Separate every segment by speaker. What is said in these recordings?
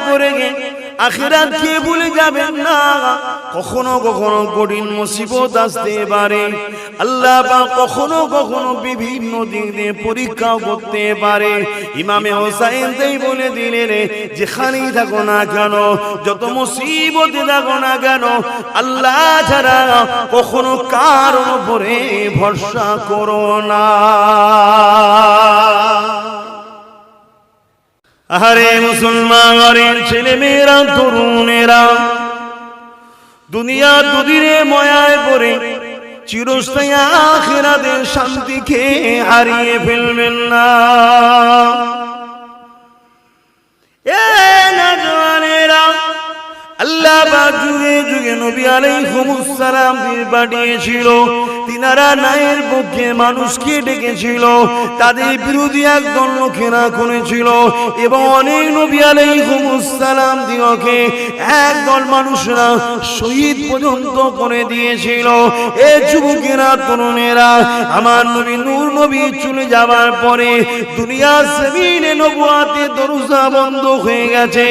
Speaker 1: পড়ে গে আখিরাতকে ভুলে যাবেন না। কখনো কখনো কঠিন মুসিবত আসতে পারে, আল্লাহ পাক কখনো কখনো বিভিন্ন দিক দিয়ে পরীক্ষা করতে পারে। ইমামে হোসাইন তাই বলে দিলেন, যেখানেই থাকো না কেন, যত মুসিবতে থাকো না কেন, আল্লাহ ছাড়া কখনো কারোর উপরে ভরসা করো না। আরে মুসলমানের ছেলে মেয়েরা, তরুণেরা, দুনিয়া দুদিনে ময়ায় পড়ে চিরস্থায়ী আখিরাতের শান্তিকে হারিয়ে ফেলবেন না। এ নওজওয়ানেরা, আল্লাহ পাক যুগে যুগে নবী আলাইহিস সালাম পাঠিয়েছিল। তিনারা ন্যায়ের পক্ষে মানুষকে ডেকেছিল, তাদের বিরোধী একদল লোকেরা করেছিল এবং অনেক নবী আলাইহিস সালাম দিগকে একদল মানুষরা শহীদ পর্যন্ত করে দিয়েছিল। এ যুবকেরা, তরুণেরা, আমার নবী নূর নবী চলে যাওয়ার পরে দুনিয়ার জমিনে নবুয়াতের দরজা বন্ধ হয়ে গেছে,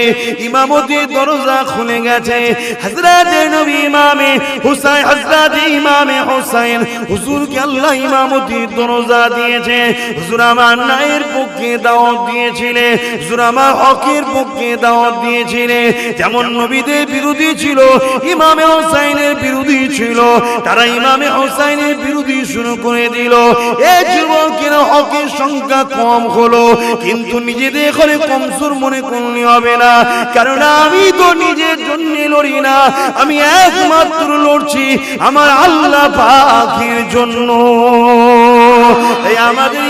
Speaker 1: ইমামতির দরজা খুলে গেছে। হযরত নবী ইমামে হুসাইন, হযরত ইমামে হুসাইন হুজুরকে আল্লাহ ইমামতির দরজা দিয়েছে। হুজুর আমার ন্যায়ের পক্ষে দাওয়াত দিয়েছিলেন, হুজুর আমার হকের পক্ষে দাওয়াত দিয়েছিলেন। যেমন নবীদের বিরোধী ছিল, ইমামে হুসাইনের বিরোধী ছিল, তারা ইমামে হুসাইনের বিরোধী শুরু করে দিল। এই যুবকেরা হকের সংখ্যা কম হলো, কিন্তু নিজেদের করে কমজোর মনে করলে হবে না, কারণ আমি তো নিজের জন্য লড়ি না, আমি একমাত্র লড়ছি আমার আল্লাহ পাকের জন্য। এই আমাদের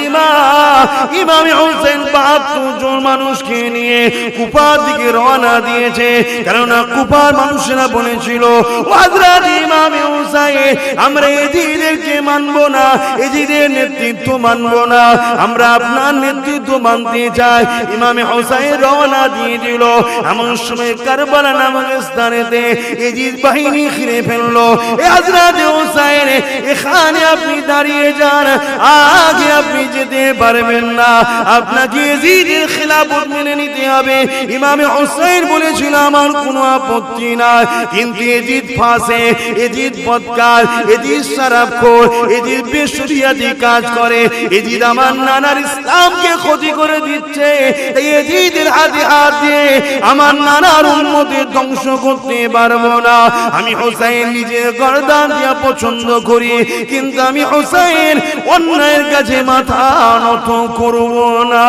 Speaker 1: ইমামে হুসাইন ৭২ জন মানুষকে নিয়ে কুফার দিকে রওনা দিয়েছে, কেননা কুফার মানুষেরা বলেছিল, হযরত ইমামে হুসাইন, আমরা এজিদেরকে মানবো না, এজিদের নেতৃত্ব মানবো না, আমরা আপনার নেতৃত্ব মানতে চাই। ইমামে হুসাইন রওনা দিয়ে দিল। এমন সময় কারবালা নামক স্থানেতে এজিদ বাহিনী ঘিরে ফেললো। হযরত হুসাইন, এখানে আপনি দাঁড়িয়ে যান, আগে আপনি যেতে পারবেন না, আপনাকে এজিদের খিলাফত মেনে নিতে হবে। ইমামে হুসাইন বলেছিল, আমার কোনো আপত্তি নাই, কিন্তু এজিদ ফাসে, এজিদ বদকার, এজিদ শরাবখোর, এজিদ বেশরিয়াতি কাজ করে, এজিদ আমার নানার ইসলামকে ক্ষতি করে দিচ্ছে, তাই এজিদের হাতে হাত দিয়ে আমার নানার উম্মতের ধ্বংস করতে পারবো না। আমি হুসাইন নিজের গর্দান দিয়া পছন্দ করি, কিন্তু আমি হুসাইন অন্যায়ের কাছে মাথা নত করব না।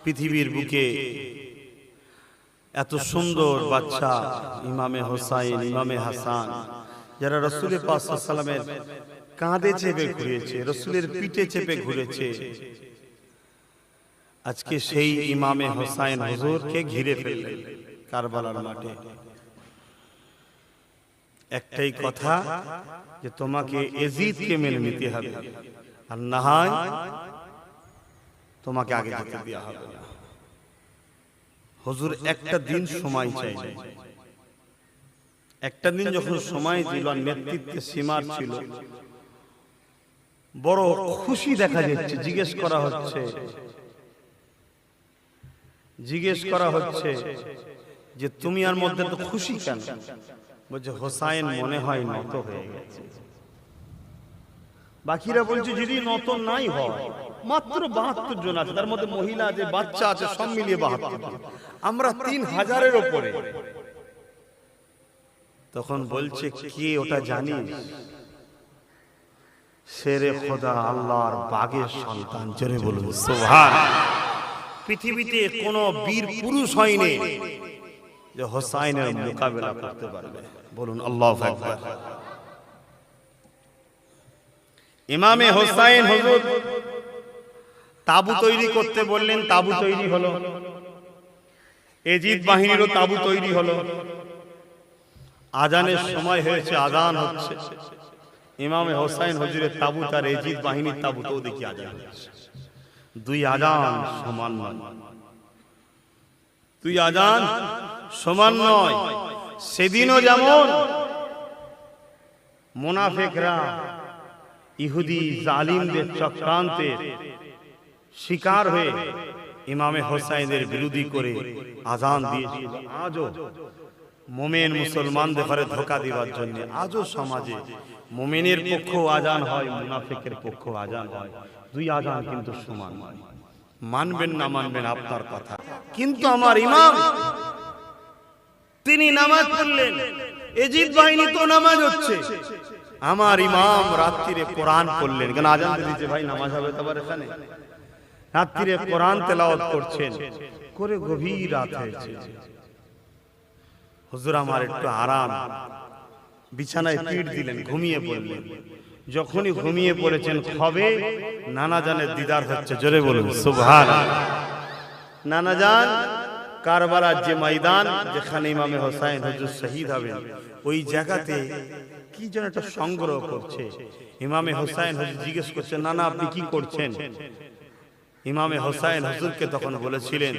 Speaker 1: পৃথিবীর বুকে এত সুন্দর বাচ্চা ইমামে হোসাইন, ইমামে হাসান, যারা রাসূলের পাক সাল্লাল্লাহু আলাইহি ওয়াসাল্লামের কাঁধে চেপে ঘুরেছে, রাসূলের পিঠে চেপে ঘুরেছে, আজকে সেই ইমামে হোসাইন হুজুরকে ঘিরে ফেললেন কারবালার মাঠে। একটাই কথা, যে তোমাকে এজিদকে মেনে নিতে হবে, আর না হয় তোমাকে আগে যেতে দেওয়া হবে না। হুজুর একটা দিন সময় চাইলেন। একটা দিন যখন সময় দিল, নেতৃত্বে সীমার ছিল, বড় খুশি দেখা যাচ্ছে। জিজ্ঞেস করা হচ্ছে যে তুমি আর মধ্যে তো খুশি কেন? বলছে, হোসাইন মনে হয় নত হয়ে গেছে। বাকিরা বলছে, যদি নত নাই হয়, মাত্র ৭২ জন আছে, তার মধ্যে মহিলা আছে, বাচ্চা আছে, সব মিলিয়ে ৭২ জন, আমরা ৩০০০-এর উপরে। তখন বলছে, কে ওটা জানিস? শেরে খোদা, আল্লাহর বাগের সন্তান। জোরে বলুন সুবহানাল্লাহ। পৃথিবীতে কোন বীর পুরুষ হয়নি যে হোসাইনের মোকাবেলা করতে পারবে। বলুন আল্লাহু আকবার। ইমামে হোসাইন হুজুর তাবু তৈরি করতে বললেন, তাবু তৈরি হলো। এজিদ বাহিনীরও তাবু তৈরি হলো। আজানের সময় হয়েছে, আজান হচ্ছে। ইমামে হোসাইন হুজুরের তাবু আর এজিদ বাহিনীর তাবু তো দেখি আজান হচ্ছে। দুই আজান সমান নয়, দুই আজান সমান নয়। সেদিনও যেমন মুনাফিকরা ইহুদি জালিমদের চক্রান্তের শিকার হয়ে ইমামে হোসাইনের বিরোধী করে আজান দিয়েছিল, আজও মুমিন মুসলমানদের ঘরে ধোঁকা দেওয়ার জন্য আজও সমাজে মুমিনের পক্ষ আজান হয়, মুনাফিকের পক্ষ আজান হয়। দুই আজান কিন্তু সমান নয়। মানবেন না মানবেন আপনার কথা, কিন্তু আমার ইমাম তিনি নামাজ পড়লেন, এজিদ বাহিনী তো নামাজ হচ্ছে, আমার ইমাম রাত্রিরে কোরআন পড়লেন। কেন আজান দিয়েছে ভাই, নামাজ হবে তো আবার এখানে। রাত্রিরে কোরআন তেলাওয়াত করছেন, করে গভীর রাত হয়েছে। হুজুর আমার একটু আরাম, বিছানায় পিঠ দিলেন, ঘুমিয়ে পড়লেন। যখনই ঘুমিয়ে পড়েছেন খবে নানা জানের দিদার হচ্ছে। জোরে বলুন সুবহানাল্লাহ। নানা জান কারবালার যে ময়দান, যেখানে ইমামে হোসাইন হুজুর শহীদ হবেন, ওই জায়গাতে কি যেন একটা সংগ্রহ করছে। ইমামে হোসাইন হুজুর জিজ্ঞেস করছেন, নানা আপনি কি করছেন? ইমামে হোসাইন হুজুরকে তখন বলেছিলেন,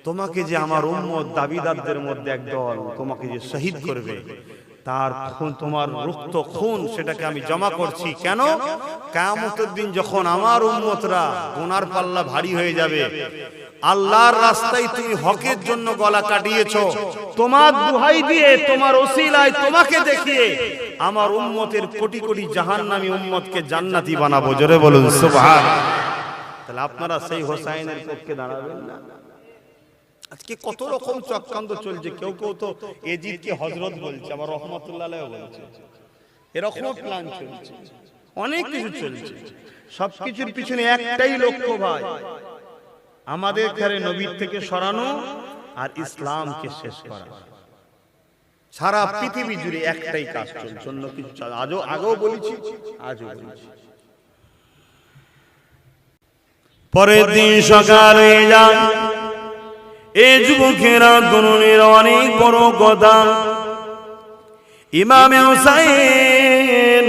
Speaker 1: তোমাকে যে আমার উম্মত দাবিদারদের মধ্যে একদল তোমাকে যে শহীদ করবে, তার খুন, তোমার রক্ত খুন, সেটাকে আমি জমা করছি। কেন? কিয়ামতের দিন যখন আমার উম্মতরা গুনার পাল্লা ভারী হয়ে যাবে, আল্লাহর রাস্তায় তুমি হকের জন্য গলা কাটিয়েছো, তোমার দুহাই দিয়ে, তোমার ওসিলায়, তোমাকে দেখিয়ে আমার উম্মতের কোটি কোটি জাহান্নামী উম্মতকে জান্নাতি বানাবো। জোরে বলুন সুবহানাল্লাহ। তাহলে আপনারা সেই হোসাইনের পক্ষে দাঁড়াবেন না? আজকে কত রকম চক্রান্ত চলছে। কেউ কেউ তো এজিদকে হযরত বলছে, আবার রহমাতুল্লাহ আলাইহি বলছে। এরকম প্ল্যান চলছে, অনেক কিছু চলছে। সবকিছুর পিছনে একটাই লক্ষ্য ভাই, আমাদের ঘরে নবীর থেকে সরানো আর ইসলামকে শেষ করা। সারা পৃথিবী জুড়ে একটাই কাজ চলছে, অন্য কিছু আজও আগেও বলেছি, আজও বলছি। পরের দিন সকাল হয়ে যায়, এই যুবকেরা দুজনের অনেক বড় কথা। ইমামে হোসাইন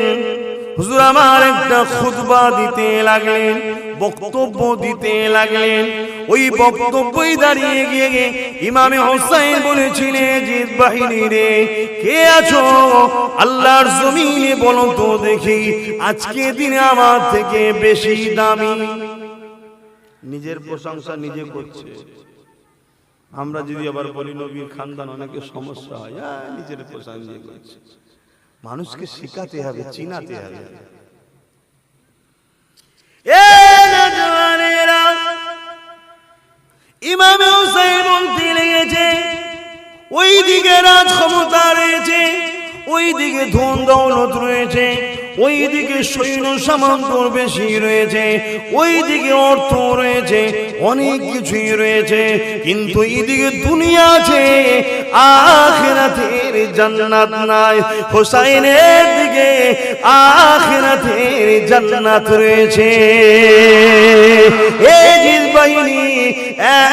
Speaker 1: হুজুর আমার একটা খুতবা দিতে লাগলেন, বক্তব্য দিতে লাগলেন। ওই বক্তব্যই দাঁড়িয়ে গিয়ে ইমামে হোসাইন বলেছিলেন, এজিদ বাহিনী রে, কে আছো আল্লাহর জমিনে বলো তো দেখি, আজকে দিনে আমার থেকে বেশি দামি। নিজের প্রশংসা নিজে করছে। আমরা যদি আবার বলি নবীর খানদান, অনেকে সমস্যা হয়, নিজের প্রশংসা নিজে করছে। মানুষকে শিখাতে হবে, চিনাতে হবে। ইমামে হোসাইন বলতে লেগেছে, ওই দিকে রাজ ক্ষমতা রয়েছে, ওই দিকে ধন দৌলত রয়েছে, ওই দিকে সৈন্য সামন্ত বেশি রয়েছে, ওই দিকে অর্থ রয়েছে, অনেক কিছুই রয়েছে, কিন্তু এইদিকে দুনিয়া আছে, আখিরাতের জান্নাত নাই। হোসাইনের দিকে আখিরাতের জান্নাত রয়েছে। এজিদ বাহিনী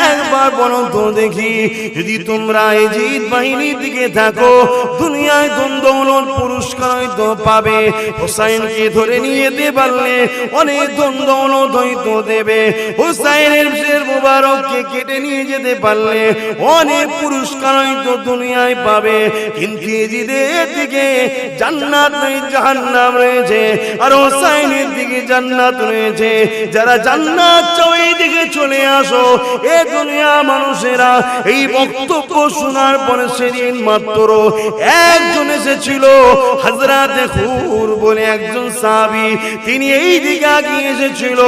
Speaker 1: একবার বলো তো দেখি, যদি তোমরা এজিদ বাহিনীর দিকে থাকো, দুনিয়ায় ধন দৌলত পুরস্কার হয়তো পাবে, হোসাইনকে ধরে নিয়ে যেতে পারলে অনেক ধন দৌলত হয়তো দেবে, হোসাইনের শের মুবারককে কেটে নিয়ে যেতে পারলে অনেক পুরস্কার হয়তো দুনিয়ায় পাবে, কিন্তু এজিদের দিকে জান্নাত নেই, জাহান্নাম রয়েছে, আর হোসাইনের দিকে জান্নাত রয়েছে। যারা জান্নাত চাও এই দিকে চলে আসো। এ দুনিয়া মানুষেরা এই বক্তব্য শোনার পরে সেদিন মাত্র একজন এসেছিল, হযরতে খুর বলে একজন সাহাবী, তিনি এই দিকে আগিয়ে এসেছিল,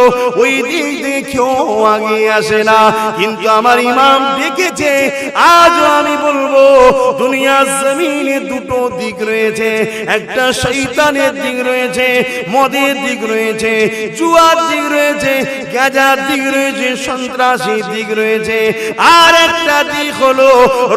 Speaker 1: ওই দিক থেকে কেউ আগিয়ে আসে না। কিন্তু আমার ইমাম দেখেছে। আজও আমি বলবো, দুনিয়ার জমিনে দুটো দিক রয়েছে, একটা শয়তানের দিক রয়েছে, মদের দিক রয়েছে, জুয়ার দিক রয়েছে, গাঁজার দিক রয়েছে, সন্ত্রাসীর দিক রয়েছে, আর একটা দিক হলো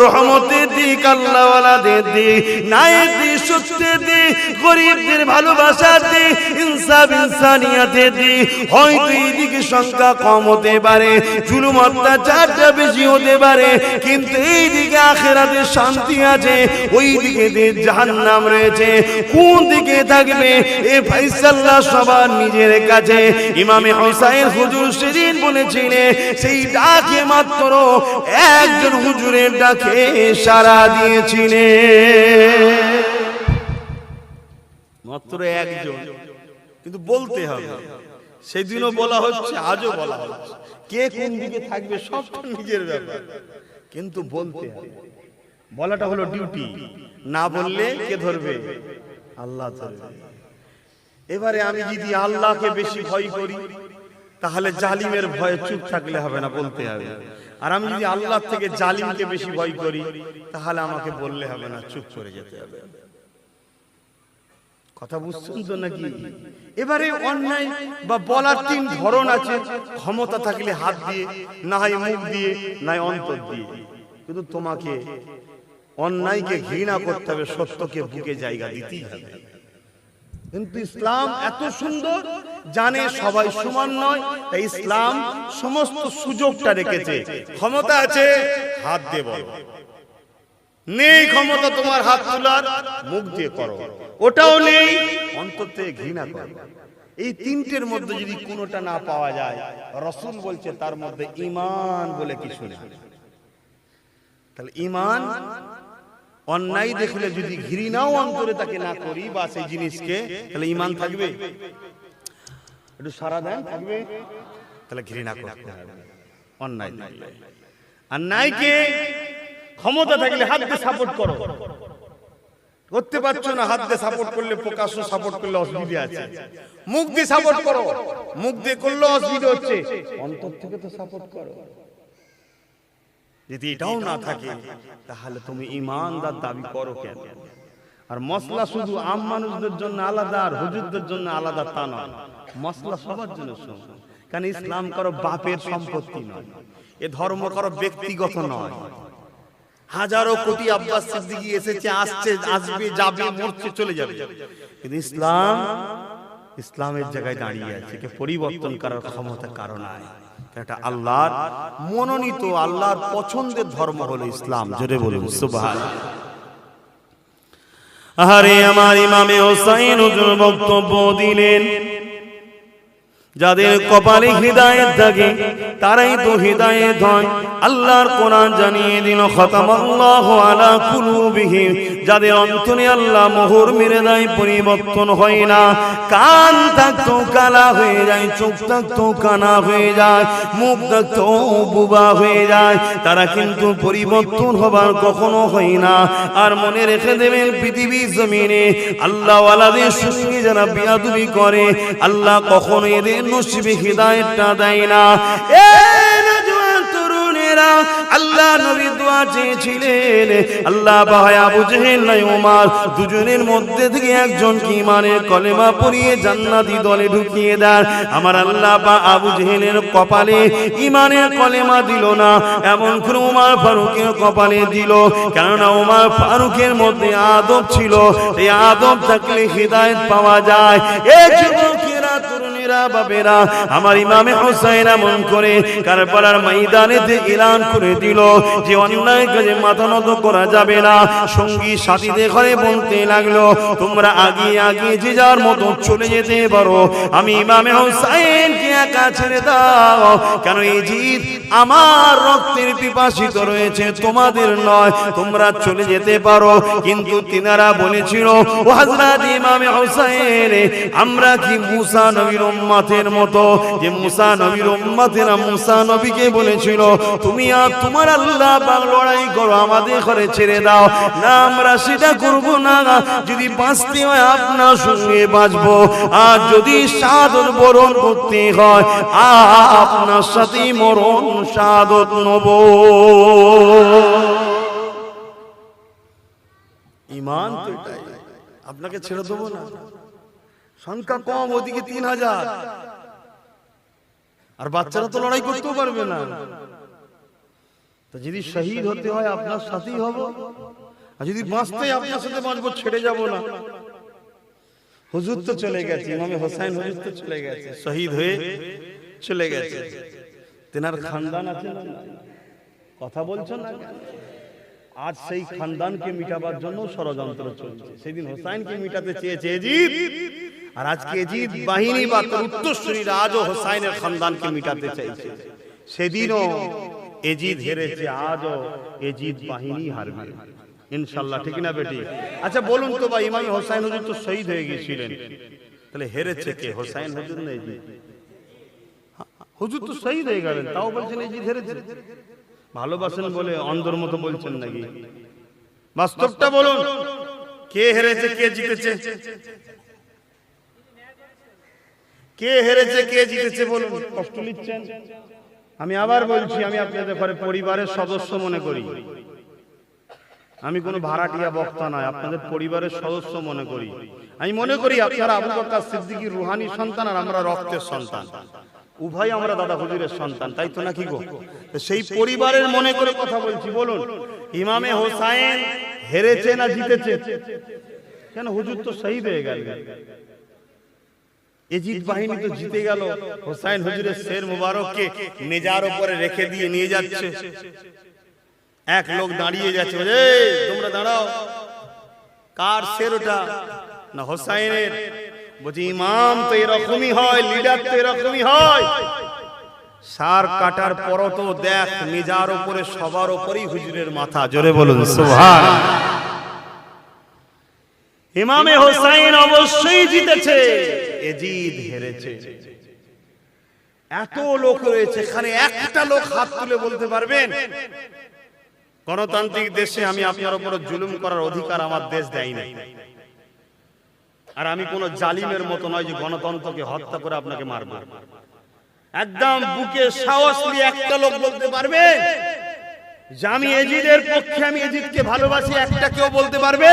Speaker 1: রহমতের দিক, আল্লাহওয়ালাদের দিক, ন্যায়ের দিক, সত্যে দি, গরিবদের ভালোবাসা দি, ইনসাফ ইনসানিয়াতে দি। হয়তো এইদিকে সংখ্যা কম হতে পারে, জুলুম অত্যাচারটা বেশি হতে পারে, কিন্তু এইদিকে আখিরাতে শান্তি আছে, ওইদিকে জাহান্নাম রয়েছে। কোন দিকে থাকবে এ ফয়সালা সবার নিজের কাছে। ইমামে হুসাইন হুজুর সেদিন বলেছিলেন, সেই ডাকে মাত্র একজন হুজুরের ডাকে সাড়া দিয়েছিলেন, মাত্র একজন, কিন্তু বলতে হবে। সেদিনও বলা হচ্ছে, আজও বলা হচ্ছে, কে কোন দিকে থাকবে সবটা নিজের ব্যাপার, কিন্তু বলতে হবে। বলাটা হলো ডিউটি, না বললে কে ধরবে? আল্লাহ ধরবে। এবারে আমি যদি আল্লাহকে বেশি ভয় করি, তাহলে জালিমের ভয়ে চুপ থাকলে হবে না, বলতে হবে। আর আমি যদি আল্লাহ থেকে জালিমকে বেশি ভয় করি, তাহলে আমাকে বললে হবে না, চুপ করে যেতে হবে। কথা বুঝছেন তো নাকি? এবারে অন্যায় বা বলার তিন ধরন আছে। ক্ষমতা থাকলে হাত দিয়ে, না হয় মুখ দিয়ে, না হয় অন্তর দিয়ে। কিন্তু তোমাকে অন্যায়কে ঘৃণা করতে হবে, সত্যকে বুকে জায়গা দিতেই হবে। কিন্তু ইসলাম এত সুন্দর, জানে সবাই সমান নয়, তাই ইসলাম সমস্ত সুযোগটা রেখেছে। ক্ষমতা আছে, হাত দিয়ে বলো। নেই ক্ষমতা তোমার হাত তোলার, মুখ দিয়ে করো। ওটাও নেই, অন্তর থেকে ঘৃণা করো। এই তিনটের মধ্যে যদি কোনোটা না পাওয়া যায়, রাসূল বলছে তার মধ্যে ঈমান বলে কিছু নেই। তাহলে ঈমান, অন্যায় দেখলে যদি ঘৃণাও অন্তরে তাকে না করি বা সেই জিনিসকে, তাহলে ঈমান থাকবে? একটু সারা দেন, থাকবে? তাহলে ঘৃণা করতে হবে অন্যায় দেখলে। আর ন্যায়কে ক্ষমতা থাকলে হাত দিয়ে সাপোর্ট করো। করতে পারছো না, হাত দিয়ে সাপোর্ট করলে, প্রকাশ্য সাপোর্ট করলে অসুবিধা আছে। মুখ দিয়ে সাপোর্ট করো, মুখ দিয়ে করলে অসুবিধা হচ্ছে, অন্তর থেকে তো সাপোর্ট করো। যদি এটাও না থাকে, তাহলে তুমি ঈমানদার দাবি করো কেন? আর মসলা শুধু আম মানুষদের জন্য আলাদা আর হুজুরদের জন্য আলাদা তা নয়, মসলা সবার জন্য সমান। কারণ ইসলাম কারো বাপের সম্পত্তি নয়, এ ধর্ম কারো ব্যক্তিগত নয়। হাজারো কোটি আব্বাস সিদ্দিকী এসেছে, আসছে, আসবে, যাবে, মরছে, চলে যাবে, কিন্তু ইসলাম ইসলামের জায়গায় দাঁড়িয়ে আছে। কে পরিবর্তন করার ক্ষমতা কারণ নাই। এটা আল্লাহর মনোনীত, আল্লাহর পছন্দের ধর্ম হলো ইসলাম। জোরে বলুন সুবহানাল্লাহ। আরে আমার ইমামে হুসাইন হুজুর বক্তব্য দিলেন, যাদের কপালে হিদায়াত থাকে তারাই তো হিদায়াত হয়। আল্লাহর কোরআন জানিয়ে দিল, খাতামাল্লাহু আলা কুলুবিহিম, যাদের অন্তরে আল্লাহ মোহর মেরে দেয়, পরিবর্তন হয় না। কান থাকতো কালা হয়ে যায়, চোখ থাকতো কানা হয়ে যায়, মুখ থাকতো বুবা হয়ে যায়, তারা কিন্তু পরিবর্তন হবার কখনো হয় না। আর মনে রেখে দেবেন, পৃথিবী জমিনে আল্লাহ ওয়ালাদের সঙ্গে যারা বিয়াদবি করে, আল্লাহ কখনো এদের নসিবে হিদায়াতটা দেয় না। এ নওজোয়ান তরুণেরা, আল্লাহ নবী দোয়া চেয়েছিলেন, আল্লাহ ভাই আবু জেহেল নাই ওমর, দুজনের মধ্যে থেকে একজনকে ঈমানের কলেমা পড়িয়ে জান্নাতি দলে ঢুকিয়ে দেন। আমার আল্লাহ বা আবু জেহেলের কপালে ঈমানের কলেমা দিল না, এমন করে ওমর ফারুকের কপালে দিল। কেননা ওমর ফারুকের মধ্যে আদব ছিল, এই আদব থাকলে হিদায়াত পাওয়া যায়। এই যুবকেরা, তরুণেরা, বাবেরা, আমার ইমামে হুসাইন এমন করে কারবালার ময়দানেতে এলান করে দিল যে অন্যায় কাজে মাথা নত করা যাবে না। সঙ্গী সাথীদের ঘরে বলতে লাগলো, তোমরা আগে আগে যে যার মতো চলে যেতে পারো, আমি ইমামে হুসাইনকে একা ছেড়ে দাও। কেন এই জিদ আমার রক্তের পিপাসিত রয়েছে, তোমাদের নয়, তোমরা চলে যেতে পারো। কিন্তু তিনারা বলেছিল, ও হযরত ইমামে হুসাইন, আমরা কি মুসা নবীর উম্মতের মতো? যে মুসা নবীর উম্মতেরা মুসা নবীকে বলেছিল, তুমি আর তোমার আল্লাহ পাক লড়াই করো, আমাদের ঘরে ছেড়ে দাও। না, আমরা সেটা করব না। যদি বাঁচতে হয় আপনার সঙ্গে বাঁচবো, আর যদি শাহাদত বরণ করতে হয় আপনার সাথে মরণ শাহাদত নেব। ঈমান তো এটাই, আপনাকে ছেড়ে দেবো না। সংখ্যা কম, ওদিকে 3000, আর বাচ্চারা তো লড়াই করতেও পারবে না। তো যদি শহীদ হতে হয় আপনার সাথেই হব, আর যদি বাঁচতে আপনার সাথে বাঁচবো, ছেড়ে যাব না। হুজুর তো চলে গেছে, ইমামে হোসাইন হুজুর তো চলে গেছে, শহীদ হয়ে চলে গেছে। তেনার খানদান আছে না? কথা বলছেন না কেন? আজ সেই খানদানকে মিটাবার জন্য ষড়যন্ত্র চলছে। সেদিন হোসাইনকে মিটাতে চেয়েছে এজিদ, আর আজকে এজিদ বাহিনী বা তার উত্তরসূরিরা আজও হোসাইনের খানদানকে মিটাতে চাইছে। সেদিনও এজিদ হেরেছে, আজও এজিদ বাহিনী হারবে ইনশাআল্লাহ, ঠিক না বেটি? আচ্ছা বলুন তো ভাই, ইমাম হোসাইন হুজুর তো শহীদ হয়ে গিয়েছিলেন, তাহলে হেরেছে কে, হোসাইন হুজুর না এজিদ? হুজুর তো শহীদ হয়ে গেলেন, তাও বলছেন এজিদ হেরেছে। ভালোবাসেন বলে অন্ধর মতো বলছেন নাকি? বাস্তবটা বলুন, কে হেরেছে কে জিতেছে? কে হেরেছে কে জিতেছে বলুন। কষ্ট নিচ্ছেন? আমি আবার বলছি, আমি আপনাদের পরিবারের সদস্য মনে করি, আমি কোনো ভাড়াটিয়া বক্তা নয়, আপনাদের পরিবারের সদস্য মনে করি। আমি মনে করি আপনারা আবু বকর সিদ্দিকীর রুহানি সন্তান, আর আমরা রক্তের সন্তান, উভয় আমরা দাদা হুজুরের সন্তান, তাই তো নাকি গো? সেই পরিবারের মনে করে কথা বলছি। বলুন, ইমামে হোসাইন হেরেছে না জিতেছে? কেন, হুজুর তো শহীদ হয়ে গেল, এজিদ বাহিনী তো জিতে গেল, হোসাইন হুজুরের শের মুবারককে নেজার উপরে রেখে দিয়ে নিয়ে যাচ্ছে। এক লোক দাঁড়িয়ে যাচ্ছে, তোমরা দাঁড়াও, কার শের ওটা? না হোসাইনের। বলছি ইমাম তো এরকমই হয়, লিডার তো এরকমই হয়। সার কাটার পরও তো দেখ, নিজার উপরে সবার উপরেই হুজুরের মাথা। জোরে বলুন সুবহান। ইমামে হোসাইন অবশ্যই জিতেছে, এজিদ হেরেছে। এত লোক রয়েছে এখানে, একটা লোক হাত তুলে বলতে পারবেন গণতান্ত্রিক দেশে আমি আপনার উপর জুলুম করার অধিকার আমার দেশ দেয় নাই? আর আমি কোন জালিমের মতো নয় যে গণতন্ত্রকে হত্যা করে আপনাকে মারব। একদম বুকে সাহস নিয়ে একটা লোক বলতে পারবে যে আমি এজিদের পক্ষে, আমি এজিদকে ভালোবাসি? একটা কেউ বলতে পারবে?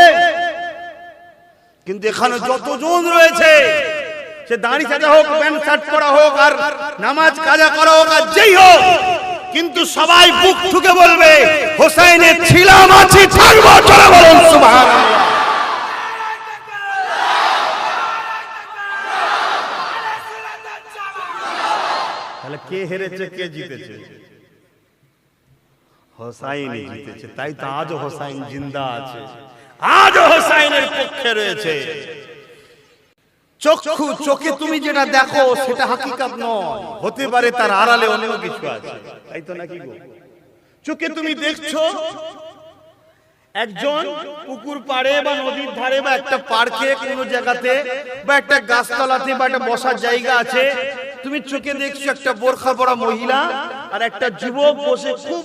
Speaker 1: কিন্তু এখানে যতজন রয়েছে, সে দাড়ি চাঁদা হোক, প্যান্ট শার্ট পরা হোক, আর নামাজ কাজা করা হোক, আর যেই হোক, কিন্তু সবাই বুক ঠুকে বলবে হোসাইনের ছিলাম, আছি, থাকবো। চলে বলুন সুবহানাল্লাহ। তাহলে কে হেরেছে কে জিতেছে? হোসাইনই জিতেছে। তাই তো আজও হোসাইন জিন্দা আছে, আজও হোসাইনের পক্ষে রয়েছে। চক্ষু, চোখে তুমি যেটা দেখো সেটা হাকিকাত নয়, হতে পারে তার আড়ালে অন্য কিছু আছে, তাই তো নাকি গো? চোখে তুমি দেখছো একজন পুকুর পাড়ে বা নদীর ধারে বা একটা পার্কে কোনো জায়গাতে বা একটা গাছতলাতে বা একটা বসার জায়গা আছে, তুমি চোখে দেখছো একটা বোরখা পরা মহিলা আর একটা যুবক বসে খুব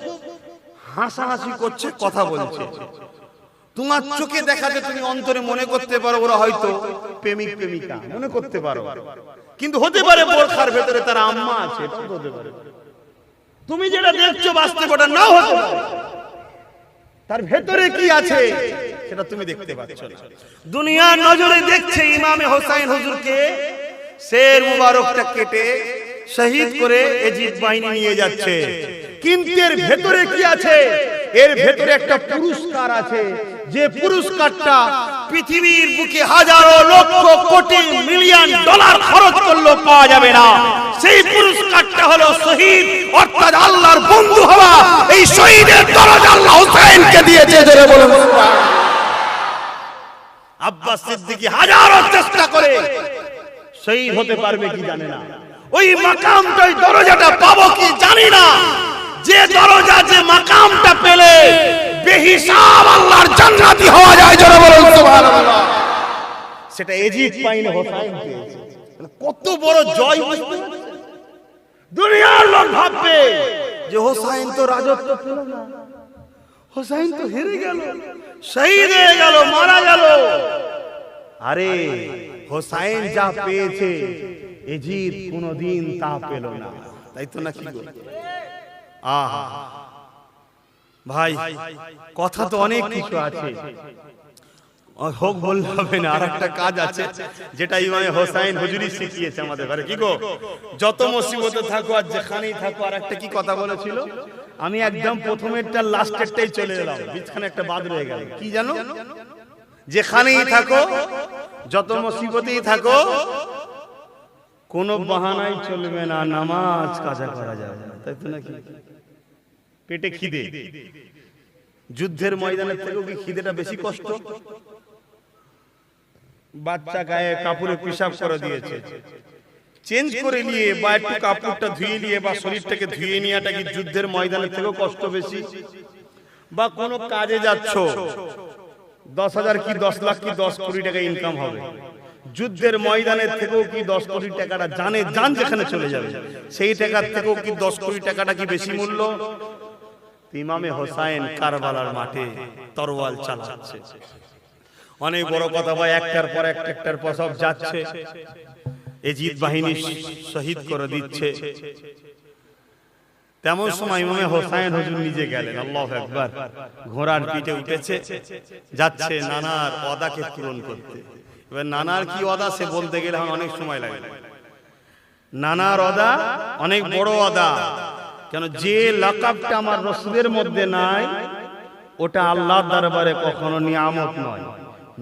Speaker 1: হাসাহাসি করছে, কথা বলছে। তোমার চোখে দেখাতে তুমি অন্তরে মনে করতে পারো ওরা হয়তো প্রেমিক প্রেমিকা, মনে করতে পারো, কিন্তু হতে পারে বোরখার ভেতরে তার আম্মা আছে, এটা হতে পারে। তুমি যেটা দেখছো বাস্তব ওটা নাও হতে পারে, তার ভেতরে কি আছে সেটা তুমি দেখতে পাচ্ছ না। দুনিয়ার নজরে দেখছে ইমামে হোসাইন হুজুরকে শের মুবারকটা কেটে শহীদ করে এজিদ বাহিনী নিয়ে যাচ্ছে, কিন্তু এর ভেতরে কি আছে? এর ভেতরে একটা পুরস্কার আছে, যে পুরস্কারটা পৃথিবীর বুকে হাজারো লক্ষ কোটি মিলিয়ন ডলার খরচ করলেও পাওয়া যাবে না। সেই পুরস্কারটা হলো শহীদ, অর্থাৎ আল্লাহর বন্ধু হওয়া। এই শহীদের দরজা আল্লাহ হোসেনকে দিয়েছে। জোরে বলুন সুবহানাল্লাহ। আব্বাস সিদ্দিকী হাজারো চেষ্টা করে শহীদ হতে পারবে কি জানে না, ওই মাকামটা, ওই দরজাটা পাবো কি জানি না। যে দরজা, যে মাকামটা পেলে বেহিসাব আল্লাহর জান্নাতি হওয়া যায়। জোরে বলুন সুবহানাল্লাহ। সেটা এজিদ পাইনি, হোসাইন পেয়েছে। কত বড় জয়! দুনিয়ার লোক ভাববে যে হোসাইন তো রাজত্ব পেল না, হোসাইন তো হেরে গেল, শহীদ হয়ে গেল, মারা গেল। আরে হোসাইন যা পেয়েছে এজিদ কোনদিন তা পেল না, তাই তো নাকি গো? আহা ভাই, কথা তো অনেক কিছু আছে। হোক বললে হবে না, আর একটা কাজ আছে যেটা ইমামে হোসাইন হুজুরি শিখিয়েছে আমাদের ঘরে। কি গো, যত মুসিবতে থাকো আর যেখানেই থাকো, আর একটা কি কথা বলেছিল, আমি একদম প্রথমেরটা লাস্টেরটাই চলে এলাম, বিছখানে একটা বাদ রয়ে গেল। কি জানো, যেখানেই থাকো, যত মুসিবতেই থাকো, কোনো বাহানাই চলবে না, নামাজ কাজা করা যাবে না, তাই তো নাকি? পেটে খিদে, যুদ্ধের ময়দানের থেকেও কি খিদেটা বেশি কষ্ট? বাচ্চা গায়ে কাপড়ে পেশাব করে দিয়েছে, চেঞ্জ করে নিয়ে বা একটু কাপড়টা ধুয়ে নিয়ে বা শরীরটাকে ধুয়ে নেওয়াটা কি যুদ্ধের ময়দানের থেকেও কষ্ট বেশি? বা কোনো কাজে যাচ্ছ, 10,000 কি 10 লাখ কি 10 কোটি টাকা ইনকাম হবে, যুদ্ধের ময়দানের থেকেও কি 10 কোটি টাকাটা জান যেখানে চলে যাবে, সেই টাকার থেকেও কি 10 কোটি টাকাটা কি বেশি মূল্য? ইমামে হোসাইন কারবালার মাঠে তরোয়াল চালাচ্ছে। অনেক বড় কথা ভাই, একটার পর সব যাচ্ছে, এজিদ বাহিনী শহীদ করে দিচ্ছে। তেমন সময় ইমামে হোসাইন হুজুর নিজে গেলেন, আল্লাহু আকবার, ঘোড়ার পিঠে উঠেছে, যাচ্ছে নানার ওয়াদাকে পূরণ করতে। এবার নানার কি ওয়াদা সে বলতে গেলে অনেক সময় লাগে। নানার ওয়াদা অনেক বড় ওয়াদা, কেন যে লাকাবটা আমার রাসূলের মধ্যে নাই, ওটা আল্লাহর দরবারে কখনো নিয়ামত নয়।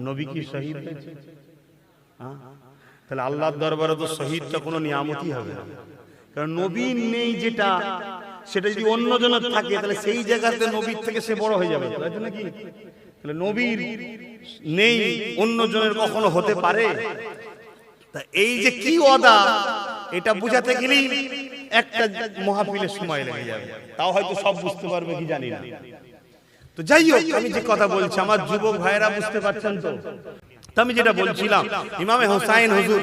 Speaker 1: নবী কি শহীদ হয়েছে, তাহলে আল্লাহর দরবারে তো শহীদটা কোনো নিয়ামতই হবে না, কারণ নবী নেই যেটা, সেটা যদি অন্য জনের থাকে তাহলে সেই জায়গাতে নবীর থেকে সে বড় হয়ে যাবে, তাই তো নাকি? তাহলে নবীর নেই, অন্য জনের কখনো হতে পারে? তা এই যে কি ওয়াদা, এটা বুঝাতে গেলেই একটা মাহফিলের সময় লেগে যাবে, তাও হয়তো সব বুঝতে পারবে কি জানি না। তো যাই হোক, আমি যে কথা বলছি আমার যুবক ভাইরা বুঝতে পারছেন তো? তো আমি যেটা বলছিলাম, ইমামে হোসাইন হুজুর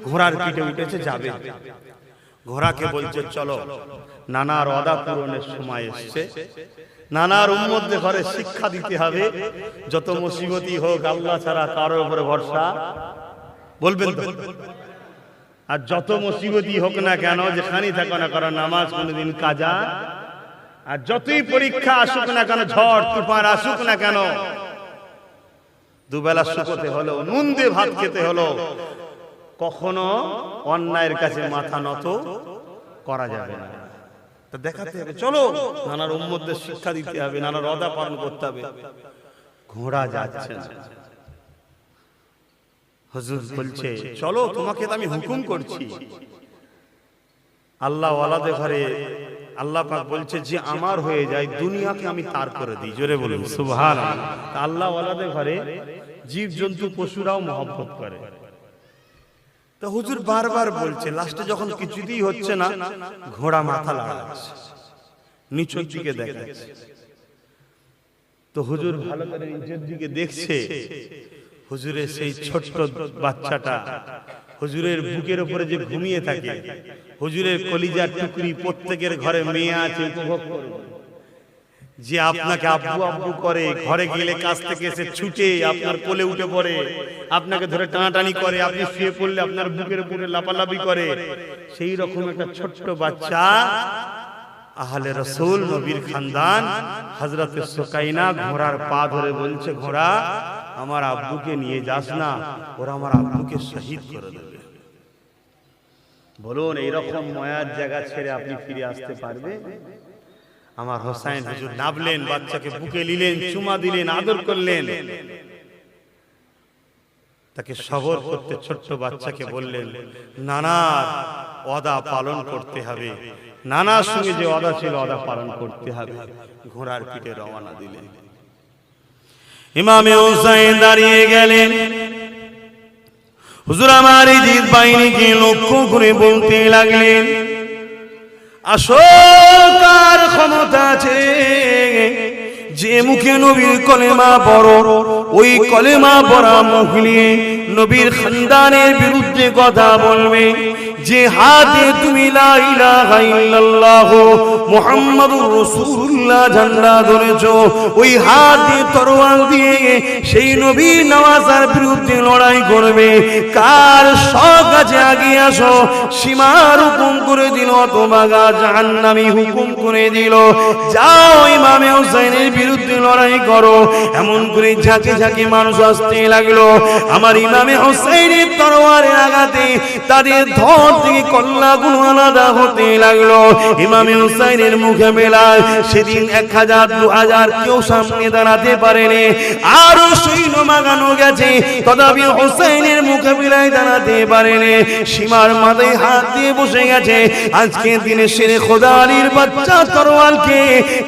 Speaker 1: ঘোড়ার পিঠে উঠেছে, যাবে, ঘোড়াকে বলছে চলো, নানার ওয়াদা পূরণের সময় এসছে, নানার উম্মতদের ঘরে শিক্ষা দিতে হবে, যত মুসিবতই হোক আল্লাহ ছাড়া কারোর উপরে ভরসা, বলবেন তো? আর যত মুসিবতই হোক না কেন, যেখানেই থাকো না কারণ নামাজ কোনোদিন কাজা, আর যতই পরীক্ষা আসুক না কেন, ঝড় তুফান আসুক না কেন, দুবেলা শুকোতে হলো, নুন দিয়ে ভাত খেতে হলো, কখনো অন্যায়ের কাছে মাথা নত করা যাবে না। তা দেখাতে হবে, চলো নানার উম্মতদের শিক্ষা দিতে হবে, নানার ওয়াদা পালন করতে হবে। ঘোড়া যাচ্ছে, হুজুর বলছে চলো, তোমাকে তো আমি হুকুম করছি। আল্লাহ ওয়ালাদের ঘরে আল্লাহ পাক বলছে যে আমার হয়ে যায়, দুনিয়াকে আমি তার করে দিই। জোরে বলুন সুবহানাল্লাহ। আল্লাহ ওয়ালাদের ঘরে জীব জন্তু পশুরাও মহব্বত করে। তো হুজুর বারবার বলছে, লাস্টে যখন কিছুতেই হচ্ছে না, ঘোড়া মাথা লাগাচ্ছে, নিচের দিকে দেখাচ্ছে। তো হুজুর ভালো করে নিচের দিকে দেখছে, হুজুরের সেই ছোট্ট বাচ্চাটা হুজুরের বুকের উপরে যে ঘুমিয়ে থাকে, হুজুরের কলিজার টুকরি, প্রত্যেকের ঘরে মেয়ে আছে, উপভোগ করবে, যে আপনাকে আব্বু আব্বু করে, ঘরে গেলে কাছ থেকে এসে ছুটে আপনার কোলে উঠে পড়ে, আপনাকে ধরে টানাটানি করে, আপনি শুয়ে পড়লে আপনার বুকের উপরে লাফালাফি করে, সেই রকম একটা ছোট্ট বাচ্চা আহলে রাসূল নবীর খানদান হযরতে সুকাইনা ঘোড়ার পা ধরে বলছে, ঘোড়া আমার আব্বুকে নিয়ে যাস না, ওরা আমার আব্বুকে শহীদ করে দেবে। বলুন এইরকম মায়ার জায়গা ছেড়ে আপনি ফিরে আসতে পারবে? আমার হোসাইন হুজুর নামলেন, বাচ্চাকে বুকে নিলেন, চুমা দিলেন, আদর করলেন, তাকে সবর করতে ছোট্ট বাচ্চাকে বললেন, নানার ওয়াদা পালন করতে হবে, নানার সঙ্গে যে ওয়াদা ছিল ওয়াদা পালন করতে হবে। ঘোড়ার পিঠে রওনা দিলেন। ইমামে হোসাইন দাঁড়িয়ে গেলেন, হুজুর আমার জিদ বাহিনীকে লক্ষ্য করে বলতে লাগলেন, আসো কার ক্ষমতা আছে, যে মুখে নবীর কলেমা বড়, ওই কলেমা পড়া মুখ নিয়ে নবীর খানদানের বিরুদ্ধে কথা বলবে, যে হাতে তুমি লা ইলাহা ইল্লাল্লাহ মুহাম্মাদুর রাসূলুল্লাহ ঝান্ডা ধরেছো, ওই হাত দিয়ে তরোয়াল দিয়ে সেই নবী নওয়াজের বিরুদ্ধে লড়াই করবে। কার শখ আছে আগে আসো, সীমার হুকুম করে দিল, তোমাগা জাহান্নামী হুকুম করে দিল, যাও ইমামে হুসাইনের বিরুদ্ধে লড়াই করো। এমন করে ঝাঁকে ঝাঁকে মানুষ আসতে লাগলো। আমার ইমামে হুসাইনের তরোয়ারের আঘাতে তাদের ধর থেকে কল্লাগুলো আলাদা হতে লাগলো। ইমামে হুসাইনের মুখে বেলায় সেদিন 1000 2000 কেউ সামনে দাঁড়াতে পারেনি। আরো সৈন্য মাগানো গেছে, তথাপি হুসাইনের মুখে বেলায় দাঁড়াতে পারেনি। সীমার মাথায় হাত দিয়ে বসে গেছে। আজকে দিনে শেরে খোদা আলীর বাচ্চা তরোয়ালকে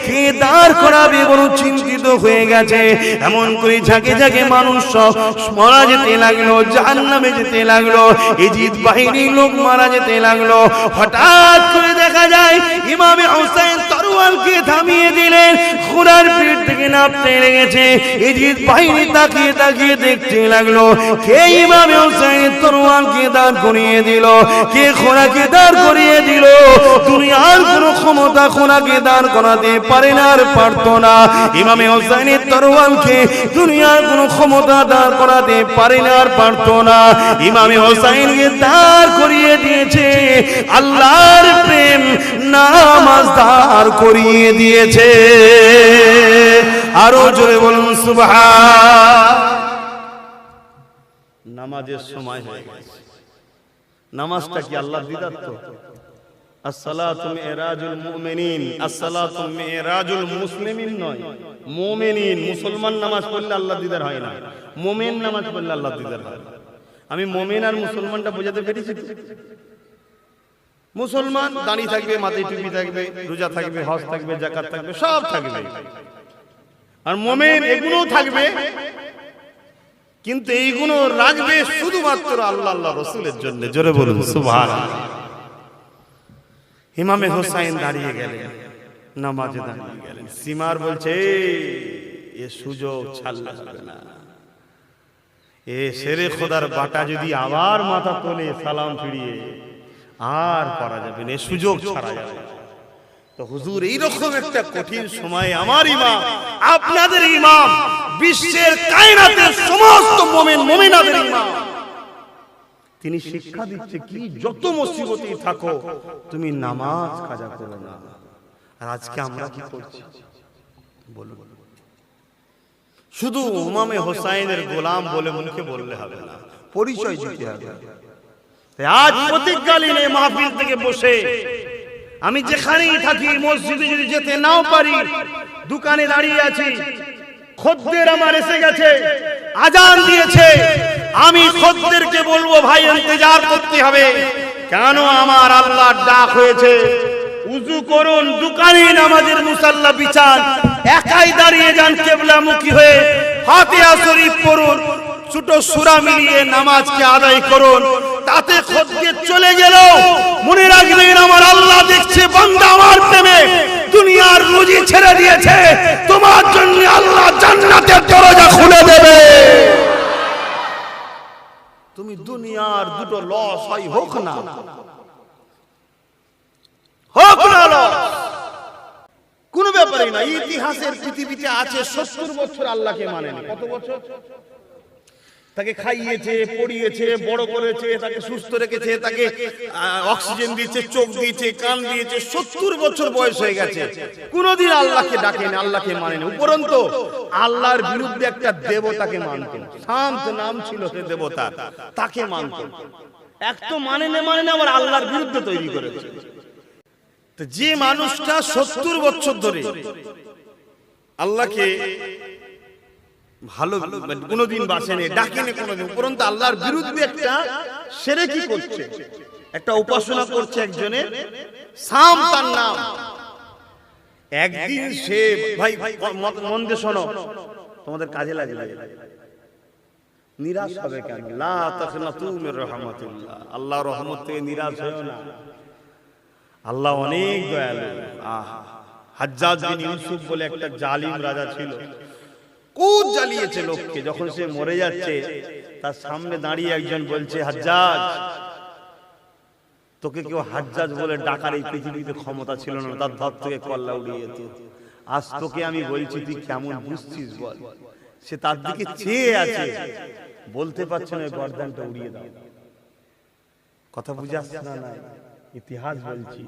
Speaker 1: কে দাঁড় করাবে বড় চিন্তিত হয়ে গেছে। এমন করে ঝাঁকে ঝাঁকে মানুষ সব মারা যেতে লাগলো, জাহান্নামে যেতে লাগলো, ইজিদ বাহিনীর লোক মারা যেতে লাগলো। হঠাৎ করে দেখা যায় ইমামে হুসাইন তরোয়ালকে থামিয়ে দিলেন, ঘোড়ার পিঠ থেকে নামতে লেগেছে। ইজিদ বাহিনী তাকিয়ে তাকিয়ে দেখতে লাগলো, কে ইমামে হুসাইনের তরোয়ালকে দাঁড় করিয়ে দিল, কে ঘোড়াকে দাঁড় করিয়ে দিল। দুনিয়ার কোনো ক্ষমতা ঘোড়াকে দাঁড় করাতে পারে না, আর পারতো না। ইমামে হুসাইনের তরোয়ালকে দুনিয়ার কোনো ক্ষমতা দাঁড় করাতে পারে না, আর পারতো না। ইমামে হুসাইনকে দাঁড় করিয়ে দিয়েছে আল্লাহর প্রেম, নামাজ দাঁড় করিয়ে দিয়েছে। আরো জোরে বলুন সুবহান। নামাজের সময় হয়ে গেছে। নামাজটা কি আল্লাহর বিধান? তো আসসালাতু মিরাজুল মুমিনিন, আসসালাতু মিরাজুল মুসলিমিন নয়, মুমিনিন। মুসলমান নামাজ পড়লে আল্লাহর দিদার হয় না, মুমিন নামাজ পড়লে আল্লাহর দিদার হয়। আমি মুমিন আর মুসলমানটা বোঝাতে পেরেছি? মুসলমান দাঁড়িয়ে থাকবে, মাথায় টুপি থাকবে, রোজা থাকবে, হজ থাকবে, যাকাত থাকবে, সব থাকবে। আর মুমিন এগুলো থাকবে, কিন্তু এইগুলো রাখবে শুধুমাত্র আল্লাহ আল্লাহ রাসূলের জন্য। জোরে বলুন সুবহানাল্লাহ। ইমামে হুসাইন দাঁড়িয়ে গেলেন, নামাজে দাঁড়িয়ে গেলেন। সীমার বলছে এ সুযোগ ছাড়লে হবে না, এ শেরে খোদার বাটা যদি আবার মাথা তোলে সালাম ফিরিয়ে আর করা যাবে না, সুযোগ ছাড়া যাবে না। তো হুজুর এইরকম একটা কঠিন সময়ে আমার ইমাম, আপনাদের ইমাম, বিশ্বের কায়নাতের সমস্ত মুমিন মুমিনাদের ইমাম, তিনি শিক্ষা দিচ্ছে কি, যত মুসিবতেই থাকো তুমি নামাজ কাজা করো না। আর আজকে আমরা কি করছি বলুন? শুধু ইমামে হুসাইনের গোলাম বলে মুখে বললে হবে না, পরিচয় দিতে হবে। আজ প্রতিজ্ঞা নিয়ে মাহফিল থেকে বসে আমি যেখানেই থাকি, মসজিদে যদি যেতে নাও পারি, দোকানে দাঁড়িয়ে আছি, খদ্দের আমার এসে গেছে, আজান দিয়েছে, আমি খদ্দেরকে বলবো ভাই ইন্তজার করতে হবে, কেন আমার আল্লাহর ডাক হয়েছে। উযু করুন, দোকানে নামাজের মুসাল্লা বিছান, একাই দাঁড়িয়ে যান কিবলামুখী হয়ে, ফাতিহা শরীফ পড়ুন, ছোট সূরা মিলিয়ে নামাজকে আদায় করুন। তাতে খদ্দের চলে গেল, মনে রাখবেন আমার আল্লাহ দেখছে, বান্দা আমার প্রেমে দুনিয়ার রুজি ছেড়ে দিয়েছে, তোমার জন্য আল্লাহ জান্নাতের দরজা খুলে দেবে। তুমি দুনিয়ার দুটো লস হয়, হোক না লস, কোনো ব্যাপারই না। ইতিহাসের পৃথিবীতে আছে 70 বছর আল্লাহকে মানেনি। কত বছর? তাকে খাইয়েছে, পড়িয়েছে, বড় করেছে, তাকে সুস্থ রেখেছে, তাকে অক্সিজেন দিয়েছে, চোখ দিয়েছে, কান দিয়েছে, 70 বছর বয়স হয়ে গেছে, কোনদিন আল্লাহকে ডাকেনি, আল্লাহকে মানেনি। উপরন্তু আল্লাহর বিরুদ্ধে একটা দেবতাকে মানতেন, শান্ত নাম ছিল সে দেবতা, তাকে মানতেন। এক তো মানে না আবার আল্লাহর বিরুদ্ধে তৈরি করেছে। তো যে মানুষটা 70 বছর ধরে আল্লাহকে ভালো কোনদিন বাসেনি, ডাকেনি কোনদিন, উপরন্তু আল্লাহর বিরুদ্ধে একটা শিরকি করছে, একটা উপাসনা করছে একজনের, সাম তার নাম। একদিন সে, ভাই মন দিয়ে শোনো, তোমাদের কাজে লাগবে, নিরাশ হবে কেন? লা তাকনাতু মির রাহমাতিল্লাহ, আল্লাহর রহমত থেকে নিরাশ হয়ো না, আল্লাহ অনেক দয়ালু। হাজ্জাজ বিন ইউসুফ বলে একটা জালিম রাজা ছিল, খুব জ্বালিয়েছে লোককে। যখন সে মরে যাচ্ছে, তার সামনে দাঁড়িয়ে একজন বলছে, হাজ্জাজ তোকে কেউ হাজ্জাজ বলে ডাকার এই পৃথিবীতে ক্ষমতা ছিল না, তার ধর থেকে কল্লা উড়িয়ে যেত। আজ তোকে আমি বলছি, তুই কেমন বুঝছিস বল? সে তার দিকে চেয়ে আছে, বলতে পারছে না, গর্দানটা উড়িয়ে দাও। কথা বুঝে আসছে না? নাই, ইতিহাস বলছি,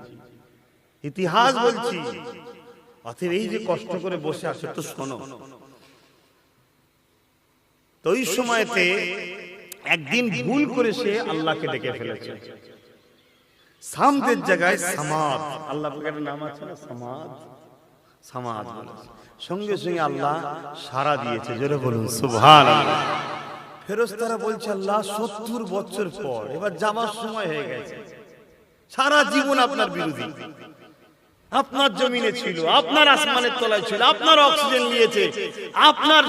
Speaker 1: ইতিহাস বলছি। অতএব এই যে কষ্ট করে বসে আছে, তো শোনো। তো ওই সময়তে একদিন ভুল করে সে আল্লাহকে ডেকে ফেলেছে। সামদের জায়গায় সামাদ, আল্লাহ পাকের নাম আছে না, সামাদ। সামাদ সঙ্গে সঙ্গে আল্লাহ সাড়া দিয়েছে। জোরে বলুন সুবহানাল্লাহ। ফেরেশতারা বলছে, আল্লাহ 70 বছর পর এবার যাবার সময় হয়ে গেছে। সারা জীবন আপনার বিরোধী, আপনার জমিনে ছিল, আপনার আসমানের তলায় ছিল, আপনার অক্সিজেন নিয়েছে, আপনার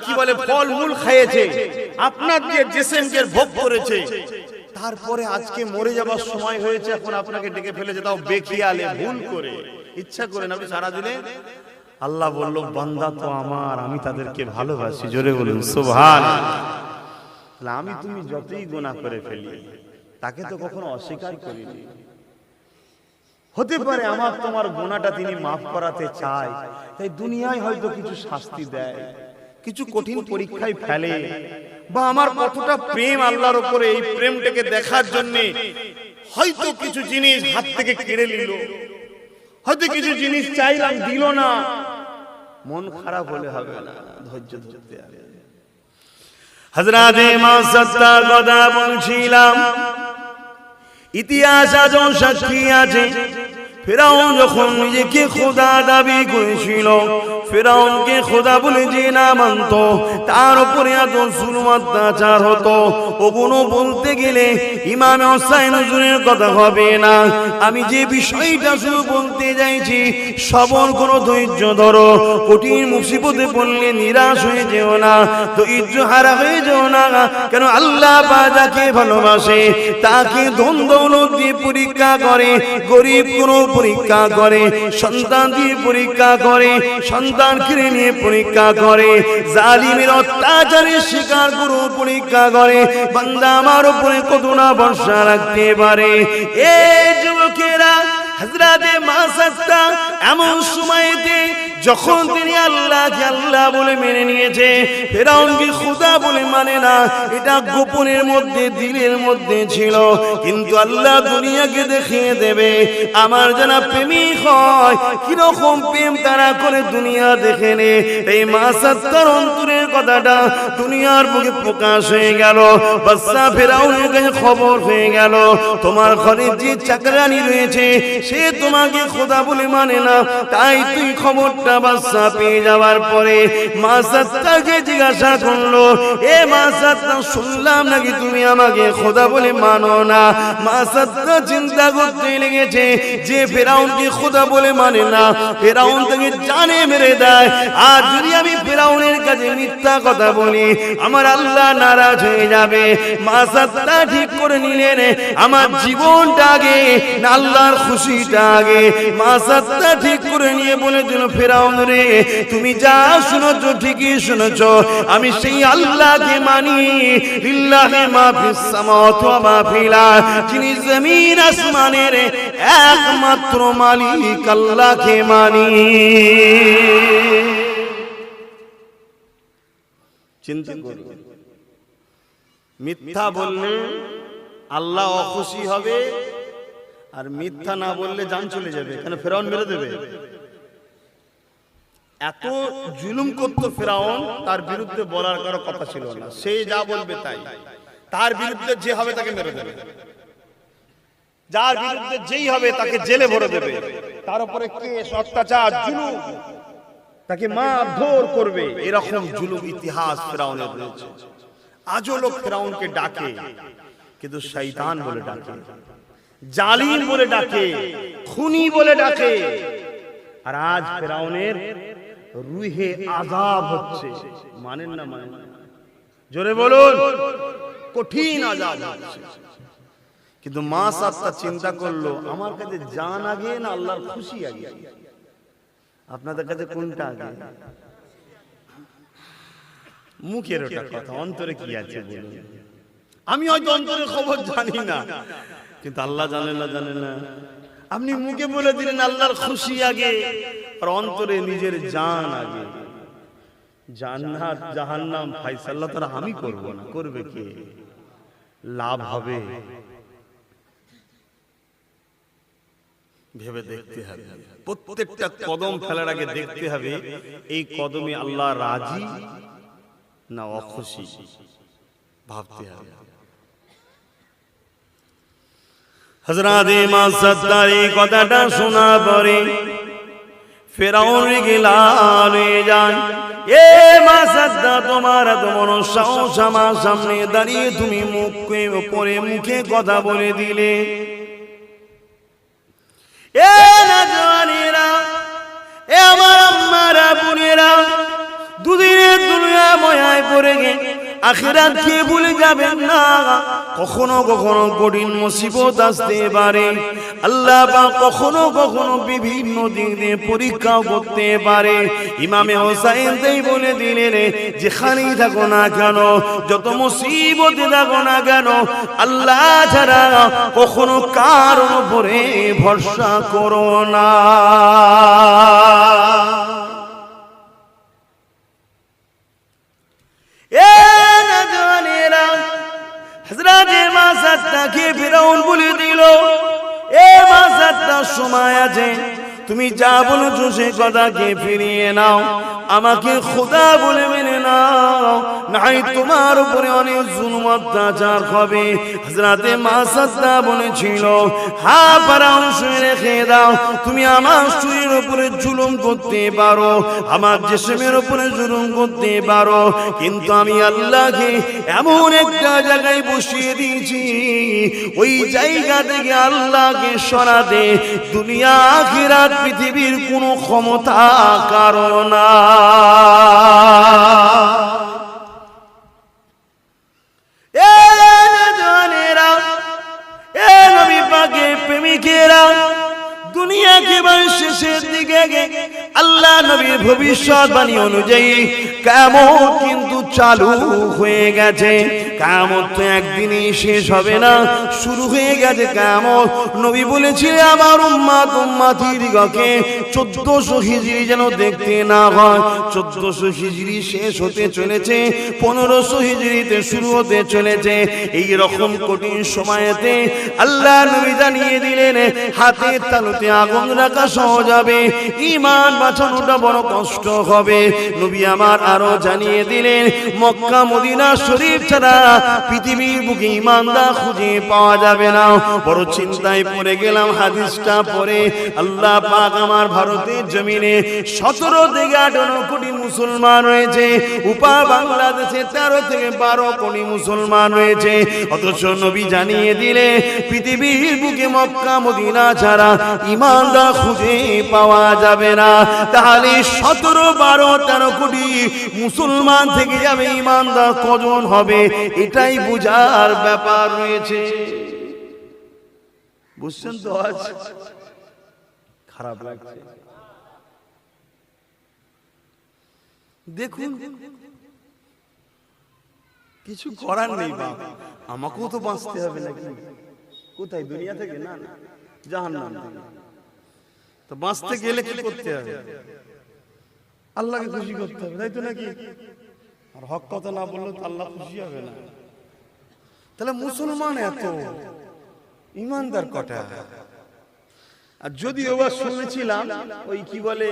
Speaker 1: কি বলে ফল মূল খাইয়েছে, আপনার যে জেসেমকে ভোগ করেছে, তারপরে আজকে মরে যাবার সময় হয়েছে, এখন আপনাকে ডেকে ফেলেছে, তাও বেখিয়ালে, ভুল করে, ইচ্ছা করে না, আপনি সারা দিলে। আল্লাহ বলল, বান্দা তো আমার, আমি তাদেরকে ভালোবাসি। জোরে বলুন সুবহানাল্লাহ। আমি তুমি যতই গুনাহ করে ফেলি, তাকে তো কখনো অস্বীকার করিনি। হতে পারে আমার তোমার গুনাহটা তিনি মাফ করাতে চায়, তাই দুনিয়ায় হয়তো কিছু শাস্তি দেয়, কিছু কঠিন পরীক্ষায় ফেলে, বা আমার কতটা প্রেম আল্লাহর উপরে, এই প্রেমটাকে দেখার জন্য হয়তো কিছু জিনিস হাত থেকে কেড়ে নিল, হয়তো কিছু জিনিস চাইলাম দিল না। মন খারাপ হলে হবে না, ধৈর্য ধরতে হবে। হযরত ইমাম সাত্তার কথা বলছিলাম, ইতিহাস আজও সাক্ষী আছে। ফেরাউন যখন নিজেকে খোদা দাবি করেছিল, ফেরাউনকে খোদা বলে যে না মানত, তার উপরে এত জুলুম অত্যাচার হতো, ওগুলো বলতে গেলে ইমাম হুসাইন হুজুরের কথা হবে না। আমি যে বিষয়টা শুধু বলতে যাইছি, সবল করো, ধৈর্য ধরো। কঠিন মুসিবতে পড়লে নিরাশ হয়ে যেও না, ধৈর্য হারা হয়ে যেও না। কেন আল্লাহ যাকে ভালোবাসে তাকে ধন দৌলত দিয়ে পরীক্ষা করে, গরিব কোনো পরীক্ষা করে, সন্তান দিয়ে পরীক্ষা করে, সন্তান কিনে নিয়ে পরীক্ষা করে, জালিমের অত্যাচারের শিকার করে পরীক্ষা করে, বান্দা আমার উপরে কত না ভরসা রাখতে পারে। এই যুবকেরা, হযরতে মাসাত্তা এমন সময়তে যখন তিনি আল্লাহকে আল্লাহ বলে মেনে নিয়েছে, ফেরাউনকে খোদা বলে মানে না, এটা গোপনের মধ্যে, দিলের মধ্যে ছিল। কিন্তু আল্লাহ দুনিয়াকে দেখিয়ে দেবে, আমার যারা প্রেমিক হয় কিরকম প্রেম তারা করে দুনিয়া দেখে নে। এই মাসাত্তার অন্তরের কথাটা দুনিয়ার বুকে প্রকাশ হয়ে গেল। বাদশা ফেরাউনের কাছে খবর হয়ে গেল, তোমার ঘরে যে চাকরানি রয়েছে সে তোমাকে খোদা বলে মানে না। তাই তুই খবরটা বাদশা পেয়ে যাওয়ার পরে মাসাত্তাকে জিজ্ঞাসা করলো, এ মাসাত্তা, শুনলাম নাকি তুমি আমাকে খোদা বলে মানো না। মাসাত্তা চিন্তা করতে লেগেছে যে ফেরাউনকে খোদা বলে মানে না, ফেরাউন তাকে জানে মেরে দেয়, আর যদি আমি ফেরাউনের কাছে মিথ্যা কথা বলি আমার আল্লাহ নারাজ হয়ে যাবে। মাসাত্তা ঠিক করে নিলেন, আমার জীবনটা আগে না আল্লাহর খুশিটা আগে। মাসাত্তা ঠিক করে নিয়ে বলেছিল, ফেরাউন রে, তুমি যা শুনেছো ঠিকই শুনেছো, আমি সেই আল্লাহকে মানি, লিল্লাহি মা ফিস সামাওয়াতি ওয়া মা ফিল আরদ, যিনি জমিন আসমানের একমাত্র মালিক, আল্লাহকে মানি। চিন্তা করুন, মিথ্যা বললে আল্লাহ অখুশি হবে, আর মিথ্যা না বললে জান চলে যাবে। কেন? ফেরাউন মেরে দেবে। এত জুলুম করত ফেরাউন, তার বিরুদ্ধে বলার কারো কথা ছিল না, সে যা বলবে তাই, তার বিরুদ্ধে যে হবে তাকে মেরে দেবে, যার বিরুদ্ধে যেই হবে তাকে জেলে ভরে দেবে, তার উপরে কেস, অত্যাচার, জুলুম, তাকে মারধর করবে। এরকম জুলুম ইতিহাস ফেরাউনের রয়েছে। আজও লোক ফেরাউনকে ডাকে, কিন্তু শয়তান বলে ডাকে, জালিম বলে ডাকে, খুনি বলে ডাকে। আর আজ ফেরাউনের রুহে আযাব হচ্ছে, মানেন না? মানেন? জোরে বলুন, কঠিন আযাব হচ্ছে। কিন্তু মাসাত্তা চিন্তা করলো, আমার কাছে জান আগে না আল্লাহর খুশি আগে? আপনাদের কাছে কোনটা আগে? মুখের ওটা কথা, অন্তরে কি আছে বলুন। আমি হয়তো অন্তরের খবর জানি না, কিন্তু আল্লাহ জানেন না, জানেন না। আপনি মুখে বলে দিলেন আল্লাহর খুশি আগে, আর অন্তরে নিজের জান আগে। জান্নাত জাহান্নাম ফায়সালা তারা আমি করব না, করবে কে? লাভ হবে ভেবে দেখতে হবে। প্রত্যেকটা কদম ফেলার আগে দেখতে হবে এই কদমে আল্লাহ রাজি না অখুশি, ভাবতে হবে। হযরত ইমাম সাদ্দার এই কথাটা শোনা পরে ফেরাউন রেগেলাল হয়ে যায়। এ মা সাদ্দা, তোমার এত বড় সাহস, আমার সামনে দাঁড়িয়ে তুমি মুখে উপরে মুখে কথা বলে দিলে। এ নওজওয়ানেরা, এ আমার আম্মারা বোনেরা, দুদিনের দুনিয়া ময়ায় পড়ে গে আখিরাত কে ভুলে যাবেন না। কখনো কখনো কঠিন মুসিবত আসতে পারে, আল্লাহ পাক কখনো কখনো বিভিন্ন দিক দিয়ে পরীক্ষাও করতে পারে। ইমামে হোসাইন তাই বলে দিলেন, যেখানেই থাকো না কেন, যত মুসিবতে থাকো না কেন, আল্লাহ ছাড়া কখনো কারোর উপরে ভরসা করো না। হযরত মা সাদ্দাকে ফিরাউন বলে দিল, এ মা সাদ্দা, সময় আছে, তুমি যা বলেছো সে কথাকে ফিরিয়ে নাও, আমাকে খোদা বলে মেনে নাও, নাই তোমার উপরে অনেক জুলুম অত্যাচার হবে। হযরত মা সাদ্দা বলেছিল, হা ফিরাউন, শুনে রেখে দাও, তুমি আমার শরীরের উপরে জুলুম করতে পারো, আমার জিসমের উপরে জুলুম করতে পারো, কিন্তু আমি আল্লাহকে এমন একটা জায়গায় বসিয়ে দিয়েছি, ওই জায়গা থেকে আল্লাহকে সরাতে দুনিয়া আখিরাত পৃথিবীর কোনো ক্ষমতা কারো না। এ জানেরা, এ নবী পাকের প্রেমিকেরা, দুনিয়াকে শেষের দিকে আল্লাহ নবীর ভবিষ্যৎবাণী অনুযায়ী কিয়ামত কিন্তু চালু হয়ে গেছে। কিয়ামত তো একদিনই শেষ হবে না, শুরু হয়ে গেছে কিয়ামত। নবী বলেছিলেন, আমার উম্মত উম্মতিদিগকে 1400 হিজরি যেন দেখতে না হয়। 1400 হিজরি শেষ হতে চলেছে, 1500 হিজরিতে শুরু হতে চলেছে। এই রকম কঠিন সময়েতে আল্লাহ নবী জানিয়ে দিলেন, হাতের তালুতে আগুন রাখা সহজ হবে, ঈমান বাঁচানোটা বড় কষ্ট হবে। নবী আমার আরো জানিয়ে দিলেন, মক্কা মদিনা শরীফ ছাড়া পৃথিবীর বুকে ঈমানদার খুঁজে পাওয়া যাবে না। বড় চিন্তায় পড়ে গেলাম হাদিসটা পড়ে। আল্লাহ পাক আমার ভারতের জমিনে 17 থেকে 18 কোটি মুসলমান রয়েছে, উপা বাংলাদেশে 13 থেকে 12 কোটি মুসলমান রয়েছে। অথচ নবী জানিয়ে দিলে পৃথিবীর বুকে মক্কা মদিনা ছাড়া ঈমানদার খুঁজে পাওয়া যাবে না। তাহলে 17, 12, 13 কোটি মুসলমান থেকে যাবে, ঈমানদার কজন হবে? এটাই বুঝার ব্যাপার রয়েছে। বুঝছেন তো? আজ খারাপ লাগছে। দেখুন, কিছু করার নেই বাপ, আমাকেও তো বাঁচতে হবে নাকি? কোথায়? দুনিয়া থেকে না, জাহান্নাম থেকে। তো বাঁচতে গেলে কি করতে হবে? আল্লাহকে খুশি করতে হবে, তাই তো নাকি? আর হক কথা না বললে তো আল্লাহ খুশি হবে না। তাহলে মুসলমান এত, ঈমানদার কটা? আর যদি ওবার শুনেছিলাম ওই কি বলে,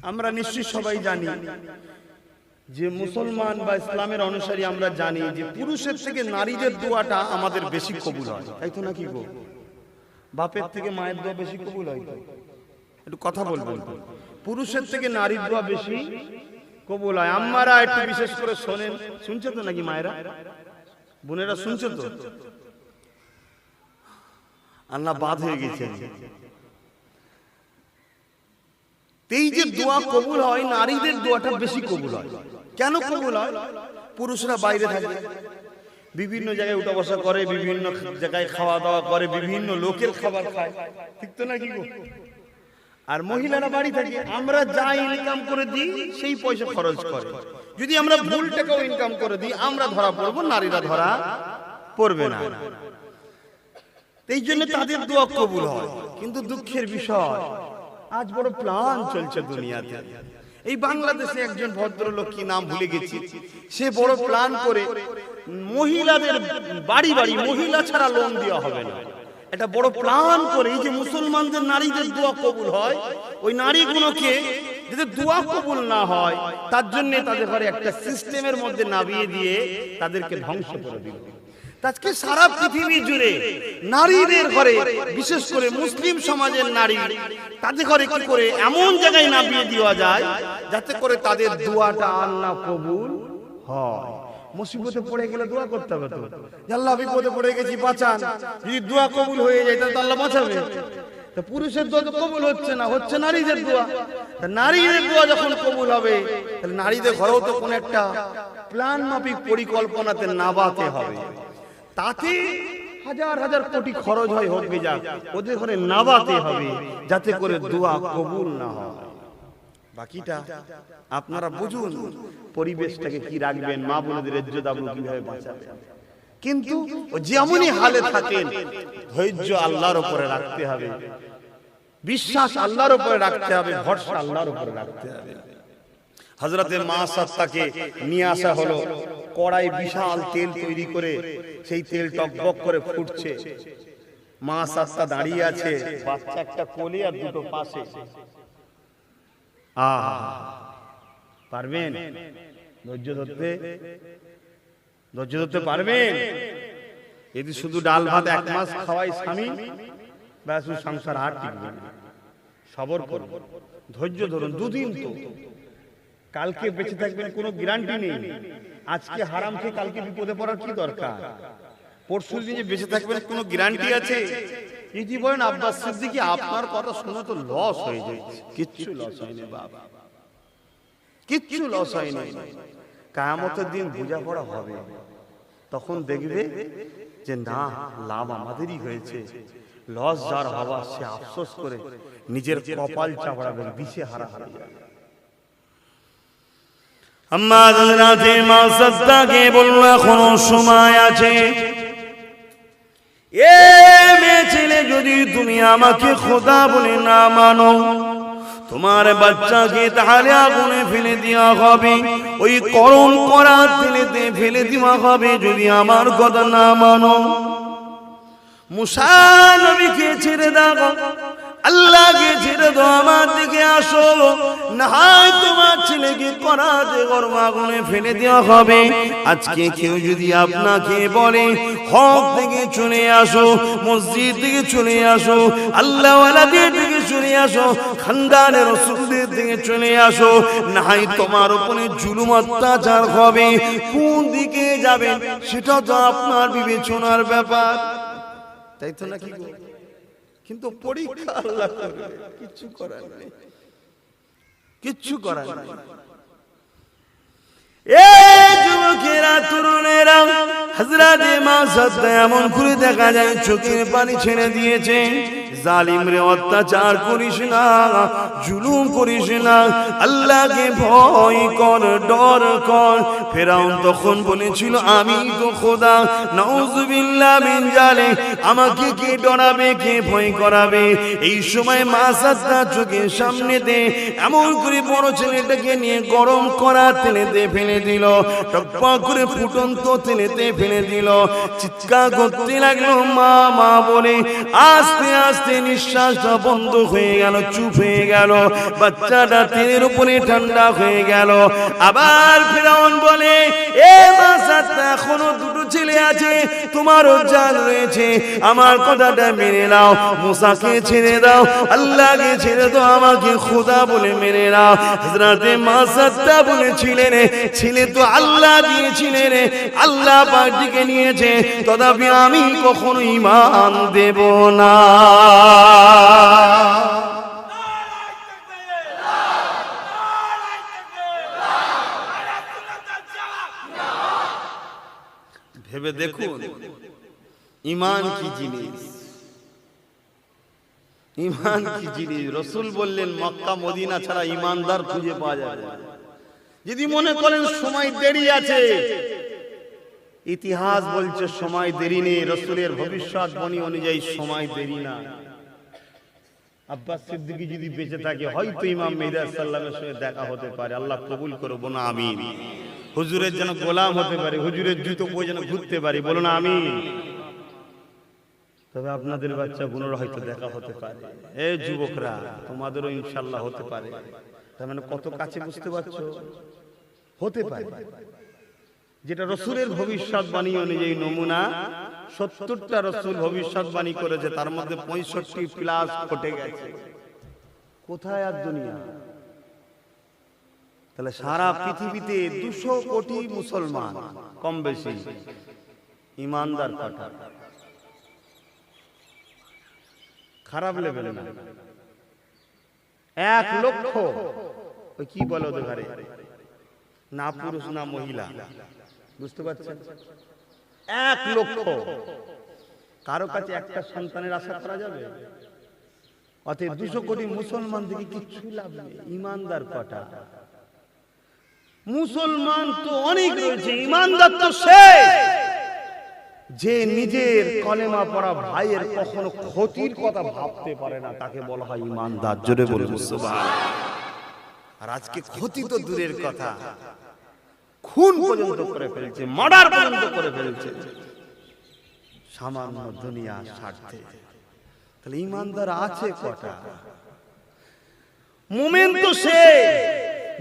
Speaker 1: আমরা নিশ্চয়ই সবাই জানি যে মুসলমান বা ইসলামের অনুসারী আমরা জানি যে পুরুষের থেকে নারীদের দোয়াটা আমাদের বেশি কবুল হয়, তাই তো নাকি গো? বাপের থেকে মায়ের দোয়া বেশি কবুল হয়। একটু কথা বলবেন, পুরুষের থেকে নারীর দোয়া বেশি কবুল হয়। আম্মারা একটু বিশেষ করে শোনেন, শুনছে তো নাকি? মায়েরা বোনেরা শুনছে তো? আল্লাহ বাদ হয়ে গেছে। এই যে দোয়া কবুল হয়, নারীদের দোয়াটা বেশি কবুল হয়। কেন কবুল হয়? পুরুষরা বাইরে থাকে, বিভিন্ন জায়গায় উঠা বসা করে, বিভিন্ন জায়গায় খাওয়া দাওয়া করে, বিভিন্ন লোকের খাবার খায়, ঠিক তো নাকি গো? আর মহিলারা বাড়ি থাকে, আমরা যা ইনকাম করে দিই সেই পয়সা খরচ করে। যদি আমরা ভুল টাকাও ইনকাম করে দিই আমরা ধরা পড়বো, নারীরা ধরা পড়বে না। এই জন্য তাদের দোয়া কবুল হয়। কিন্তু দুঃখের বিষয় আজ বড় প্ল্যান চলছে দুনিয়াতে। এই বাংলাদেশে একজন ভদ্রলোক, কি নাম ভুলে গেছি, সে বড় প্ল্যান করে মহিলাদের বাড়ি বাড়ি মহিলা ছাড়া লোন দেওয়া হবে না। এটা বড় প্ল্যান করে এই যে মুসলমানদের নারীদের দোয়া কবুল হয়, ওই নারীগুলোকে যদি দোয়া কবুল না হয় তার জন্য তাদের ঘরে একটা সিস্টেমের মধ্যে নামিয়ে দিয়ে তাদেরকে ধ্বংস করে দিল। আজকে সারা পৃথিবী জুড়ে নারীদের ঘরে, বিশেষ করে মুসলিম সমাজের নারী, তাদের ঘরে কি করে এমন জায়গায় নামিয়ে দেওয়া যায় যাতে করে তাদের দোয়াটা আল্লাহ কবুল হয়। মুসিবতে পড়ে গেলে দোয়া করতে হবে, তো আল্লাহ বিপদে পড়ে গেছি বাঁচান, যদি দোয়া কবুল হয়ে যায় তাহলে আল্লাহ বাঁচাবে। তো পুরুষের দোয়া তো কবুল হচ্ছে না, হচ্ছে নারীদের দোয়া। নারীদের দোয়া যখন কবুল হবে তাহলে নারীদের ঘরেও তো কোন একটা প্ল্যান মাফিক পরিকল্পনাতে নাবাতে হবে। তাতে হাজার হাজার কোটি খরচ হয়, হোক যাক, ওদের ঘরে নাবাতে হবে যাতে করে দোয়া কবুল না হয়। বাকিটা আপনারা বুঝুন, পরিবেশটাকে কি রাখবেন, মা বোনদের ইজ্জত আবরু কিভাবে বাঁচাবেন। কিন্তু যেমনই হালে থাকেন ধৈর্য আল্লাহর উপরে রাখতে হবে, বিশ্বাস আল্লাহর উপরে রাখতে হবে, ভরসা আল্লাহর উপরে রাখতে হবে। হযরতে মা সাত্তাকে নিয়ে আসা হলো, কড়াই বিশাল তেল তৈরি করে, সেই তেল টকবক করে ফুটছে। মা সাত্তা দাঁড়িয়ে আছে, বাচ্চা একটা কোলে আর দুটো পাশে। পারবেন ধৈর্য ধরতে? ধৈর্য ধরতে পারবেন? যদি শুধু ডাল ভাত এক মাস খাওয়াই স্বামী, ব্যাস সংসার আর টিকবে না। সবর করুন, ধৈর্য ধরুন, দুদিন তো। কালকে বেঁচে থাকবেন কোনো গ্যারান্টি নেই। আজকে হারাম খেয়ে কালকে বিপদে পড়ার কি দরকার? পরশু দিনে বেঁচে থাকবেন কোনো গ্যারান্টি আছে? যদি বলেন আব্বাস সিদ্দিকী আপনার কথা শুনে তো লস হয়ে যাচ্ছে, কিচ্ছু লস হয়নি বাবা, কিচ্ছু লস হয়নি। কিয়ামতের দিন বোঝাপড়া হবে, তখন দেখবে যে না, লাভ আমাদেরই হয়েছে। লস যার হওয়া সে আফসোস করে নিজের কপাল চাপড়াবে, দিশে হারা হয়ে যাবে। আম্মা হযরতে মা সাদ্দাকে বলল, এখনো সময় আছে। এ মেয়ে ছেলে, যদি তুমি আমাকে খোদা বলে না মানো, তোমার বাচ্চাকে তাহলে আগুনে ফেলে দেওয়া হবে, ওই গরম করা তেলেতে ফেলে দেওয়া হবে যদি আমার কথা না মানো। মুসা নবীকে ছেড়ে দাও, আল্লাহকে ছেড়ে দাও, আমার দিকে আসো, না হয় তোমার ছেলেকে করাতে গরম আগুনে ফেলে দেওয়া হবে। আজকে কেউ যদি আপনাকে বলে হক থেকে চলে আসো, মসজিদ থেকে চলে আসো, আল্লাহওয়ালাদের থেকে চলে আসো, খানদানের রাসূলদের থেকে চলে আসো, না হয় তোমার উপরে জুলুম অত্যাচার হবে, কোন দিকে যাবেন সেটা তো আপনার বিবেচনার ব্যাপার, তাই তো নাকি? কিন্তু পরীক্ষা আল্লাহ করবে, কিচ্ছু করার নেই, কিচ্ছু করার নেই। এই যুবকেরা, তরুণেরা, হযরতে মা সাদ্দা এমন করে দেখা যায় চোখের পানি ছেড়ে দিয়েছে। জালিম রে, অত্যাচার করিস না, জুলুম করিস না, আল্লাহকে ভয় কর, ডর কর। ফেরাউন তখন বলেছিল আমি তো খোদা, নাউযুবিল্লাহ মিন জালিক, আমাকে কে ডরাবে, কে ভয় করাবে? এই সময় মা সাদ্দা চোখের সামনেতে এমন করে বড় ছেলেটাকে নিয়ে গরম করা তেলেতে ফেলে দিল, টকপক করে ফুটন্ত তেলেতে ফেলে দিল। চিৎকার করতে লাগলো মা মা বলে। আস্তে আস্তে নিঃশ্বাসটা বন্ধ হয়ে গেল, চুপ হয়ে গেল, বাচ্চাটা তেলের উপরে ঠান্ডা হয়ে গেল। আবার ফেরাউন বলে, এ মা সাদ্দা, এখনো দুটো ছেলে আছে, তোমারও জান রয়েছে, আমার কথাটা মেনে নাও, মুসাকে ছেড়ে দাও, আল্লাহকে ছেড়ে দাও, আমাকে খোদা বলে মেনে নাও। হযরতে মা সাদ্দা বলেছিলেন, ছেলে তো আল্লাহ দিয়েছিলেন, আল্লাহ পাক ডেকে নিয়েছে, তথাপি আমি কখনো ঈমান দেব না। ভেবে দেখুন ঈমান কি জিনিস। ঈমান কি জিনিস? রাসূল বললেন মক্কা মদিনা ছাড়া ঈমানদার খুঁজে পাওয়া যাবে না। যদি মনে করেন সময় দেরি আছে, ইতিহাস বলছে সময় দেরি নেই, রাসূলের ভবিষ্যৎবাণী অনুযায়ী সময় দেরি না। আব্বাস সিদ্দিকী যদি বেঁচে থাকে হয়তো ইমাম মেহদী সাল্লামের সঙ্গে দেখা হতে পারে। আল্লাহ কবুল করো, বলুন আমিন। হুজুরের যেন গোলাম হতে পারে, হুজুরের জুতো পরে যেন ঘুরতে পারি, বলুন আমিন। তবে আপনাদের বাচ্চা বোনেরা হয়তো দেখা হতে পারে। এই যুবকরা, তোমাদেরও ইনশাআল্লাহ হতে পারে। তার মানে কত কাছে, বুঝতে পারছো? হতে পারে। যেটা রাসূলের ভবিষ্যৎবাণী অনুযায়ী নমুনা, 70টা রাসূল ভবিষ্যৎবাণী করেছে, তার মধ্যে 65 প্লাস ঘটে গেছে। কোথায় আর দুনিয়া? তাহলে সারা পৃথিবীতে 200 কোটি মুসলমান কম বেশি ঈমানদার কটা? খারাপ লেভেলে না, 1 লক্ষ। ওই কি বলে ওদের ঘরে, না পুরুষ না মহিলা, বুঝতে পারছেন? 1 লক্ষ। কারো কাছে একটা সন্তানের আশা করা যাবে? অতএব 200 কোটি মুসলমান থেকে কিচ্ছু লাভ নেই। ঈমানদার কটা? মুসলমান তো অনেক রয়েছে, ঈমানদার তো সে যে নিজের কলেমা পড়া ভাইয়ের কখনো ক্ষতির কথা ভাবতে পারে না, তাকে বলা হয় ঈমানদার। জোরে বলুন সুবহানাল্লাহ। আর আজকে ক্ষতি তো দূরের কথা, খুন পর্যন্ত করে ফেলছে, মার্ডার পর্যন্ত করে ফেলছে সামান্য দুনিয়ার স্বার্থে। তাহলে ঈমানদার আছে কটা? মুমিন তো সে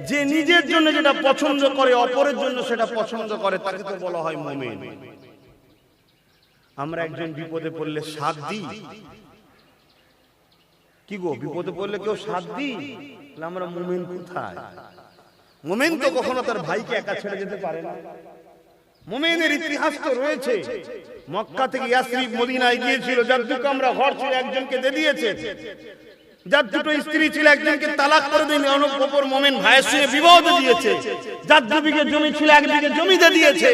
Speaker 1: যে নিজের জন্য যেটা পছন্দ করে অপরের জন্য সেটা পছন্দ করে, তাকে তো বলা হয় মুমিন। আমরা একজন বিপদে পড়লে সাথ দিই, কি গো, বিপদে পড়লে কেউ সাথ দিই? আমরা মুমিন কোথায়? মুমিন তো কখনো তার ভাইকে একা ছেড়ে যেতে পারে না। মুমিনের ইতিহাস তো রয়েছে, মক্কা থেকে ইয়াসরিব মদিনায় গিয়েছিল, যার দুটো আমরা ঘর ছিল একজনকে দিয়ে দিয়েছে, যার দুটো স্ত্রী ছিল একজনকে তালাক করে দিয়ে অপর মুমিন ভাইয়ের সঙ্গে বিবাহ দিয়েছে, যার 2 বিঘে জমি ছিল 1 বিঘে জমি দিয়ে দিয়েছে।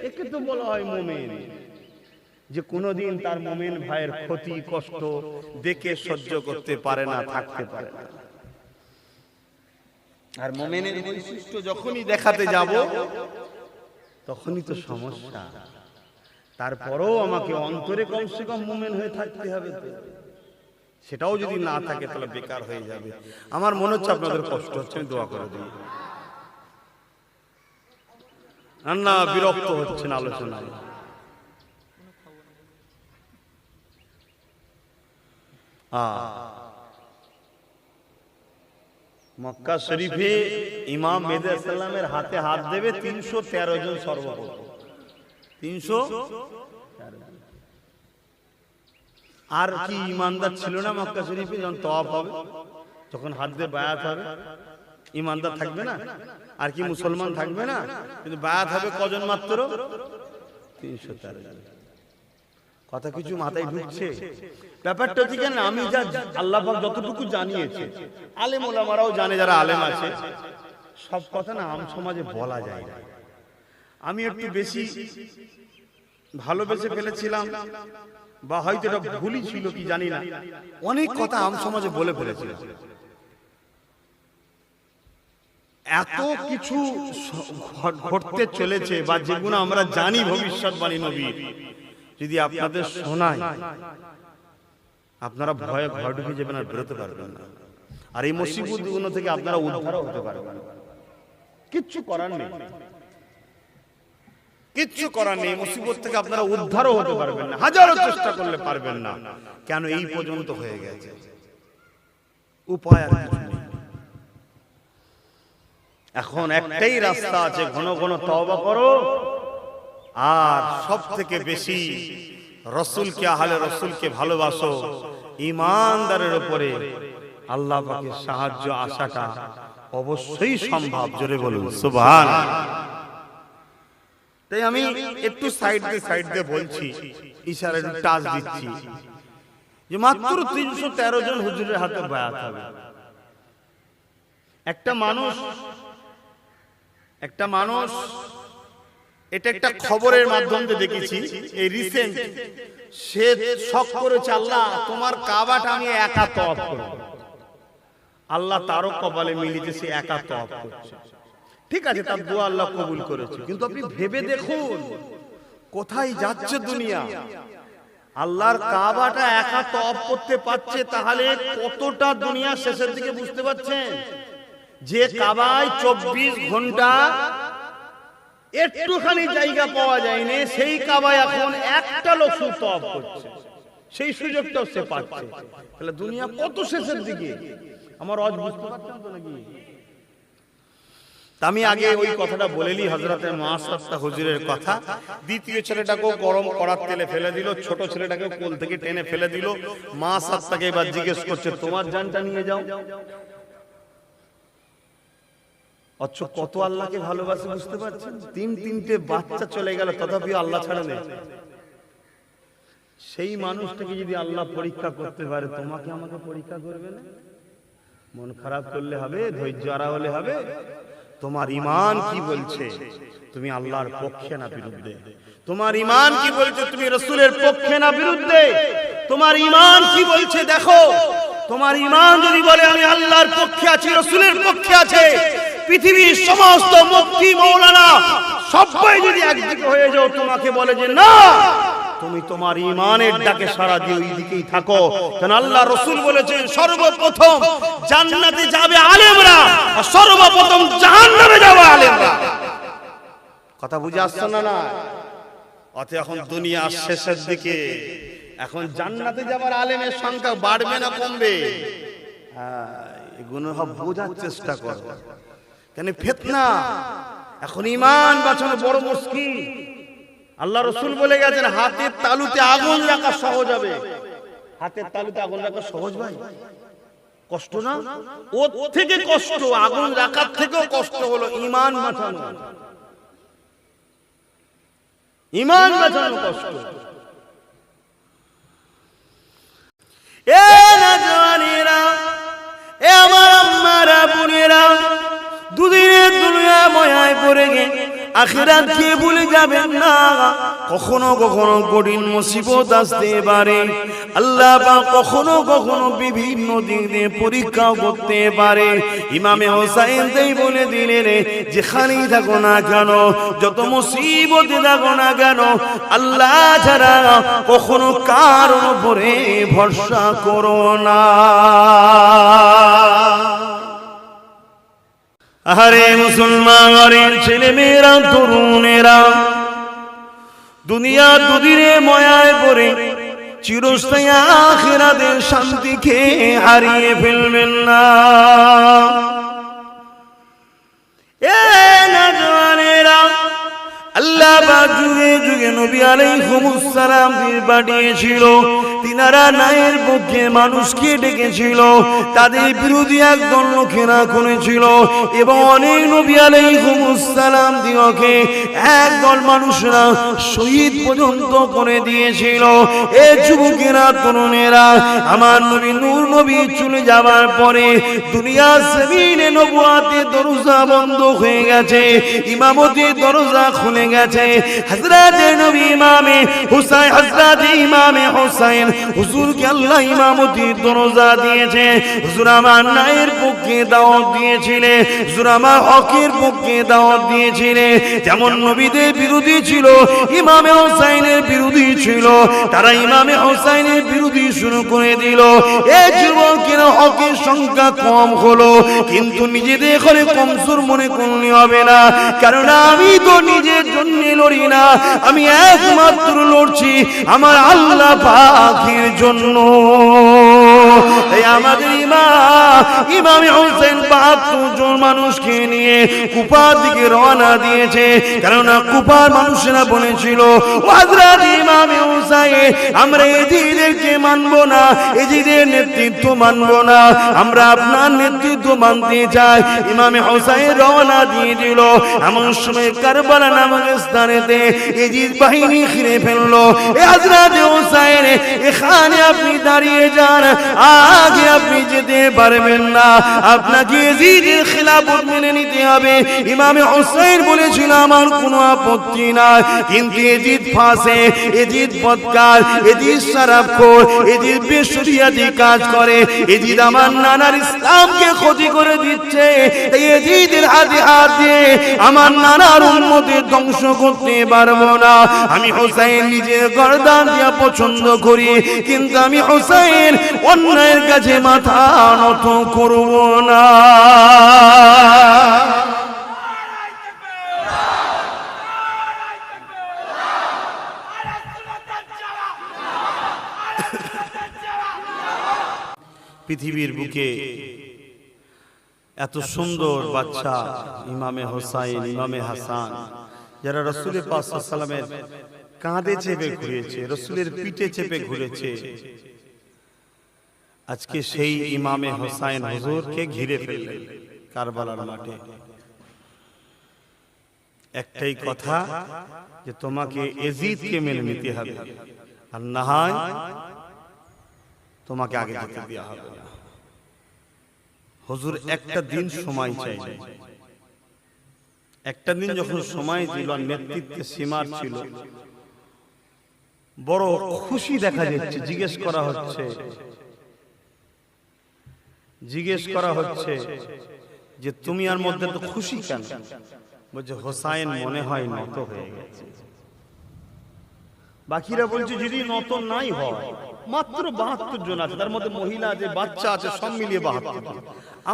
Speaker 1: একে তো বলা হয় মুমিন, যে কোনোদিন তার মুমিন ভাইয়ের ক্ষতি কষ্ট দেখে সহ্য করতে পারে না, থাকতে পারে না। আর মুমিনের বৈশিষ্ট্য যখনই দেখাতে যাব তখনই তো সমস্যা। তারপরেও আমাকে অন্তরে কমসে কম মুমিন হয়ে থাকতে হবে তো, সেটাও যদি না থাকে তাহলে বেকার হয়ে যাবে। আমার মনে হচ্ছে আপনাদের কষ্ট হচ্ছে, আমি দোয়া করে দিই। না বিরক্ত হচ্ছেন আলোচনায়। মক্কা শরীফে ইমাম মেহদী সাল্লামের হাতে হাত দেবে 313 জন সর্বপ্রথম। 313। আর কি ঈমানদার ছিল না মক্কা শরীফে? যখন তওয়াফ হবে, যখন হাত দিয়ে বায়াত হবে, ঈমানদার থাকবে না? আর কি মুসলমান থাকবে না? কিন্তু বায়াত হবে কজন মাত্র? 313 জন। কথা কিছু মাথায় ঢুকছে? ব্যাপারটা ঠিক না? আমি যা আল্লাহ পাক যতটুকু জানিয়েছে, আলেম ওলামারাও জানে, যারা আলেম আছে, সব কথা না আম সমাজে বলা যায় না। আমি একটু বেশি ভালোবেসে ফেলেছিলাম, বা হয়তো এটা ভুলই ছিল কি জানি না, অনেক কথা আম সমাজে বলে ফেলেছিলাম। এত কিছু ঘটতে চলেছে, বা যেগুলো আমরা জানি ভবিষ্যৎবাণী নবীর, যদি আপনাদের শোনাই আপনারা ভয়ে ঘর ঢুকে যাবেন, আর বেরোতে পারবেন না। আর এই মুসিবতগুলো থেকে আপনারা উদ্ধার হতে পারবেন না। কিচ্ছু করার নেই, কিচ্ছু করার নেই। মুসিবত থেকে আপনারা উদ্ধারও হতে পারবেন না, হাজারো চেষ্টা করলে পারবেন না। কেন? এই পর্যন্ত হয়ে গেছে, উপায় আর কিছু নেই। এখন একটাই রাস্তা আছে, ঘন ঘন তওবা করো, আর সব থেকে বেশি রাসূলকে, আহলে রাসূলকে ভালোবাসো। ঈমানদারের উপরে আল্লাহ পাকের সাহায্য আশাটা অবশ্যই সম্ভব। জোরে বলুন সুবহানাল্লাহ। তাই আমি একটু সাইড দিয়ে বলছি, ইশারা একটু টাচ দিচ্ছি, যে মাত্র 313 জন হুজুরের হাতে বায়াত হবে। একটা মানুষ
Speaker 2: এটা একটা খবরের মাধ্যমে দেখেছি, এই রিসেন্ট সে শখ করেছে, আল্লাহ তোমার কাবাটা আমি একা তওয়াফ করব। আল্লাহ তারও কপালে মিলিতে সে একা তওয়াফ করছে। ঠিক আছে, তার দোয়া আল্লাহ কবুল করেছে, কিন্তু আপনি ভেবে দেখুন কোথায় যাচ্ছে দুনিয়া। আল্লাহর কাবাটা একা তওয়াফ করতে পারছে, তাহলে কতটা দুনিয়া শেষের দিকে বুঝতে পারছেন? যে কাবায় 24 ঘন্টা একটুখানি জায়গা পাওয়া যায়নি, সেই কাবায় এখন একটা লোক তওয়াফ করছে, সেই সুযোগটাও সে পাচ্ছে। তাহলে দুনিয়া কত শেষের দিকে। আমার আজ বুঝতে পারছেন তো নাকি? আমি আগে ওই কথাটা বলেলি, হযরতে মুআসসাস হুজুরের কথা। দ্বিতীয় ছেলেটাকেও গরম কড়ার তেলে ফেলে দিল, ছোট ছেলেটাকে কোল থেকে টেনে ফেলে দিল। মুআসসাসকে এবার জিজ্ঞেস করছে, তোমার জানটা নিয়ে যাও। অথচ কত আল্লাহকে ভালোবাসে বুঝতে পারছেন? তিনটে বাচ্চা চলে গেল, তথাপি আল্লাহ ছাড়া নেই। সেই মানুষটাকে যদি আল্লাহ পরীক্ষা করতে পারে, তোমাকে আমাকে পরীক্ষা করবে না? মন খারাপ করলে হবে, ধৈর্য হারা হলে হবে? তোমার ঈমান কি বলছে? তুমি আল্লাহর পক্ষে না বিরুদ্ধে? তোমার ঈমান কি বলছে? তুমি রাসূলের পক্ষে না বিরুদ্ধে? তোমার ঈমান কি বলছে দেখো। তোমার ঈমান যদি বলে আমি আল্লাহর পক্ষে আছি, রাসূলের পক্ষে আছে, পৃথিবীর সমস্ত মুফতি মাওলানা সবাই যদি একদিকে হয়ে যাও, তোমাকে বলে যে না, তুমি তোমার ঈমানের ডাকে সাড়া দিয়ে ওই দিকেই থাকো। কারণ আল্লাহ রাসূল বলেছেন সর্বপ্রথম জান্নাতে যাবে আলেমরা, আর সর্বপ্রথম জাহান্নামে যাবে আলেমরা। কথা বুঝে আসছে না? না অতএব এখন দুনিয়া শেষের দিকে, এখন জান্নাতে যাবার আলেমের সংখ্যা বাড়বে না কমবে? হ্যাঁ, এগুলো সব বোঝার চেষ্টা করো। কেন ফিতনা, এখন ঈমান বাঁচানো বড় মুশকিল। আল্লাহ রাসূল বলে গেছেন হাতের তালুতে আগুন রাখা সহজ হবে। হাতের তালুতে আগুন রাখা সহজ ভাই? কষ্ট না? ওর থেকে কষ্ট, আগুন রাখার থেকেও কষ্ট হলো ঈমান বাঁচানো। ঈমান বাঁচানো কষ্ট।
Speaker 1: এ নওজওয়ানেরা, এ আমার আম্মারা বোনেরা, দুদিনের দুনিয়া ময়ায় পড়ে গে আখিরাত কে ভুলে যাবেন না। কখনো কখনো কঠিন মুসিবত আসতে পারে, আল্লাহ পাক কখনো কখনো বিভিন্ন দিক দিয়ে পরীক্ষা করতে পারে। ইমামে হোসাইন তাই বলে দিলেন, যেখানেই থাকো না কেন, যত মুসিবতে থাকো না কেন, আল্লাহ ছাড়া কখনো কারোর উপরে ভরসা করো না। আরে মুসলমানের ছেলে মেয়েরা, তরুণেরা, দুনিয়া দুদিনে ময়ায় পড়ে চিরস্থায়ী আখিরাতের শান্তিকে হারিয়ে ফেলবেন না। এ নওজওয়ানেরা, আল্লাহ পাক যুগে যুগে নবী আলাইহিস সালাম পাঠিয়েছিল। তিনারা ন্যায়ের পক্ষে মানুষকে ডেকেছিল, তাদের বিরোধী একদল লোকেরা করেছিল, এবং অনেক নবী আলাইহিস সালাম দিগকে একদল মানুষরা শহীদ পর্যন্ত করে দিয়েছিল। এ যুবকেরা, তরুণেরা, আমার নবী নূর নবী চলে যাবার পরে দুনিয়ার জমিনে নবুয়াতের দরজা বন্ধ হয়ে গেছে, ইমামতির দরজা খুলে গেছে। হযরতে নবী ইমামে হুসাইন, হযরতে ইমামে হুসাইন হুজুরকে আল্লাহ ইমামতির দরজা দিয়েছে। হুজুর আমার ন্যায়ের পক্ষে দাওয়াত দিয়েছিলেন, হুজুর আমার হকের পক্ষে দাওয়াত দিয়েছিলেন। যেমন নবীদের বিরোধী ছিল, ইমামে হুসাইনের বিরোধী ছিল, তারা ইমামে হুসাইনের বিরোধী শুরু করে দিল। এই যুবকের হকের সংখ্যা কম হলো, কিন্তু নিজেদের করে কমজোর মনে করলে হবে না। কারণ আমি তো নিজের জন্য লড়ি না, আমি একমাত্র লড়ছি আমার আল্লাহ পাকের জন্য। এই আমাদের ইমাম হোসেন ৭২ জন মানুষকে নিয়ে কুফার দিকে রওনা দিয়েছে। কেননা কুফার মানুষেরা বলেছিল, হযরত ইমাম হোসেন, আমরা এজিদেরকে মানব না, এজিদের নেতৃত্ব মানব না, আমরা আপনার নেতৃত্ব মানতে চাই। ইমাম হোসেন রওনা দিয়ে দিল। এমন সময় কারবালা নামক স্থানেতে এজিদ বাহিনী ঘিরে ফেললো। হযরত হোসেন, এখানে আপনি দাঁড়িয়ে যান, আগে আপনি যেতে পারবেন না, আপনাকে ইয়াজিদের খিলাফত মেনে নিতে হবে। ইমাম হুসাইন বলেছিল আমার কোনো আপত্তি নাই, কিন্তু ইয়াজিদ ফাসে, ইয়াজিদ বদকার, ইয়াজিদ শরাবখোর, ইয়াজিদ বেশরিয়াতি কাজ করে, ইয়াজিদ আমার নানার ইসলামকে ক্ষতি করে দিচ্ছে। তাই ইয়াজিদের হাতে হাত দিয়ে আমার নানার উম্মতের ধ্বংস করতে পারবো না। আমি হুসাইন নিজের গর্দান দিয়া পছন্দ করি, কিন্তু আমি হুসাইন অন্যায়ের কাছে মাথা নত করব না। পৃথিবীর বুকে এত সুন্দর বাচ্চা ইমামে হোসাইন, ইমামে হাসান, যারা রাসূলের পাক সাল্লাল্লাহু আলাইহি ওয়াসাল্লামের কাঁধে চেপে ঘুরেছে, রাসূলের পিঠে চেপে ঘুরেছে, আজকে সেই ইমামে হোসাইন হুজুরকে ঘিরে ফেললেন কারবালার মাঠে। একটাই কথা যে তোমাকে ইয়াজিদকে মেনে নিতে হবে, আর না হয় তোমাকে আগে যেতে দেওয়া হবে না। হুজুর একটা দিন সময় চাইলেন, একটা দিন যখন সময় দিল, নেতৃত্বে সীমার ছিল, বড় খুশি দেখা যাচ্ছে। জিজ্ঞেস করা হচ্ছে যে তুমি আর মধ্যে তো খুশি কেন? বলছে হোসাইন মনে হয় নত হয়ে গেছে। বাকিরা বলছে যদি নত নাই হয়, মাত্র 72 জন আছে, তার মধ্যে মহিলা আছে, বাচ্চা আছে, সব মিলিয়ে 72 জন,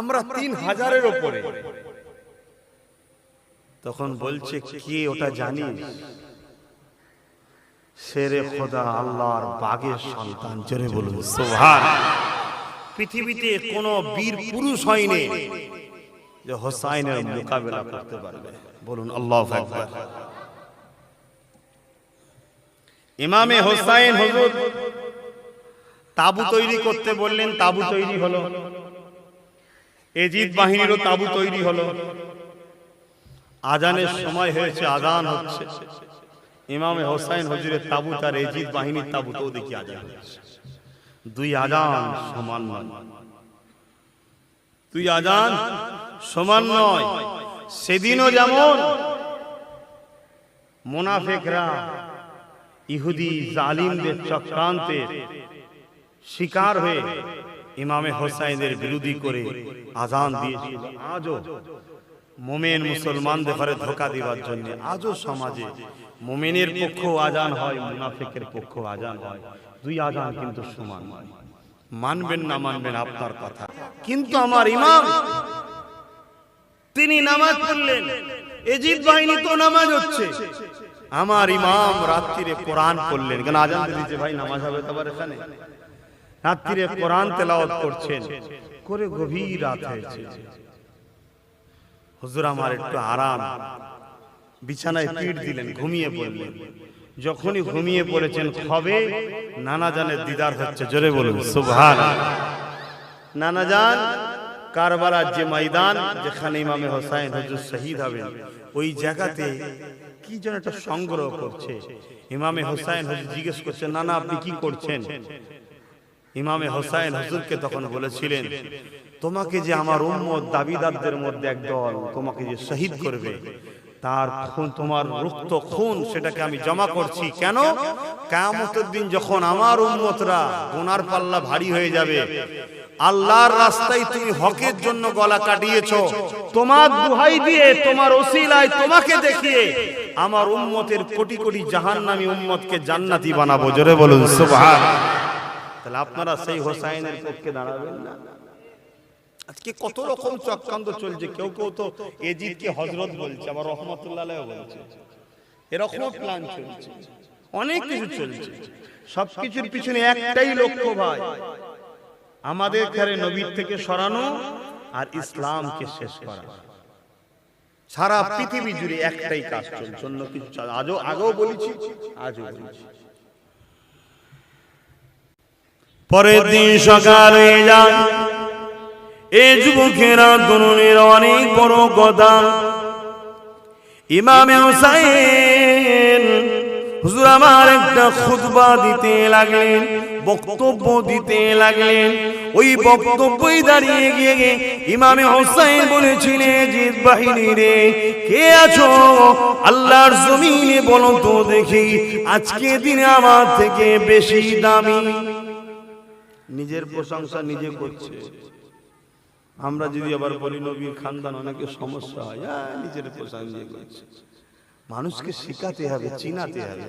Speaker 1: আমরা 3000-এর উপরে। তখন বলছে কে ওটা জানিস? শেরে খোদা, আল্লাহর বাগের সন্তান। জোরে বলুন সুবহানাল্লাহ। পৃথিবীতে কোনো বীর পুরুষ হয়নি যে হোসাইনের মোকাবেলা করতে পারবে। বলুন আল্লাহু আকবার। ইমামে হোসাইন হুজুর তাবু তৈরি করতে বললেন, তাবু তৈরি হলো। ইয়াজিদ বাহিনীরও তাবু তৈরি হলো। আজানের সময় হয়েছে, আজান হচ্ছে। ইমামে হোসাইন হুজুরের তাবু আর ইয়াজিদ বাহিনীর তাবু তো দেখি আজান হচ্ছে। দুই আজান সমান নয়, দুই আজান সমান নয়। সেদিনও যেমন মুনাফিকরা ইহুদি জালিমদের চক্রান্তে শিকার হয়ে ইমামে হোসাইনের বিরোধী করে আজান দিয়েছিল, আজও মুমিন মুসলমানদের ঘরে ধোঁকা দেওয়ার জন্য আজও সমাজে মুমিনের পক্ষ আজান হয়, মুনাফিকের পক্ষ আজান হয়। দুই আজান কিন্তু সমান নয়। মানবেন না মানবেন আপনার কথা, কিন্তু আমার ইমাম তিনি নামাজ পড়লেন, ইয়াজিদ বাহিনী তো নামাজ হচ্ছে, আমার ইমাম রাত্রিরে কোরআন পড়লেন। কেন আজান দিয়েছে ভাই, নামাজ হবে তো আবার এখানে। রাত্রিরে কোরআন তেলাওয়াত করছেন, করে গভীর রাত হয়েছে। হুজুর আমার একটু আরাম, বিছানায় পিঠ দিলেন, ঘুমিয়ে পড়লেন। যখনই ঘুমিয়ে পড়েছেন, হবে নানা জানের দিদার হচ্ছে। জোরে বলুন সুবহানাল্লাহ। নানা জান কারবালার যে ময়দান, যেখানে ইমামে হোসাইন হুজুর শহীদ হবেন, ওই জায়গাতে কি যেন একটা সংগ্রহ করছে। ইমামে হোসাইন হুজুর জিজ্ঞেস করছেন, নানা আপনি কি করছেন? ইমামে হোসাইন হুজুরকে তখন বলেছিলেন, তোমাকে যে আমার উম্মত দাবিদারদের মধ্যে একদল তোমাকে যে শহীদ করবে, তার খুন, তোমার রক্ত খুন, সেটাকে আমি জমা করছি। কেন? কিয়ামতের দিন যখন আমার উম্মতরা গুনার পাল্লা ভারী হয়ে যাবে, আল্লাহর রাস্তায় তুমি হকের জন্য গলা কাটিয়েছো, তোমার দুহাই দিয়ে, তোমার ওসিলায়, তোমাকে দেখিয়ে আমার উম্মতের কোটি কোটি জাহান্নামী উম্মতকে জান্নাতি বানাবো। জোরে বলুন সুবহানাল্লাহ। তাহলে আপনারা সেই হোসাইনের পক্ষে দাঁড়াবেন না? আজকে কত রকম চক্রান্ত চলছে। কেউ কেউ তো ইয়াজিদকে হযরত বলছে, আবার রহমাতুল্লাহ আলাইহি বলছে। এরকম প্ল্যান চলছে, অনেক কিছু চলছে। সবকিছুর পিছনে একটাই লক্ষ্য ভাই, আমাদের ঘরে নবীর থেকে সরানো আর ইসলামকে শেষ করা। সারা পৃথিবী জুড়ে একটাই কাজ চলছে, অন্য কিছু আজও আগেও বলেছি, আজও বলছি। পরের দিন সকাল হয়ে যায়, এই যুবকেরা দুনিয়ার অনেক বড় কথা। ইমামে হোসাইন হুজুর আমার একটা খুতবা দিতে লাগলেন, বক্তব্য দিতে লাগলেন। ওই বক্তব্যই দাঁড়িয়ে গিয়ে ইমামে হোসেন বলেছিলেন, জিদ বাহিনী রে, কে আছো আল্লাহর জমিনে বলো তো দেখি, আজকে দিনে আমার থেকে বেশি দামি। নিজের প্রশংসা নিজে করছে। আমরা যদি আবার বলি নবীর খানদান, অনেকে সমস্যা হয়, নিজের প্রশংসা নিজে করছে। মানুষকে শিখাতে হবে, চিনাতে হবে।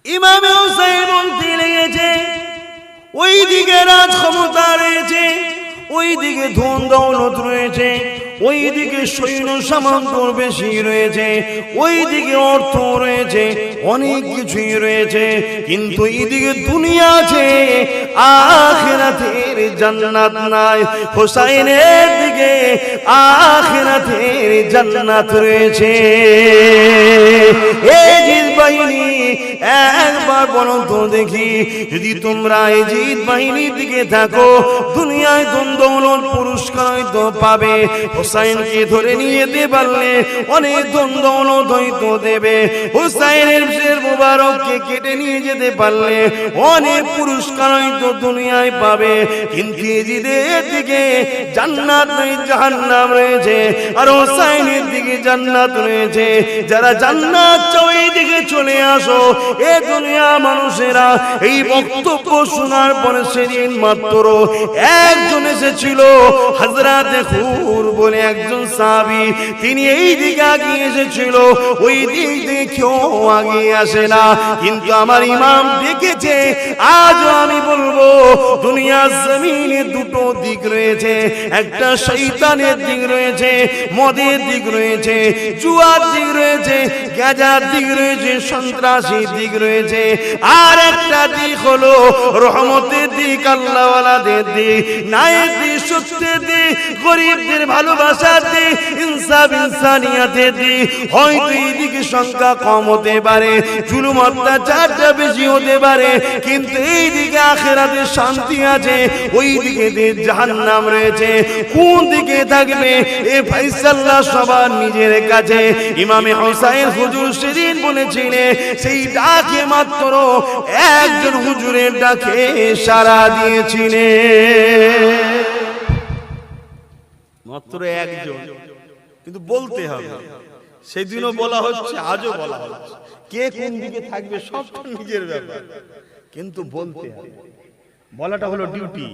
Speaker 1: ইমামে হোসেন বলতে লেগেছে, ওই দিকে রাজ ক্ষমতা রয়েছে, ওই দিকে ধন দৌলত রয়েছে, ওই দিকে সৈন্য সামন্ত বেশি রয়েছে, ওই দিকে অর্থ রয়েছে, অনেক কিছুই রয়েছে, কিন্তু এইদিকে দুনিয়া আছে, আখিরাতের জান্নাত নাই। হোসাইনের দিকে আখিরাতের জান্নাত রয়েছে। এই জিদ বাহিনী একবার বলো তো দেখি, যদি তোমরা এই জিদ বাহিনীর দিকে থাকো, দুনিয়ায় দ্বন্দ্বমূলক পুরস্কার হয়তো পাবে। হোসাইনকে ধরে নিয়ে যেতে পারলে অনেক দ্বন্দ্বমূলক হয়তো দেবে। হোসাইনের শের মুবারককে কেটে নিয়ে যেতে পারলে অনেক পুরস্কার হয়তো দুনিয়ায় পাবে। কিন্তু এজিদের দিকে জান্নাত নেই, জাহান্নাম রয়েছে, আর হোসাইনের দিকে জান্নাত রয়েছে। যারা জান্নাত চাও এই দিকে চলে আসো। এ দুনিয়া মানুষেরা এই বক্তব্য শোনার পরে সেদিন মাত্র একজন এসেছিল, হযরতে খুর বলে একজন সাহাবী, তিনি এই দিকে আগিয়ে এসেছিল। ওই দিক থেকে কেউ আগিয়ে আসে না, কিন্তু আমার ইমাম দেখেছে। আজও আমি বলবো, দুনিয়ার জমিনে দুটো দিক রয়েছে, একটা শয়তানের দিক রয়েছে, মদের দিক রয়েছে, জুয়ার দিক রয়েছে, গাঁজার দিক রয়েছে, সন্ত্রাসীর দিক রয়েছে, আর একটা দিক হলো রহমতের দিক, আল্লাহওয়ালাদের দিক, ন্যায়ের দিক, সত্যের দিক, গরিবদের ভালোবাসার দিক, ইনসাফ ইনসানিয়াতের দিক। হয়তো এই দিকে সংখ্যা কম হতে পারে, জুলুম অত্যাচারটা বেশি হতে পারে, কিন্তু এই দিকে আখিরাতের শান্তি আছে, ওই দিকে জাহান্নাম রয়েছে। কোন দিকে থাকবে এ ফয়সালা সবার নিজের কাছে। ইমামে হোসেন হুজুর সেদিন বলেছিলেন, সেই ডাকে মাত্র একজন হুজুরের ডাকে সাড়া দিয়েছিলেন, মাত্র একজন, কিন্তু বলতে হবে। সেদিনও বলা হচ্ছে, আজও বলা হচ্ছে। কে কোন দিকে থাকবে সব নিজের ব্যাপার, কিন্তু বলতে হবে। বলাটা হলো ডিউটি,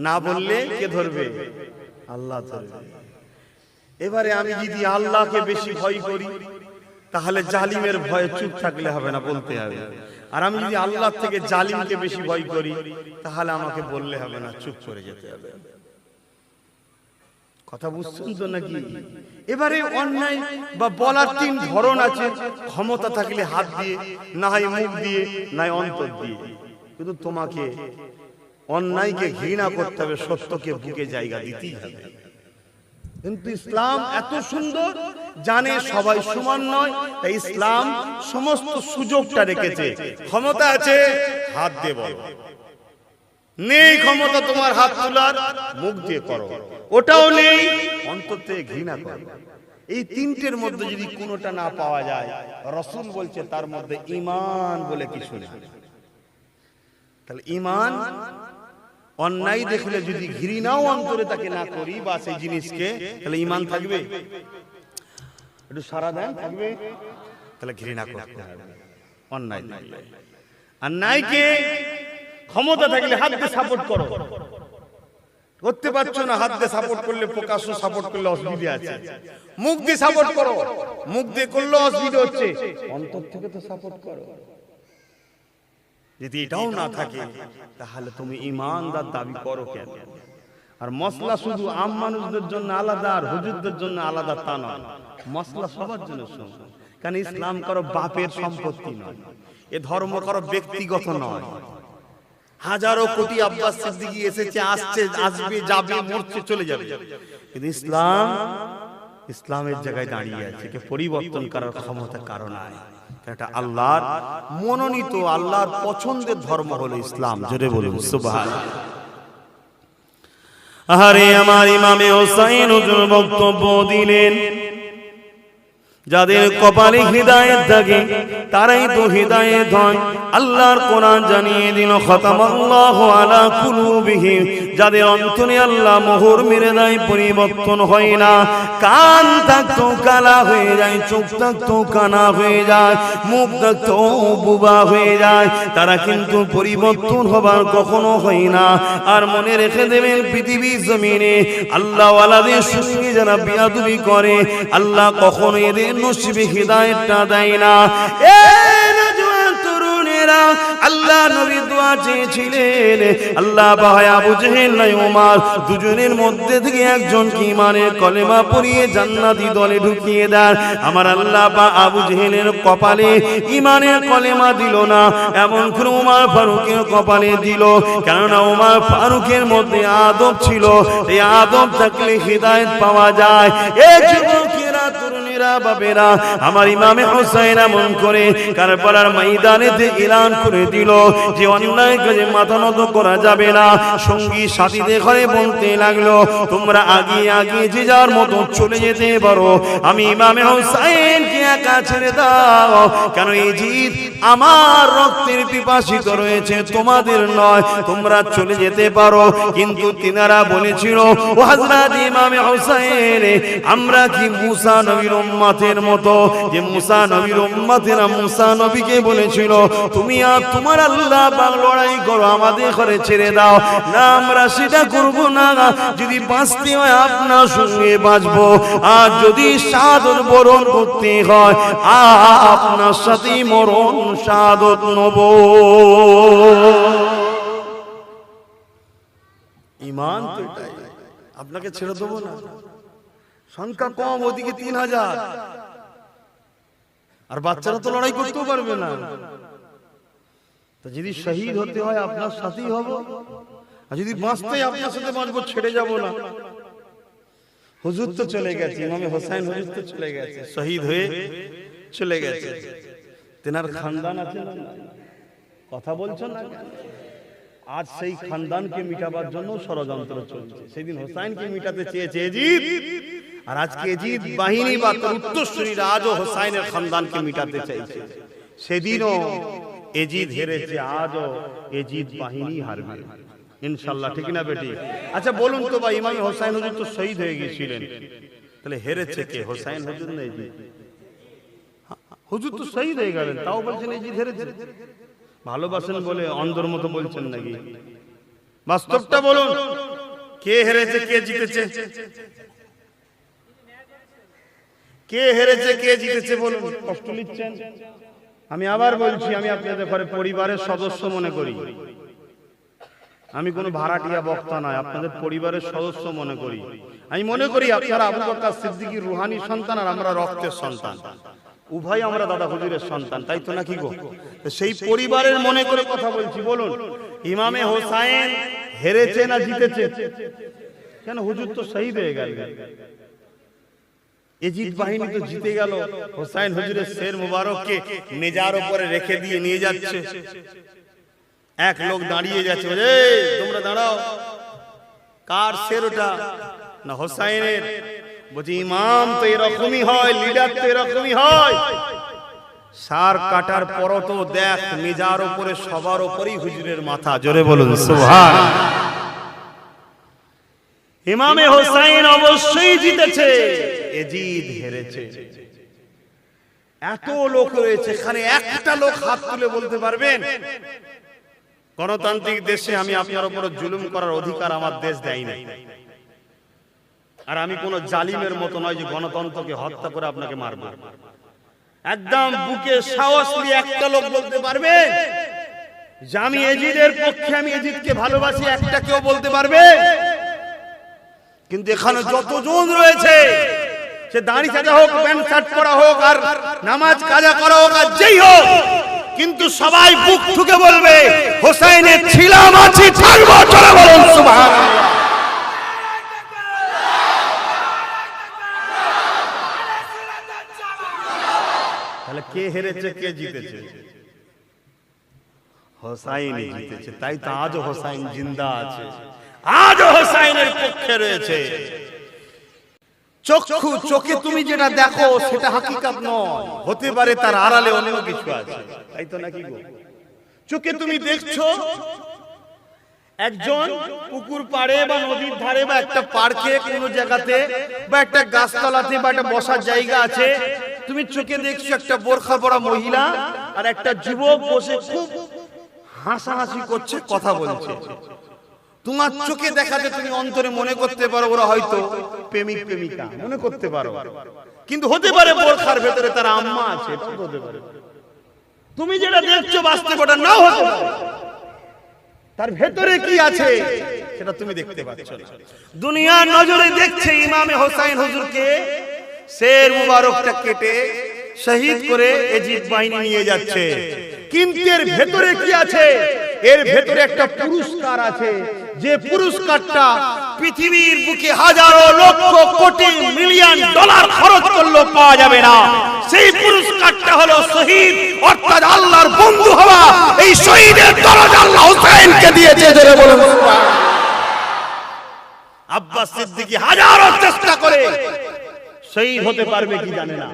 Speaker 1: না বললে কে ধরবে? আল্লাহ ধরবে। এবারে আমি যদি আল্লাহকে বেশি ভয় করি, তাহলে জালিমের ভয়ে চুপ থাকলে হবে না, বলতে হবে। আর আমি যদি আল্লাহ থেকে জালিমকে বেশি ভয় করি, তাহলে আমাকে বললে হবে না, চুপ করে যেতে হবে। কথা বুঝছেন তো নাকি? এবারে অন্যায় বা বলার তিন ধরন আছে। ক্ষমতা থাকলে হাত দিয়ে, না হয় মুখ দিয়ে, না হয় অন্তর দিয়ে। কিন্তু তোমাকে অন্যায়কে ঘৃণা করতে হবে, সত্যকে বুকে জায়গা দিতেই হবে। কিন্তু ইসলাম এত সুন্দর, জানে সবাই সমান নয়, তাই ইসলাম সমস্ত সুযোগটা রেখেছে। ক্ষমতা আছে, হাত দিয়ে বলো। নেই ক্ষমতা তোমার হাত তোলার, মুখ দিয়ে করো। ওটাও নেই, অন্তর থেকে ঘৃণা করো। এই তিনটের মধ্যে যদি কোনোটা না পাওয়া যায়, রাসূল বলছে তার মধ্যে ঈমান বলে কিছু নেই। তাহলে ঈমান, অন্যায় দেখলে যদি ঘৃণাও অন্তরে তাকে না করি বা সেই জিনিসকে, তাহলে ঈমান থাকবে? একটু সারা দেন, থাকবে? তাহলে ঘৃণা করতে হবে অন্যায় দেখলে। আর ন্যায়কে ক্ষমতা থাকলে হাত দিয়ে সাপোর্ট করো। করতে পারছো না, হাত দিয়ে সাপোর্ট করলে, প্রকাশ্য সাপোর্ট করলে অসুবিধা আছে। মুখ দিয়ে সাপোর্ট করো, মুখ দিয়ে করলে অসুবিধা হচ্ছে, অন্তর থেকে তো সাপোর্ট করো। যদি এটাও না থাকে, তাহলে তুমি ঈমানদার দাবি করো কেন? আর মসলা শুধু আম মানুষদের জন্য আলাদা আর হুজুরদের জন্য আলাদা তা নয়, মসলা সবার জন্য সমান। কারণ ইসলাম কারো বাপের সম্পত্তি নয়, এ ধর্ম কারো ব্যক্তিগত নয়। হাজারো কোটি আব্বাস সিদ্দিকী এসেছে, আসছে, আসবে, যাবে, মরছে, চলে যাবে, কিন্তু ইসলাম ইসলামের জায়গায় দাঁড়িয়ে আছে। কে পরিবর্তন করার ক্ষমতা কারণ নাই। এটা আল্লাহর মনোনীত, আল্লাহর পছন্দের ধর্ম হলো ইসলাম। জোরে বলুন সুবহানাল্লাহ। আরে আমার ইমামে হোসাইন হুজুর বক্তব্য দিলেন, যাদের কপালে হিদায়াত থাকে তারাই তো হিদায়াত হয়। আল্লাহর কোরআন জানিয়ে দিল, খতামাল্লাহু আলা কুলুবিহিম, যাদের অন্তরে আল্লাহ মোহর মেরে দেয়, পরিবর্তন হয় না। কান থাকতো কালা হয়ে যায়, চোখ থাকতো কানা হয়ে যায়, মুখ থাকতো বুবা হয়ে যায়, তারা কিন্তু পরিবর্তন হবার কখনো হয় না। আর মনে রেখে দেবেন, পৃথিবীর জমিনে আল্লাহ ওয়ালাদের সঙ্গে যারা বিয়াদবি করে, আল্লাহ কখনো এদের নসিবে হিদায়াতটা দেয় না। এ নওজোয়ান তরুণেরা, আল্লাহ নবী দোয়া চেয়েছিলেন, আল্লাহ ভাই আবু জেহেল নাই ওমর, দুজনের মধ্যে থেকে একজনকে ঈমানের কলেমা পড়িয়ে জান্নাতি দলে ঢুকিয়ে দেন। আমার আল্লাহ বা আবু জেহেলের কপালে ঈমানের কলেমা দিল না, এমন করে ওমর ফারুকের কপালে দিল। কেননা ওমর ফারুকের মধ্যে আদব ছিল, এই আদব থাকলে হিদায়াত পাওয়া যায়। এই যুবকেরা, তরুণেরা, বাবেরা, আমার ইমামে হোসাইন এমন করে কারবালার ময়দানেতে এলান করে দিল যে অন্যায় কাজে মাথা নত করা যাবে না। সঙ্গী সাথীদের ঘরে বলতে লাগলো, তোমরা আগিয়ে আগিয়ে যে যার মতো চলে যেতে পারো, আমি ইমামে হোসাইনকে একা ছেড়ে দাও, কেন এই জিদ আমার রক্তের পিপাসিত রয়েছে, তোমাদের নয়, তোমরা চলে যেতে পারো। কিন্তু তিনারা বলেছিল, ও হযরত ইমামে হোসাইন, আমরা কি মুসা নবীর উম্মতের মতো, যে মুসা নবীর উম্মতেরা মুসা নবীকে বলেছিল, তুমি আর তোমার আল্লাহ পাক লড়াই করো, আমাদের ঘরে ছেড়ে দাও। না, আমরা সেটা করব না, যদি বাঁচতে হয় আপনার সঙ্গে বাঁচবো, আর যদি শাহাদত বরণ করতে হয় আপনার সাথে মরণ শাহাদত নেব। ঈমান তো এটাই, আপনাকে ছেড়ে দেবো না। সংখ্যা কম, ওদিকে 3000, আর বাচ্চারা তো লড়াই করতেও পারবে না। তো যদি শহীদ হতে হয় আপনার সাথেই হব, আর যদি বাঁচতে আপনার সাথে বাঁচবো, ছেড়ে যাব না। হুজুর তো চলে গেছে, ইমামে হোসাইন হুজুর তো চলে গেছে, শহীদ হয়ে চলে গেছে। তেনার খানদান আছে না? কথা বলছো না? আজ সেই খানদানকে মিটাবার জন্য ষড়যন্ত্র চলছে। সেদিন হোসাইনকে মিটাতে চেয়েছে এজিদ, আর আজকে এজিদ বাহিনী বা তার উত্তরসূরিরা আজও হোসাইনের খানদানকে মিটাতে চাইছে। সেদিনও এজিদ হেরেছে, আজও এজিদ বাহিনী হারবে ইনশাআল্লাহ, ঠিক না বেটি? আচ্ছা বলুন তো ভাই, ইমাম হোসাইন হুজুর তো শহীদ হয়ে গিয়েছিলেন, তাহলে হেরেছে কে, হোসাইন হুজুর না এজিদ? হুজুর তো শহীদ হয়ে গেলেন, তাও বলছেন এজিদ হেরেছে। ভালোবাসেন বলে অন্ধর মতো বলছেন নাকি? বাস্তবটা বলুন, কে হেরেছে কে জিতেছে? কে হেরেছে কে জিতেছে বলুন। কষ্ট নিচ্ছেন? আমি আবার বলছি, আমি আপনাদের ঘরে পরিবারের সদস্য মনে করি, আমি কোনো ভাড়াটিয়া বক্তা নয়, আপনাদের পরিবারের সদস্য মনে করি। আমি মনে করি আপনারা আবু বকর সিদ্দিকীর রুহানি সন্তান, আর আমরা রক্তের সন্তান, উভয় আমরা দাদা হুজুরের সন্তান, তাই তো নাকি গো? সেই পরিবারের মনে করে কথা বলছি। বলুন, ইমামে হোসাইন হেরেছে না জিতেছে? কেন, হুজুর তো শহীদ হয়ে গেল, এজিদ বাহিনী তো জিতে গেল। হোসাইন হুজুরের শের মুবারককে নেজার উপরে রেখে দিয়ে নিয়ে যাচ্ছে, এক লোক দাঁড়িয়ে যাচ্ছে, এই তোমরা দাঁড়াও, কার শের ওটা? না হোসাইনের। বলছি ইমাম তো এরকমই হয়, লিডার তো এরকমই হয়। সার কাটার পরও তো দেখ, নেজার উপরে সবার উপরেই হুজুরের মাথা। জোরে বলুন সুবহানাল্লাহ। ইমামে হোসাইন অবশ্যই জিতেছে, এজিদ হেরেছে। এত লোক রয়েছে এখানে, একটা লোক হাত তুলে বলতে পারবেন গণতান্ত্রিক দেশে আমি আপনার উপর জুলুম করার অধিকার আমার দেশ দেয় না? আর আমি কোন জালিমের মতো নয় যে গণতন্ত্রকে হত্যা করে আপনাকে মারব। একদম বুকে সাহস নিয়ে একটা লোক বলতে পারবে যে আমি এজিদের পক্ষে, আমি এজিদকে ভালোবাসি? একটা কেউ বলতে পারবে? কিন্তু এখানে যতজন রয়েছে, সে দাড়ি সাজা হোক, প্যান্ট শার্ট পরা হোক, আর নামাজ কাজা করা হোক, আর যেই হোক, কিন্তু সবাই বুক ঠুকে বলবে হোসাইনের ছিলাম, আছি, থাকবো। চলে বলুন সুবহানাল্লাহ। তাহলে কে হেরেছে কে জিতেছে? হোসাইন জিতেছে। তাই তো আজও হোসাইন জিন্দা আছে,
Speaker 2: আজও হোসাইনের পক্ষে রয়েছে। চক্ষু, চোখে তুমি যেটা দেখো সেটা হাকিকাত নয়, হতে পারে তার আড়ালে অন্য কিছু আছে, তাই তো নাকি গো? চোখে তুমি দেখছো একজন পুকুর পাড়ে বা নদীর ধারে বা একটা পার্কে কোনো জায়গাতে বা একটা গাছতলাতে বা একটা বসার জায়গা আছে, তুমি চোখে দেখছো একটা বোরখা পরা মহিলা আর একটা যুবক বসে খুব হাসাহাসি করছে, কথা বলছে। তোমার চোখে দেখাতে তুমি অন্তরে মনে করতে পারো ওরা হয়তো প্রেমিক প্রেমিকা, মনে করতে পারো, কিন্তু হতে পারে বোরখার ভেতরে তার আম্মা আছে, এটাও হতে পারে। তুমি যেটা দেখছো বাস্তব ওটা নাও হতে পারে, তার ভেতরে কি আছে সেটা তুমি দেখতে পাচ্ছ না। দুনিয়ার নজরে দেখছে ইমামে হোসাইন হুজুরকে শের মুবারকটা কেটে শহীদ করে এজিদ বাহিনী নিয়ে যাচ্ছে, কিন্তু এর ভেতরে কি আছে? এর ভেতরে একটা পুরস্কার আছে, যে পুরস্কারটা পৃথিবীর বুকে হাজারো লক্ষ কোটি মিলিয়ন ডলার খরচ করলেও পাওয়া যাবে না। সেই পুরস্কারটা হলো শহীদ, অর্থাৎ আল্লাহর বন্ধু হওয়া। এই শহীদের দরজা আল্লাহ হুসাইনকে দিয়েছে, জোরে বলুন সুবহানাল্লাহ। আব্বাস সিদ্দিকী হাজারো চেষ্টা করে শহীদ হতে পারবে কি জানে না,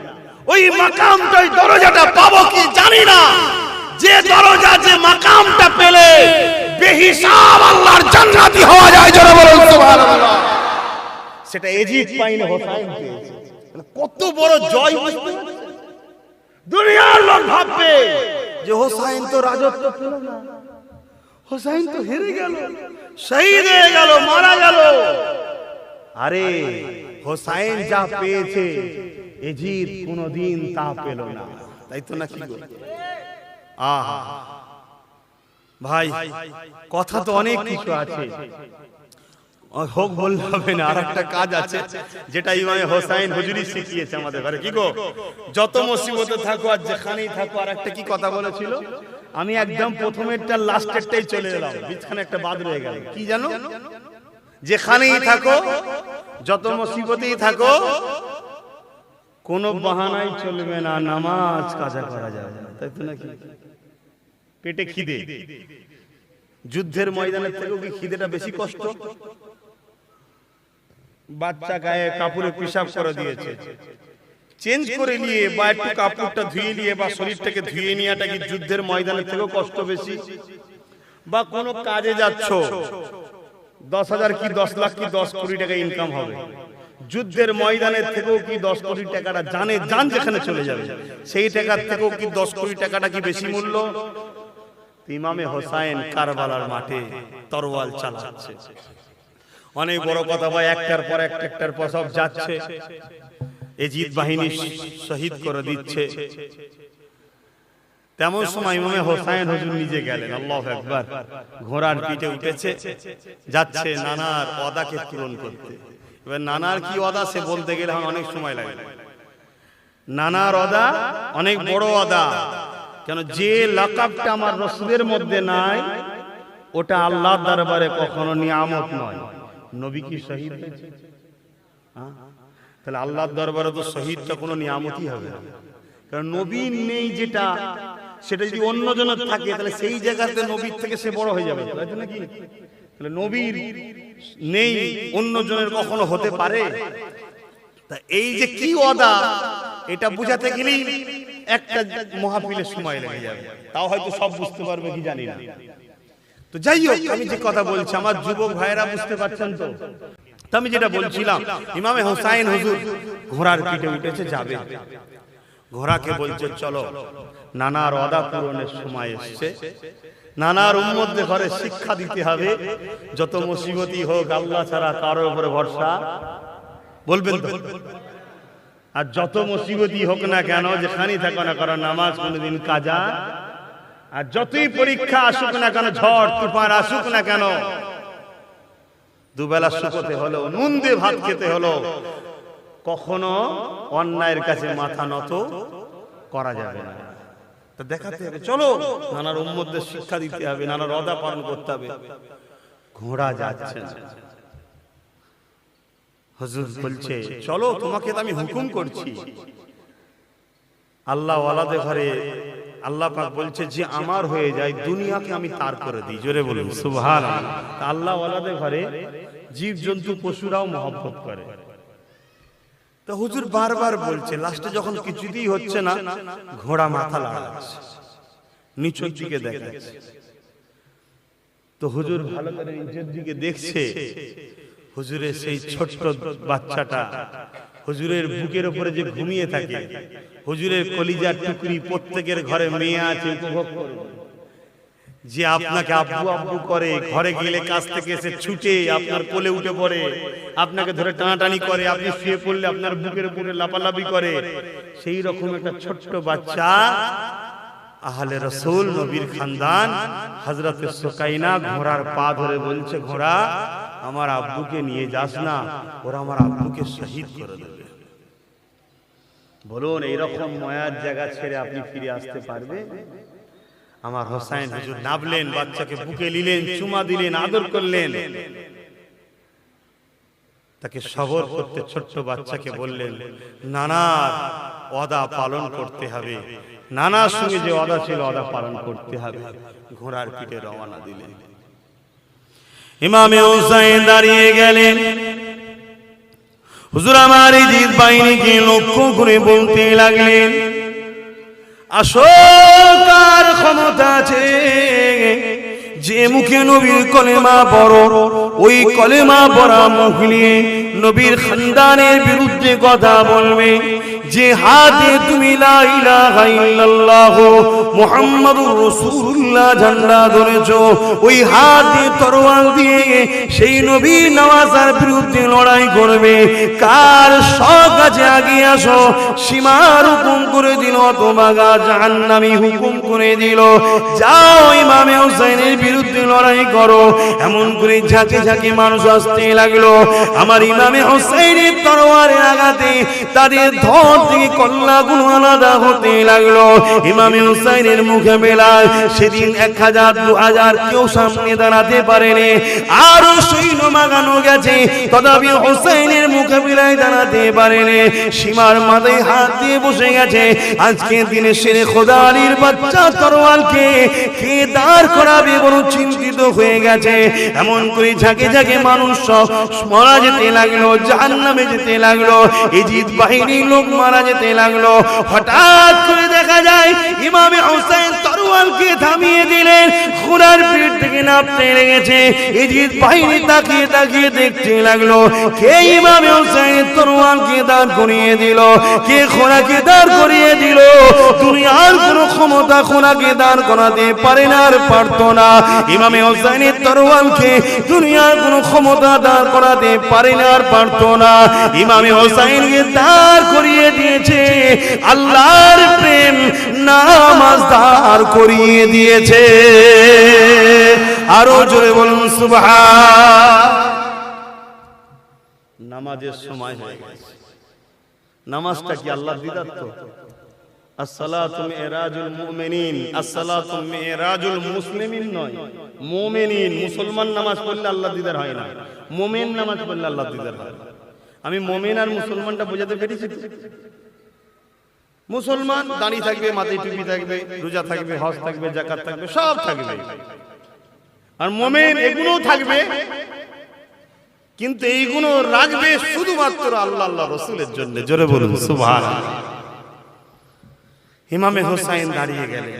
Speaker 2: ওই মাকামটা, ওই দরজাটা পাবো কি জানি না। যে দরজা, যে মাকামটা পেলে বেহিসাব আল্লাহর জান্নাতি হওয়া যায়, জোরে বলুন সুবহানাল্লাহ। সেটা এজিদ পাইনি, হোসাইন পেয়েছে। কত বড় জয়! দুনিয়ার লোক ভাববে যে হোসাইন তো রাজত্ব পেল না, হোসাইন তো হেরে গেল, শহীদ হয়ে গেল, মারা গেল। আরে হোসাইন যা পেয়েছে এজিদ কোনদিন তা পেল না, তাই তো নাকি গো? আহা ভাই, কথা তো অনেক কিছু আছে, হোক বললে হবে না। আর একটা কাজ আছে যেটা ইমামে হোসাইন হুজুরি শিখিয়েছে আমাদের ঘরে, কি গো? যত মুসিবতে থাকো আর যেখানেই থাকো, আর একটা কি কথা বলেছিল? আমি একদম প্রথমেরটা লাস্টেরটাই চলে এলাম, বিছখানে একটা বাদ রয়ে গেল। কি জানো? যেখানেই থাকো, যত মুসিবতেই থাকো, কোনো বাহানাই চলবে না, নামাজ কাজা করা যাবে না, তাই তো নাকি? পেটে খিদে, যুদ্ধের ময়দানের থেকেও কি খিদেটা বেশি কষ্ট? বাচ্চা গায়ে কাপড়ে পেশাব করে দিয়েছে, চেঞ্জ করে নিয়ে বা একটু কাপড়টা ধুয়ে নিয়ে বা শরীরটাকে ধুয়ে নেওয়াটা কি যুদ্ধের ময়দানের থেকেও কষ্ট বেশি? বা কোনো কাজে যাচ্ছ, 10,000 কি 10 লাখ কি 10 কোটি টাকা ইনকাম হবে, যুদ্ধের ময়দানের থেকেও কি 10 কোটি টাকাটা জান যেখানে চলে যাবে, সেই টাকার থেকেও কি 10 কোটি টাকাটা কি বেশি মূল্য? ইমামে হোসাইন কারবালার মাঠে তরোয়াল চালাচ্ছে। অনেক বড় কথা ভাই, একটার পর একটার পর সব যাচ্ছে, এজিদ বাহিনী শহীদ করে দিচ্ছে। তেমন সময় ইমামে হোসাইন হুজুর নিজে গেলেন, আল্লাহু আকবার। ঘোড়ার পিঠে উঠেছে, যাচ্ছে নানার ওয়াদাকে পূরণ করতে। এবার নানার কি ওয়াদা সে বলতে গেলে অনেক সময় লাগে। নানার ওয়াদা অনেক বড় ওয়াদা, কেন যে লাকাবটা আমার রাসূলের মধ্যে নাই, ওটা আল্লাহর দরবারে কখনো নিয়ামত নয়। নবী কি শহীদ হয়েছে, তাহলে আল্লাহর দরবারে তো শহীদটা কোনো নিয়ামতই হবে না, কারণ নবী নেই যেটা, সেটা যদি অন্য জনের থাকে তাহলে সেই জায়গাতে নবীর থেকে সে বড় হয়ে যাবে, তাই তো নাকি? তাহলে নবীর নেই, অন্য জনের কখনো হতে পারে? তা এই যে কি ওয়াদা, এটা বুঝাতে গেলেই একটা মাহফিলের সময় লেগে যাবে, তাও হয়তো সব বুঝতে পারবে কি জানি না। তো যাই হোক, আমি যে কথা বলছি আমার যুবক ভাইরা বুঝতে পারছেন তো? আমি যেটা বলছিলাম, ইমামে হোসাইন হুজুর ঘোড়ার পিঠে উঠেছে, যাবে। ঘোড়াকে বলছে চলো, নানার ওয়াদা পূরণের সময় এসছে, নানার উম্মতদের ঘরে শিক্ষা দিতে হবে, যত মুসিবতই হোক আল্লাহ ছাড়া কারোর উপরে ভরসা, বলবেন তো? আর যত মুসিবতই হোক না কেন, যেখানেই থাকো না কারণ নামাজ কোনোদিন কাজা, আর যতই পরীক্ষা আসুক না কেন, ঝড় তুফান আসুক না কেন, দুবেলা শুকোতে হলো, নুন দিয়ে ভাত খেতে হলো, কখনো অন্যায়ের কাছে মাথা নত করা যাবে না। তো দেখাতে হবে, চলো নানার উম্মতদের শিক্ষা দিতে হবে, নানার ওয়াদা পালন করতে হবে। ঘোড়া যাচ্ছে, হুজুর বলছে চলো, তোমাকে তো আমি হুকুম করছি, আল্লাহ ওয়ালাদের ঘরে আল্লাহ পাক বলছে যে আমার হয়ে যায় দুনিয়াকে আমি তার করে দিই। জোরে বলুন সুবহানাল্লাহ। আল্লাহ ওয়ালাদের ঘরে জীব জন্তু পশুরাও মহব্বত করে। তো হুজুর বারবার বলছে, লাস্টে যখন কিছুতেই হচ্ছে না, ঘোড়া মাথা লাড়াচ্ছে, নিচের দিকে দেখাচ্ছে। তো হুজুর ভালো করে নিচের দিকে দেখছে, হুজুরের সেই ছোট্ট বাচ্চাটা হুজুরের বুকের উপরে যে ঘুমিয়ে থাকে, হুজুরের কলিজার টুকরি প্রত্যেকের ঘরে মেয়ে আছে, উপভোগ করবে। যে আপনাকে আব্বু আব্বু করে, ঘরে গেলে কাছ থেকে এসে ছুটে আপনার কোলে উঠে পড়ে, আপনাকে ধরে টানাটানি করে, আপনি শুয়ে পড়লে আপনার বুকের উপরে লাফালাফি করে, সেই রকম একটা ছোট্ট বাচ্চা আহলে রাসূল নবীর খানদান হযরতে সুকাইনা ঘোড়ার পা ধরে বলছে, ঘোড়া আমার আব্বুকে নিয়ে যাস না, ওরা আমার আব্বুকে শহীদ করে দেবে। বলুন এইরকম মায়ার জায়গা ছেড়ে আপনি ফিরে আসতে পারবে? আমার হোসাইন হুজুর নাবলেন, বাচ্চাকে বুকে নিলেন, চুমা দিলেন, আদর করলেন, তাকে সবর করতে ছোট্ট বাচ্চাকে বললেন, নানার ওয়াদা পালন করতে হবে, নানার সঙ্গে যে ওয়াদা ছিল ওয়াদা পালন করতে হবে। ঘোড়ার পিঠে রওনা দিলেন।
Speaker 1: ইমামে হুসাইন দাঁড়িয়ে গেলেন। হুজুর আমার এই জিদ বাহিনীকে লক্ষ্য করে বলতে লাগলেন, আসো কার ক্ষমতা আছে, যে মুখে নবীর কলেমা বড়, ওই কলেমা পড়া মুখ নিয়ে নবীর খানদানের বিরুদ্ধে কথা বলবে, যে হাতে তুমি লা ইলাহা ইল্লাল্লাহ মুহাম্মাদুর রাসূলুল্লাহ ঝান্ডা ধরেছো, ওই হাতে তরোয়াল দিয়ে সেই নবী নওয়াজার বিরুদ্ধে লড়াই করবে। কার শখ আছে আগে আসো। সীমার হুকুম করে দিল, তোমাগা জাহান্নামী হুকুম করে দিল, যাও ইমামে হুসাইনের বিরুদ্ধে লড়াই করো। এমন করে ঝাঁকে ঝাঁকে মানুষ আসতে লাগলো। আমার ইমামে হুসাইনের তরোয়ারের আঘাতে তাদের ধর থেকে কল্লাগুলো আলাদা হতে লাগলো। ইমামে হুসাইনের মুখে বেলায় সেদিন 1000 2000 কেউ সামনে দাঁড়াতে পারেনি, আরো সৈন্য মাগানো গেছে, তথাপি হুসাইনের মুখে বেলায় দাঁড়াতে পারেনি। সীমার মাথায় হাত দিয়ে বসে গেছে। আজকে দিনে শেরে খোদা আলীর বাচ্চা তরোয়ালকে কে দাঁড় করাবে বড় চিন্তিত হয়ে গেছে। এমন করে ঝাঁকে ঝাঁকে মানুষ সব মারা যেতে লাগলো, জাহান্নামে যেতে লাগলো, ইজিদ বাহিনীর লোক মারা যেতে লাগলো। হঠাৎ করে দেখা যায় ইমামে হুসাইন তরোয়ালকে থামিয়ে দিলেন, ঘোড়ার পিঠ থেকে নামতে লেগেছে। ইজিদ বাহিনী তাকিয়ে তাকিয়ে দেখতে লাগলো, কে ইমামে হুসাইন তরোয়ালকে দাঁড় করিয়ে দিল, কে ঘোড়াকে দাঁড় করিয়ে দিল। দুনিয়ার কোনো ক্ষমতা ঘোড়াকে দাঁড় করাতে পারে না, আর পারতো না। ইমামে হুসাইনের তরোয়ালকে দুনিয়ার কোনো ক্ষমতা দাঁড় করাতে পারে না, আর পারতো না। ইমামে হুসাইনকে দাঁড় করিয়ে দিয়েছে আল্লাহর প্রেম, নামাজ দাঁড় করিয়ে দিয়েছে। আরো জোরে বলুন সুবহান।
Speaker 2: নামাজের সময় হয়ে গেছে। নামাজটা কি আল্লাহর দিদার? তো আসসালাতু মিরাজুল মুমিনিন, আসসালাতু মিরাজুল মুসলিমিন নয়। মুমিনিন মুসলমান নামাজ পড়লে আল্লাহর দিদার হয় না, মুমিন নামাজ পড়লে আল্লাহর দিদার হয়। আমি মুমিন আর মুসলমানটা বোঝাতে পেরেছি? মুসলমান দাঁড়িয়ে থাকবে, মাথায় টুপি থাকবে, রোজা থাকবে, হজ থাকবে, যাকাত থাকবে, সব থাকবে। আর মুমিন এগুলোও থাকবে, কিন্তু এইগুলো রাখবে শুধুমাত্র আল্লাহ আল্লাহ রাসূলের জন্য। জোরে বলুন সুবহানাল্লাহ। ইমামে হুসাইন দাঁড়িয়ে গেলেন,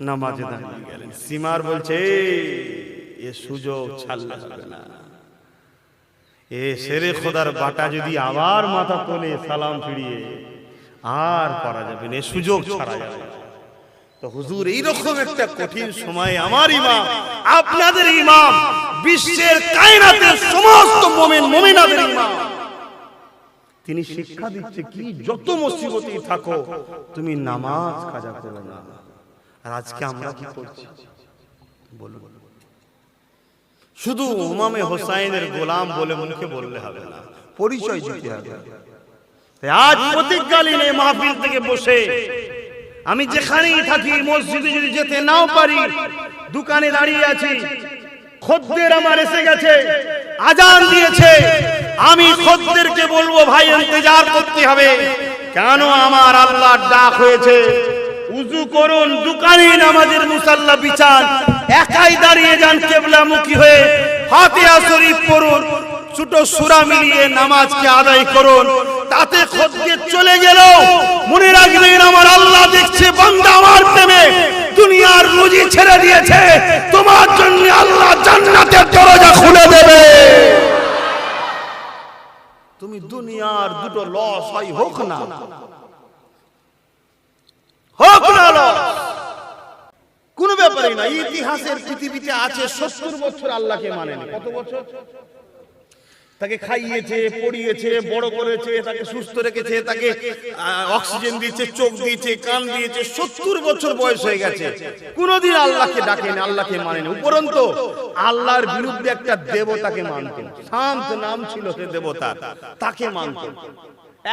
Speaker 2: নামাজে দাঁড়িয়ে গেলেন। সীমার বলছে, এ সুযোগ ছাড়লে হবে না। এ শেরে খোদার বাটা যদি আবার মাথা তোলে সালাম ফিরিয়ে, আর করা যাবে না, সুযোগ ছাড়া যাবে না। তো হুজুর এইরকম একটা কঠিন সময়ে আমার ইমাম, আপনাদের ইমাম, বিশ্বের কায়নাতের সমস্ত মুমিন মুমিনাদের ইমাম, তিনি শিক্ষা দিচ্ছে কি, যত মুসিবতেই থাকো তুমি নামাজ কাজা করো না। আর আজকে আমরা কি করছি বলুন? শুধু ইমামে হুসাইনের গোলাম বলে মুখে বললে হবে না, পরিচয় দিতে হবে। আজ প্রতিজ্ঞা নিয়ে মাহফিল থেকে বসে আমি যেখানেই থাকি, মসজিদে যদি যেতে নাও পারি, দোকানে দাঁড়িয়ে আছি, খদ্দের আমার এসে গেছে, আজান দিয়েছে, আমি খদ্দেরকে বলবো ভাই ইন্তজার করতে হবে, কেন আমার আল্লাহর ডাক হয়েছে, উযু করুন, দোকানে নামাজের মুসাল্লা বিছান, একাই দাঁড়িয়ে যান কিবলামুখী হয়ে, ফাতিহা শরীফ পড়ুন, ছোট সূরা মিলিয়ে নামাজকে আদায় করুন। তাতে খদ্দের চলে গেল, মনে রাখবেন আমার আল্লাহ দেখছে বান্দা আমার প্রেমে দুনিয়ার রুজি ছেড়ে দিয়েছে, তোমার জন্য আল্লাহ জান্নাতের দরজা খুলে দেবে। তুমি দুনিয়ার দুটো লস হয় হোক না লস, কোনো ব্যাপারই না। ইতিহাসের পৃথিবীতে আছে 70 বছর আল্লাহকে মানেনি। কত বছর? তাকে খাইয়েছে, পড়িয়েছে, বড় করেছে, তাকে সুস্থ রেখেছে, তাকে অক্সিজেন দিয়েছে, চোখ দিয়েছে, কান দিয়েছে, 70 বছর বয়স হয়ে গেছে, কোনদিন আল্লাহকে ডাকেনি, আল্লাহকে মানেনি। উপরন্তু আল্লাহর বিরুদ্ধে একটা দেবতাকে মানতেন, শান্ত নাম ছিল সে দেবতা, তাকে মানতেন।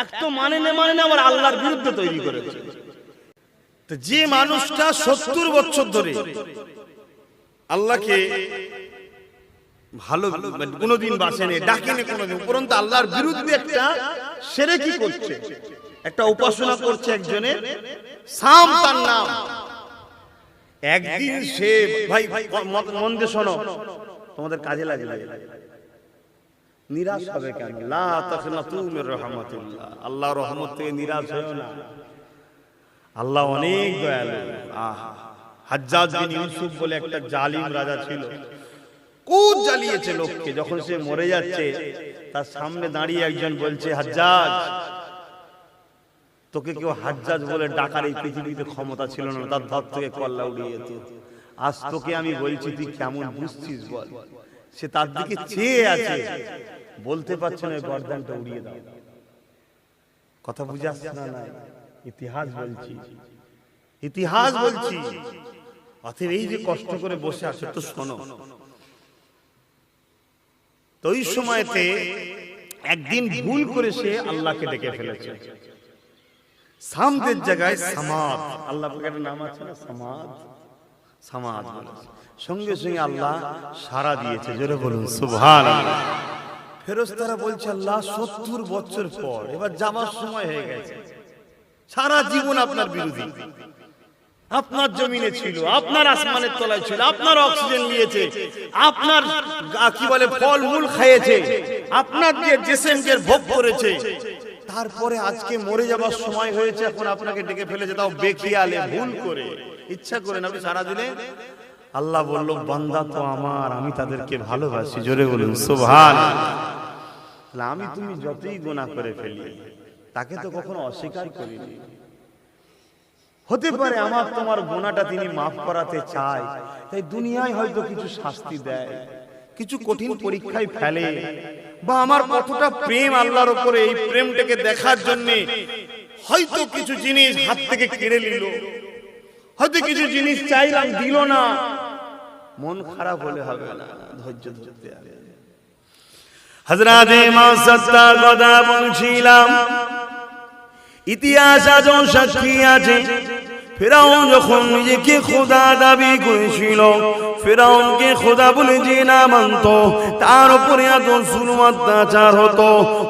Speaker 2: এক তো মানে না আবার আল্লাহর বিরুদ্ধে তৈরি করেছে। তো যে মানুষটা 70 বছর ধরে আল্লাহকে ভালো কোনদিন বাসেনি, ডাকেনি কোনদিন, উপরন্তু আল্লাহর বিরুদ্ধে একটা শিরকি করছে, একটা উপাসনা করছে একজনের, সাম তার নাম। একদিন সে, ভাই মন দিয়ে শোনো, তোমাদের কাজে লাগবে, নিরাশ হবে কেন? লা তাকনাতু মির রাহমাতিল্লাহ, আল্লাহর রহমত থেকে নিরাশ হয়ো না, আল্লাহ অনেক দয়ালু। হাজ্জাজ বিন ইউসুফ বলে একটা জালিম রাজা ছিল, খুব জ্বালিয়েছে লোককে। যখন সে মরে যাচ্ছে, তার সামনে দাঁড়িয়ে একজন বলছে, হাজ্জাজ, তোকে কেউ হাজ্জাজ বলে ডাকার এই পৃথিবীতে ক্ষমতা ছিল না, তার ধর থেকে কল্লা উড়িয়ে যেত। আজ তোকে আমি বলছি, তুই কেমন বুঝছিস বল? সে তার দিকে চেয়ে আছে, বলতে পারছে না, গর্দানটা উড়িয়ে দাও। কথা বুঝে আসছে না? নাই, ইতিহাস বলছি, ইতিহাস বলছি। অতএব এই যে কষ্ট করে বসে আছে, তো শোনো। তো ওই সময়তে একদিন ভুল করে সে আল্লাহকে ডেকে ফেলেছে। সামদের জায়গায় সামাদ, আল্লাহ পাকের নাম আছে না, সামাদ, সামাদ বলেছে। সঙ্গে সঙ্গে আল্লাহ সাড়া দিয়েছে, জোরে বলুন সুবহানাল্লাহ। ফেরেশতারা বলছে, আল্লাহ 70 বছর পর এবার যাবার সময় হয়ে গেছে। সারা জীবন আপনার বিরোধী, আপনার জমিনে ছিল, আপনার আসমানের তলায় ছিল, আপনার অক্সিজেন নিয়েছে, আপনার কি বলে ফল মূল খাইয়েছে, আপনার দিয়ে জেসেমকের ভোগ করেছে, তারপরে আজকে মরে যাবার সময় হয়েছে, এখন আপনাকে ডেকে ফেলেছে, তাও বেখিয়ালে, ভুল করে, ইচ্ছা করে না, আপনি সারা দিলে। আল্লাহ বলল, বান্দা তো আমার, আমি তাদেরকে ভালোবাসি, জোরে বলুন সুবহানাল্লাহ। আমি তুমি যতই গুনাহ করে ফেলি, তাকে তো কখনো অস্বীকার করিনি। হতে পারে আমার তোমার গুনাহটা তিনি মাফ করাতে চায়, তাই দুনিয়ায় হয়তো কিছু শাস্তি দেয়, কিছু কঠিন পরীক্ষায় ফেলে, বা আমার কতটা প্রেম আল্লাহর উপরে, এই প্রেমটাকে দেখার জন্য হয়তো কিছু জিনিস হাত থেকে কেড়ে নিল, হয়তো কিছু জিনিস চাইলাম দিল না। মন খারাপ হলে হবে না, ধৈর্য ধরতে হবে।
Speaker 1: হযরত ইমাম সাত্তার কথা বলছিলাম, ইতিহাস আজও সাক্ষী আছে। ফেরাউন যখন নিজেকে খোদা দাবি করেছিল, ফেরাউনকে খোদা বলে যে না মানত, তার উপরে এত জুলুম অত্যাচার হতো,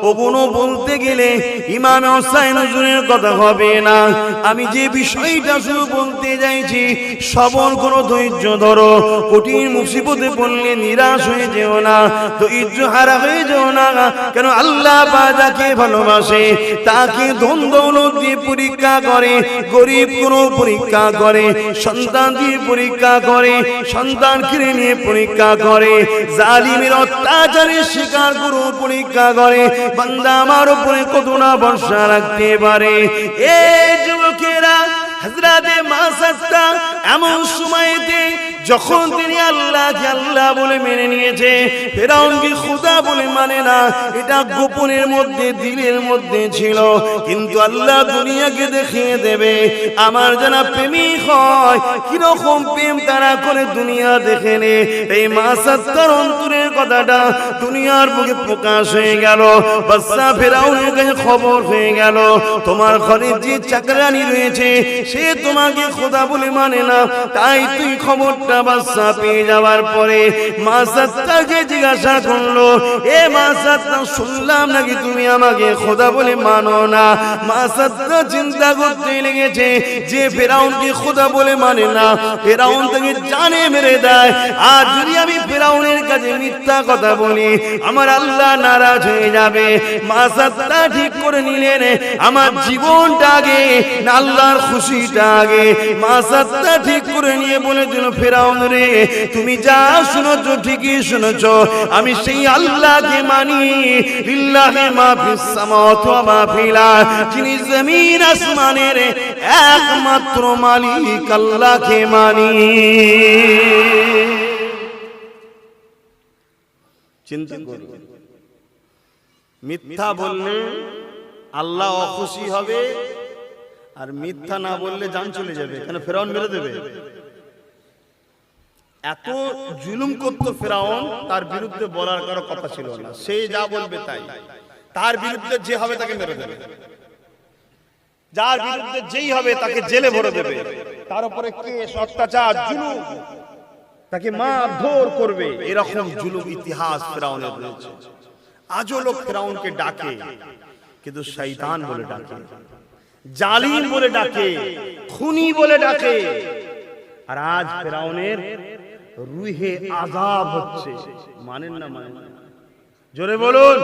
Speaker 1: ওগুলো বলতে গেলে ইমাম হুসাইন হুজুরের কথা হবে না। আমি যে বিষয়টা শুধু বলতে যাইছি, সবর করো, ধৈর্য ধরো, কঠিন মুসিবতে পড়লে নিরাশ হয়ে যেও না, ধৈর্য হারা হয়ে যেও না। কেন আল্লাহ যাকে ভালোবাসে তাকে ধন দৌলত দিয়ে পরীক্ষা করে, গরিব কোনো পরীক্ষা করে, সন্তান দিয়ে পরীক্ষা করে, সন্তান কিনে নিয়ে পরীক্ষা করে, জালিমের অত্যাচারের শিকার করে পরীক্ষা করে, বান্দা আমার উপরে কতটা ভরসা রাখতে পারে। এ যুবকেরা, হযরতে মাসাত্তা এমন সময়তে যখন তিনি আল্লাহকে আল্লাহ বলে মেনে নিয়েছে, ফেরাউনকে খোদা বলে মানে না, এটা গোপনের মধ্যে, দিলের মধ্যে ছিল। কিন্তু আল্লাহ দুনিয়াকে দেখিয়ে দেবে, আমার যারা প্রেমিক হয় কিরকম প্রেম তারা করে দুনিয়া দেখে নে। এই মাসাত্তার অন্তরের কথাটা দুনিয়ার বুকে প্রকাশ হয়ে গেল। বাদশা ফেরাউনের কাছে খবর হয়ে গেল, তোমার ঘরে যে চাকরানি রয়েছে সে তোমাকে খোদা বলে মানে না, তাই তুই খবরটা বাচ্চা পেয়ে যাওয়ার পরে মা সাত্তাকে জিজ্ঞাসা করলো, এ মা সাত্তা, শুনলাম নাকি তুমি আমাকে খোদা বলে মানো না। মা সাত্তা চিন্তা করতে লেগেছে যে ফেরাউনকে খোদা বলে মানে না, ফেরাউন তাকে জানে মেরে দেয়, আর যদি আমি ফেরাউনের কাছে মিথ্যা কথা বলি আমার আল্লাহ নারাজ হয়ে যাবে। মা সাত্তা ঠিক করে নিলেন আমার জীবনটা আগে না আল্লাহর খুশিটা আগে। মা সাত্তা ঠিক করে নিয়ে বলেছিল, ফেরাউন রে, তুমি যা শুনেছো ঠিকই শুনেছো, আমি সেই আল্লাহকে মানি, লিল্লাহি মা ফিস সামাওয়াতি ওয়া মা ফিল আরদ, যিনি জমিন আসমানের একমাত্র মালিক আল্লাহকে মানি। চিন্তা করুন, মিথ্যা বললে আল্লাহ অখুশি হবে, আর মিথ্যা না বললে জান চলে যাবে। কেন? ফেরাউন মেরে দেবে। এত জুলুম করতো ফেরাউন, তার বিরুদ্ধে বলার কারো কথা ছিল না, সে যা বলবে তাই, তার বিরুদ্ধে যে হবে তাকে মেরে দেবে, যার বিরুদ্ধে যেই হবে তাকে জেলে ভরে দেবে, তার উপরে কেস, অত্যাচার, জুলুম, তাকে মারধর করবে। এরকম জুলুম ইতিহাস ফেরাউনের রয়েছে। আজও লোক ফেরাউনকে ডাকে, কিন্তু শয়তান বলে ডাকে, জালিম বলে ডাকে, খুনি বলে ডাকে। আর আজ ফেরাউনের রুহে আযাব হচ্ছে, মানেন না? মানেন না? জোরে বলুন,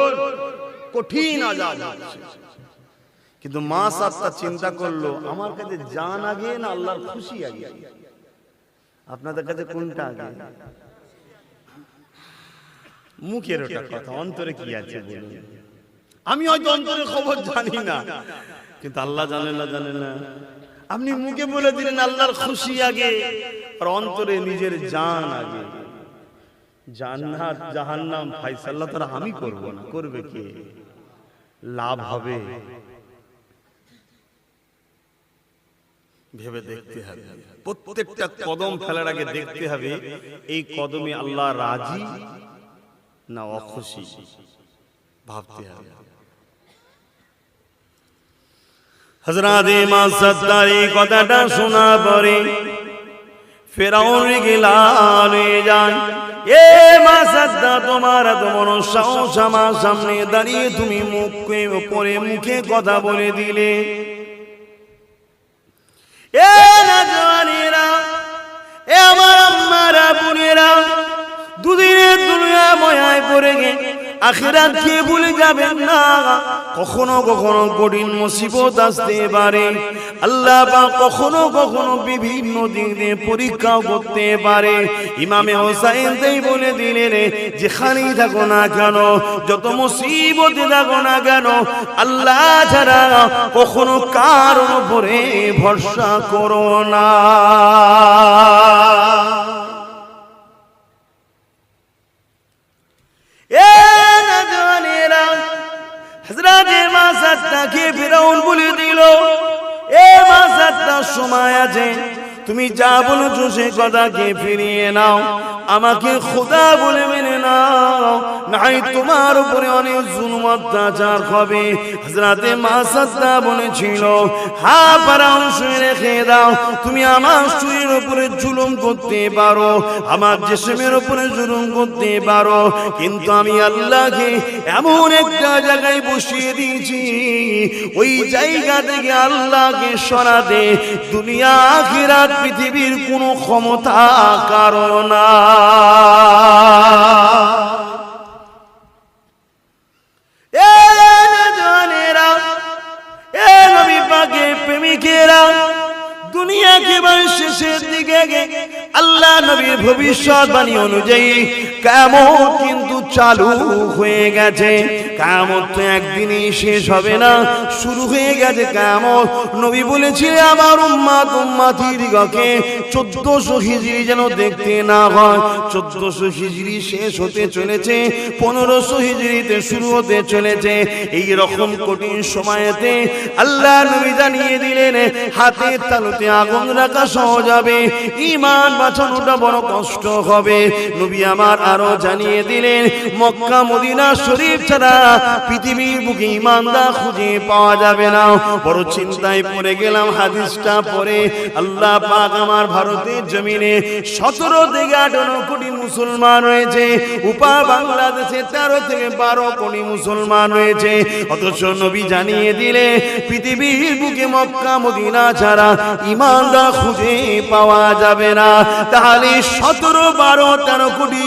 Speaker 1: কঠিন আযাব হচ্ছে। কিন্তু মা সাত্তা চিন্তা করলো, আমার কাছে জান আগে না আল্লাহর খুশি আগে? আপনাদের কাছে কোনটা আগে? মুখের ওটা কথা, অন্তরে কি আছে বলুন? আমি হয়তো অন্তরের খবর জানি না, কিন্তু আল্লাহ জানে না, জানে না? আপনি মুখে বলে দিলেন আল্লাহর খুশি আগে, আর অন্তরে নিজের জান আগে। জান্নাত জাহান্নাম ফায়সালা তারা আমি করব না, করবে কে? লাভ হবে ভেবে দেখতে হবে। প্রত্যেকটা কদম ফেলার আগে দেখতে হবে এই কদমে আল্লাহ রাজি না অখুশি, ভাবতে হবে। হযরত ইমাম সাত্তার এই কথাটা শোনা পরে ফেরাউন রেগে লাল হয়ে যায়। এ মা সাত্তা, তোমার এত বড় সাহস, আমার সামনে দাঁড়িয়ে তুমি মুখে উপরে মুখে কথা বলে দিলে। এ নওজওয়ানেরা, এ আমার আম্মারা, বোনেরা, দুদিনের দুনিয়া ময়ায় পড়ে গে আখিরাতকে ভুলে যাবেন না। কখনো কখনো কঠিন মুসিবত আসতে পারে, আল্লাহ পাক কখনো কখনো বিভিন্ন দিক দিয়ে পরীক্ষাও করতে পারে। ইমামে হোসাইন তাই বলে দিলেন, যেখানেই থাকো না কেন, যত মুসিবতে থাকো না কেন, আল্লাহ ছাড়া কখনো কারোর উপরে ভরসা করো না। হযরত মা সাত্তাকে ফিরাউন বলে দিল, এ মা সাত্তা, সময় আছে, তুমি যা বলেছো সে কথাকে ফিরিয়ে নাও, আমাকে খোদা বলে মেনে নাও, নাই তোমার উপরে অনেক জুলুম অত্যাচার হবে। হযরত মা সাত্তা বলেছিল, হা ফেরাউন, শুনে রেখে দাও, তুমি আমার শরীরের উপরে জুলুম করতে পারো, আমার জিসমের উপরে জুলুম করতে পারো, কিন্তু আমি আল্লাহকে এমন একটা জায়গায় বসিয়ে দিয়েছি, ওই জায়গা থেকে আল্লাহকে সরাতে দুনিয়া আখিরাত পৃথিবীর কোনো ক্ষমতা কারো না। এ জানেরা, এ নবী পাকের প্রেমিকেরা, দুনিয়া কেবল শেষের দিকে আল্লাহ নবীর ভবিষ্যৎবাণী অনুযায়ী কিয়ামত কিন্তু চালু হয়ে গেছে। কিয়ামত তো একদিনই শেষ হবে না, শুরু হয়ে গেছে কিয়ামত। নবী বলেছিলেন, আমার উম্মত উম্মতিদিগকে 1400 হিজরি যেন দেখতে না হয়। 1400 হিজরি শেষ হতে চলেছে, 1500 হিজরিতে শুরু হতে চলেছে। এই রকম কঠিন সময়েতে আল্লাহ নবী জানিয়ে দিলেন, হাতের তালুতে আগুন রাখা সহজ হবে, ঈমান বাঁচানোটা বড় কষ্ট হবে। নবী আমার আরো জানিয়ে দিলেন, মক্কা মদিনা শরীফ ছাড়া পৃথিবীর বুকে ইমানদার খুঁজে পাওয়া যাবে না। বড় চিন্তায় পড়ে গেলাম হাদিসটা পড়ে। আল্লাহ পাক আমার ভারতের জমিনে 17 থেকে 18 কোটি মুসলমান রয়েছে, উপা বাংলাদেশে 13 থেকে 12 কোটি মুসলমান রয়েছে। অথচ নবী জানিয়ে দিলে পৃথিবীর বুকে মক্কা মদিনা ছাড়া ইমানদার খুঁজে পাওয়া যাবে না। তাহলে 17, 12, 13 কোটি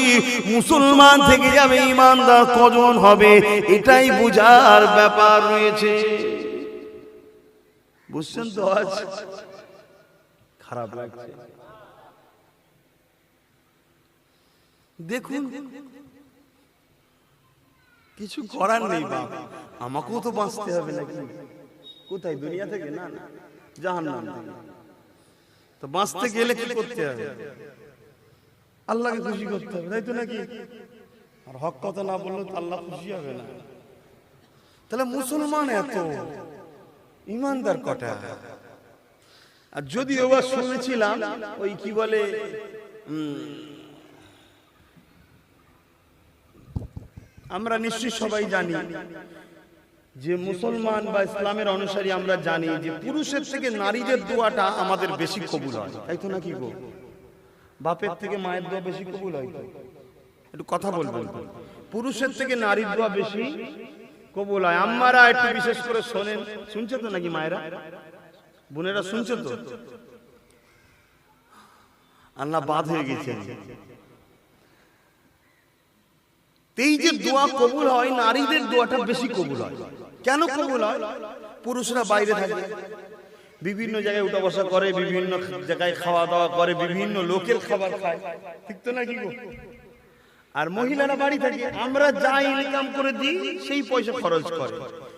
Speaker 1: মুসলমান থেকে যাবে, ইমানদার কজন হবে এটাই বুঝার ব্যাপার রয়েছে। বুঝছেন তো? আজ খারাপ লাগছে। দেখুন কিছু করার নেই, বাপ আমাকেও তো বাঁচতে হবে নাকি? কোথায়? দুনিয়া থেকে? না না, জাহান্নাম থেকে। তো বাঁচতে গেলে কি করতে হবে? আল্লাহকে খুশি করতে হবে, তাই তো নাকি? আর হক কথা না বললে তো আল্লাহ খুশি হবে না। তাহলে মুসলমান এত, ইমানদার কটা? আর যদি ওবার শুনেছিলাম ওই কি বলে আমরা নিশ্চয়ই সবাই জানি যে মুসলমান বা ইসলামের অনুসারী আমরা জানি যে পুরুষের থেকে নারীদের দোয়াটা আমাদের বেশি কবুল হয়, তাই তো নাকি গো? বাপের থেকে মায়ের দোয়া বেশি কবুল হয় তো? একটু কথা বলবেন। পুরুষের থেকে নারীর দোয়া বেশি কবুল হয়। আম্মারা একটু বিশেষ করে শোনেন, শুনছে তো নাকি? মায়েরা বোনেরা শুনছে তো? আল্লাহ বাদ হয়ে গেছে। এই যে দোয়া কবুল হয়, নারীদের দোয়াটা বেশি কবুল হয়। কেন কবুল হয়? পুরুষরা বাইরে থাকে, বিভিন্ন জায়গায় উঠা বসা করে, বিভিন্ন জায়গায় খাওয়া দাওয়া করে, বিভিন্ন লোকের খাবার খায়, ঠিক তো নাকি গো? আর মহিলারা বাড়ি থাকে, আমরা যা ইনকাম করে দিই সেই পয়সা খরচ করে।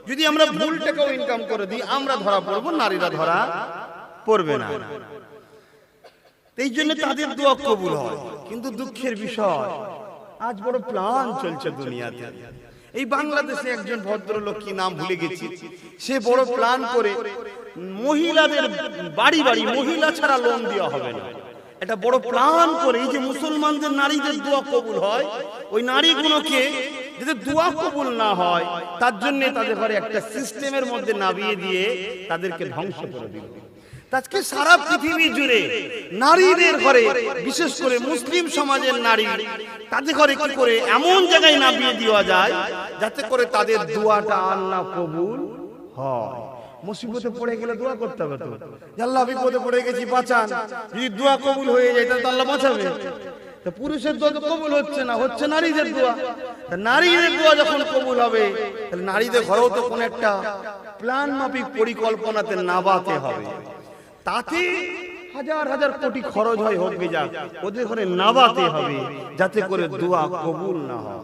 Speaker 1: যদি আমরা ভুল টাকাও ইনকাম করে দিই আমরা ধরা পড়বো, নারীরা ধরা পড়বে না। এই জন্য তাদের দোয়া কবুল হয়। কিন্তু দুঃখের বিষয় আজ বড় প্ল্যান চলছে দুনিয়াতে। এই বাংলাদেশে একজন ভদ্রলোক, কি নাম ভুলে গেছি, সে বড় প্ল্যান করে মহিলাদের বাড়ি বাড়ি মহিলা ছাড়া লোন দেওয়া হবে না। এটা বড় প্ল্যান করে এই যে মুসলমানদের নারীদের দোয়া কবুল হয়, ওই নারীগুলোকে যাতে দোয়া কবুল না হয় তার জন্য তাদের ঘরে একটা সিস্টেমের মধ্যে নামিয়ে দিয়ে তাদেরকে ধ্বংস করে দিল। আজকে সারা পৃথিবী জুড়ে নারীদের ঘরে, বিশেষ করে মুসলিম সমাজের নারী, তাদের ঘরে কি করে এমন জায়গায় নামিয়ে দেওয়া যায় যাতে করে তাদের দোয়াটা আল্লাহ কবুল হয়। মুসিবতে পড়ে গেলে দোয়া করতে হবে তো, আল্লাহ বিপদে পড়ে গেছি বাঁচান। যদি দোয়া কবুল হয়ে যায় তাহলে আল্লাহ বাঁচাবে। তো পুরুষের দোয়া তো কবুল হচ্ছে না, হচ্ছে নারীদের দোয়া। নারীদের দোয়া যখন কবুল হবে তাহলে নারীদের ঘরেও তো কোন একটা প্ল্যান মাফিক পরিকল্পনাতে নাবাতে হবে। তাতে হাজার হাজার কোটি খরচ হয়, হোক যাক, ওদের ঘরে নাবাতে হবে যাতে করে দোয়া কবুল না হয়।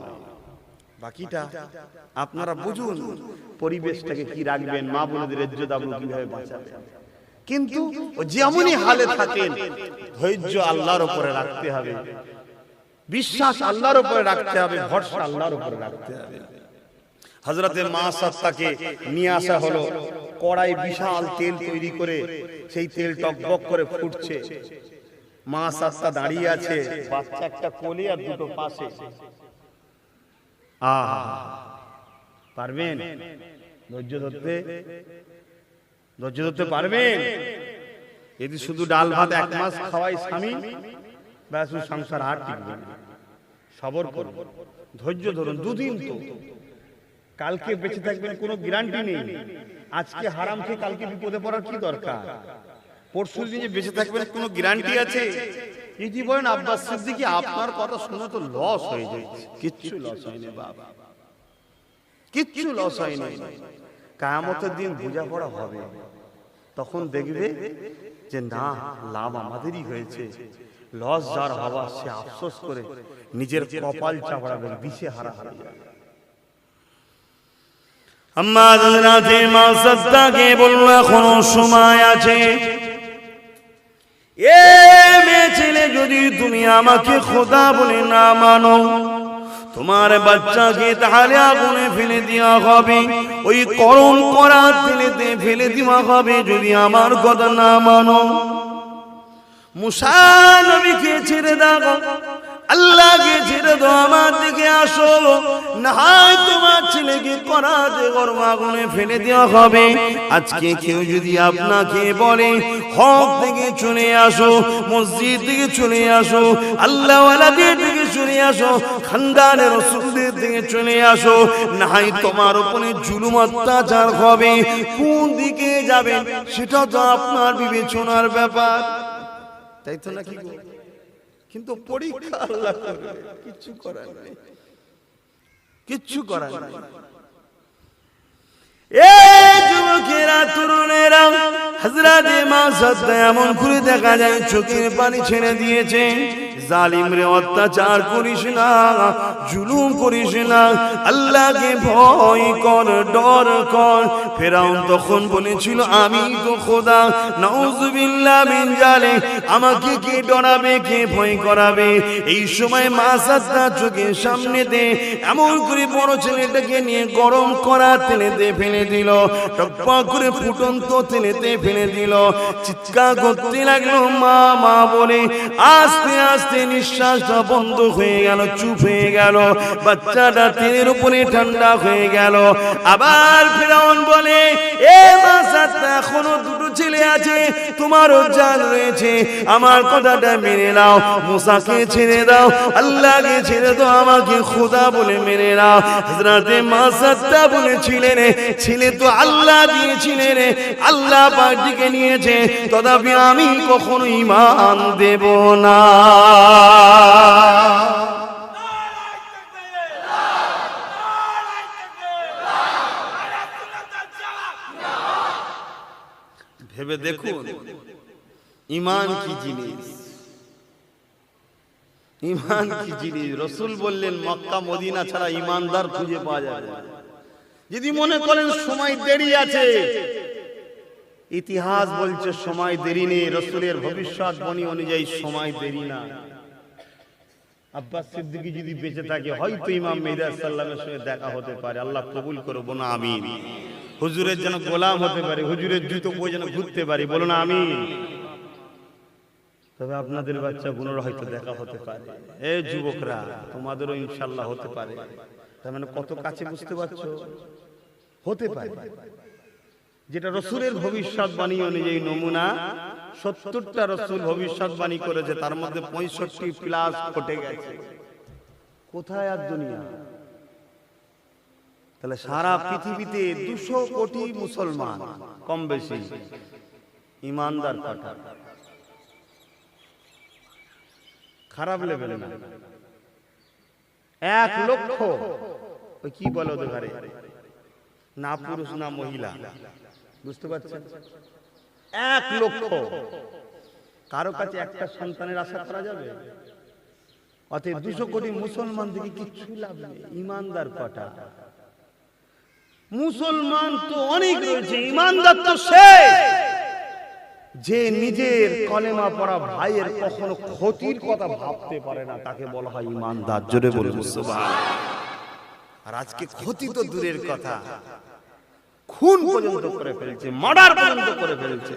Speaker 1: বাকিটা আপনারা বুঝুন, পরিবেশটাকে কি রাখবেন, মা বোনদের ইজ্জত আবরু কিভাবে বাঁচাবেন। কিন্তু যেমনই হালে থাকেন ধৈর্য আল্লাহর উপরে রাখতে হবে, বিশ্বাস আল্লাহর উপরে রাখতে হবে, ভরসা আল্লাহর উপরে রাখতে হবে। হযরতে মা সাত্তাকে নিয়ে আসা হলো, কড়াই বিশাল তেল তৈরি করে, সেই তেল টকবক করে ফুটছে। মা সাত্তা দাঁড়িয়ে আছে, বাচ্চা একটা কোলে আর দুটো পাশে। আহা, পারবেন ধৈর্য ধরতে? ধৈর্য ধরতে পারবেন? যদি শুধু ডাল ভাত 1 মাস খাওয়াই স্বামী, ব্যাস সংসার আর টিকবে না। সবর করুন, ধৈর্য ধরুন। 2 দিন তো, কালকে বেঁচে থাকবেন কোনো গ্যারান্টি নেই। আজকে হারাম খেয়ে কালকে বিপদে পড়ার কি দরকার? পরশু দিনে বেঁচে থাকবেন কোনো গ্যারান্টি আছে? যদি বলেন আব্বাস সিদ্দিকী আপনার কথা শুনে তো লস হয়ে যাচ্ছে, কিচ্ছু লস হয়নি বাবা, কিচ্ছু লস হয়নি। কিয়ামতের দিন বোঝাপড়া হবে, তখন দেখবে যে না, লাভ আমাদেরই হয়েছে। লস যার হওয়া সে আফসোস করে নিজের কপাল চাপড়াবে, দিশে হারা হয়ে যাবে। আম্মা হযরতে মা সাদ্দাকে বলল, এখনো সময় আছে। এ মেয়ে ছেলে, যদি তুমি আমাকে খোদা বলে না মানো, তোমার বাচ্চাকে তাহলে আগুনে ফেলে দেওয়া হবে, ওই গরম করা তেলেতে ফেলে দেওয়া হবে যদি আমার কথা না মানো। মুসা নবীকে ছেড়ে দাও, আল্লাহকে ছেড়ে দাও, আমার দিকে আসো, না হয় তোমার ছেলেকে করাতে গরম আগুনে ফেলে দেওয়া হবে। আজকে কেউ যদি আপনাকে বলে হক থেকে চলে আসো, মসজিদ থেকে চলে আসো, আল্লাহওয়ালাদের থেকে চলে আসো, খানদানের রাসূলদের থেকে চলে আসো, না হয় তোমার উপরে জুলুম অত্যাচার হবে, কোন দিকে যাবেন সেটা তো আপনার বিবেচনার ব্যাপার, তাই তো নাকি? কিন্তু পরীক্ষা আল্লাহ করবে, কিচ্ছু করার নেই, কিচ্ছু করার নেই। এই যুবকেরা, তরুণেরা, হযরতে মাসাদ এমন করে দেখা যায় চোখের পানি ছেড়ে দিয়েছে। জালিম রে, অত্যাচার করিস না, জুলুম করিস না, আল্লাহকে ভয় কর, ডর কর। ফেরাউন তখন বলেছিল আমি তো খোদা, নাউযুবিল্লাহ মিন জালিক, আমাকে কে ডরাবে, কে ভয় করাবে? এই সময় মাসাদটা চোখের সামনে দে এমন করে বড় ছেলেটাকে নিয়ে গরম করা তেলেতে ফেলে দিল, টকপক করে ফুটন্ত তেলেতে ফেলে দিল। চিৎকার করতে লাগলো মা মা বলে। আস্তে আস্তে নিঃশ্বাসটা বন্ধ হয়ে গেল, চুপ হয়ে গেল, বাচ্চাটা তেলের উপরে ঠান্ডা হয়ে গেল। আবার ফেরাউন বলে, এ মাসাদ, এখনো দুটো ছেলে আছে, তোমারও জান রয়েছে, আমার কথাটা মেনে নাও, মুসাকে ছেড়ে দাও, আল্লাহকে ছেড়ে দাও, আমাকে খোদা বলে মেনে নাও। হযরতে মাসাদটা বলেছিলেন, ছেলে তো আল্লাহ দিয়েছিলেন, আল্লাহ পাক দিকে নিয়েছে, তথাপি আমি কখনো ঈমান দেব না। ভেবে দেখুন ঈমান কি জিনিস, ঈমান কি জিনিস। রাসূল বললেন মক্কা মদিনা ছাড়া ঈমানদার খুঁজে পাওয়া যাবে না। যদি মনে করেন সময় দেরি আছে, ইতিহাস বলছে সময় দেরি নেই, রাসূলের ভবিষ্যৎবাণী অনুযায়ী সময় দেরি না। আব্বাস সিদ্দিকী যদি বেঁচে থাকে হয়তো ইমাম মেহদী সাল্লামের সঙ্গে দেখা হতে পারে, আল্লাহ কবুল করবো না আমিন। হুজুরের যেন গোলাম হতে পারি, হুজুরের জুতো পরে যেন ঘুরতে পারি, বলুন আমিন। তবে আপনাদের বাচ্চা গুণের হয়তো দেখা হতে পারে। এই যুবকরা, তোমাদেরও ইনশাআল্লাহ হতে পারে। তার মানে কত কাছে, বুঝতে পারছো? হতে পারে। যেটা রাসূলের ভবিষ্যৎবাণী অনুযায়ী নমুনা, 70টা রাসূল ভবিষ্যৎবাণী করেছে, তার মধ্যে 65 প্লাস ঘটে গেছে। কোথায় আর দুনিয়া? তাহলে সারা পৃথিবীতে 200 কোটি মুসলমান, কম বেশি ঈমানদার কটা? খারাপ লেভেলে না, 1 লক্ষ। ওই কি বলো ওদের ঘরে, না পুরুষ না মহিলা, বুঝতে পারছেন? 1 লক্ষ। কারো কাছে একটা সন্তানের আশা করা যাবে? অতএব 200 কোটি মুসলমান থেকে কিচ্ছু লাভ নেই। ঈমানদার কটা? মুসলমান তো অনেক রয়েছে, ঈমানদার তো সে যে নিজের কলেমা পড়া ভাইয়ের কখনো ক্ষতির কথা ভাবতে পারে না, তাকে বলা হয় ঈমানদার। জোরে বলুন সুবহানাল্লাহ। আর আজকে ক্ষতি তো দূরের কথা, খুন পর্যন্ত করে ফেলছে, মার্ডার পর্যন্ত করে ফেলছে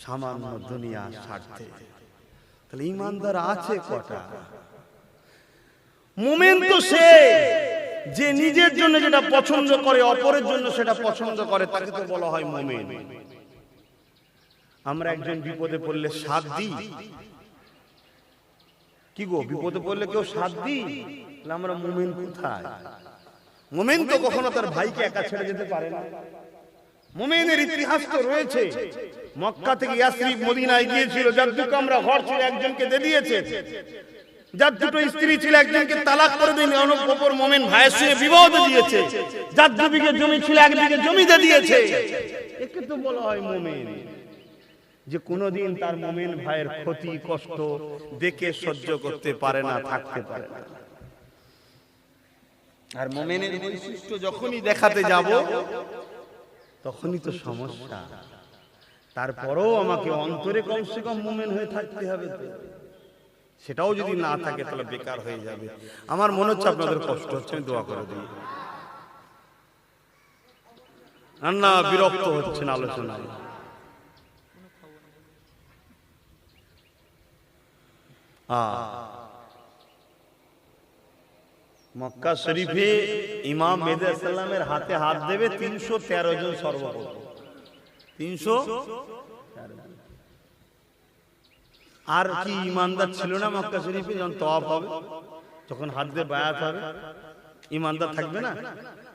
Speaker 1: সামান্য দুনিয়ার স্বার্থে। তাহলে ঈমানদার আছে কটা? মুমিন তো সে যে নিজের জন্য যেটা পছন্দ করে, অপরের জন্য সেটা পছন্দ করে, তাকে তো বলা হয় মুমিন। আমরা একজন বিপদে পড়লে সাথ দিই, কি গো, বিপদে পড়লে কেউ সাথ দিই? আমরা মুমিন কোথায়? মুমিন তো কখনো তার ভাইকে একা ছেড়ে যেতে পারে না। মুমিনের ইতিহাস তো রয়েছে, মক্কা থেকে ইয়াসরিব মদিনায় গিয়েছিল, যার দুটো আমরা ঘর ছিল একজনকে দিয়ে দিয়েছে, যার দুটো স্ত্রী ছিল একজনকে তালাক করে দিয়ে অপর মুমিন ভাইয়ের সঙ্গে বিবাহ দিয়েছে, যার 2 বিঘা জমি ছিল 1 বিঘা জমি দিয়ে দিয়েছে। একে তো বলা হয় মুমিন, যে কোনোদিন তার মুমিন ভাইয়ের ক্ষতি কষ্ট দেখে সহ্য করতে পারে না, থাকতে পারে না। আর মুমিনের বৈশিষ্ট্য যখনই দেখাতে যাব তখনই তো সমস্যা। তারপরেও আমাকে অন্তরে কমসে কম মুমিন হয়ে থাকতে হবে, তো সেটাও যদি না থাকে তাহলে বেকার হয়ে যাবে। আমার মনে হচ্ছে আপনাদের কষ্ট হচ্ছে, আমি দোয়া করে দিই। না বিরক্ত হচ্ছেন আলোচনায়।
Speaker 2: মক্কা শরীফে ইমাম মেহদী আলাইহিস সালামের হাতে হাত দেবে 313 জন সর্বপ্রথম। 313 জন। আর কি ইমানদার ছিল না মক্কা শরীফে? যখন তওয়াফ হবে, যখন হাত দিয়ে বায়াত হবে, ইমানদার থাকবে না?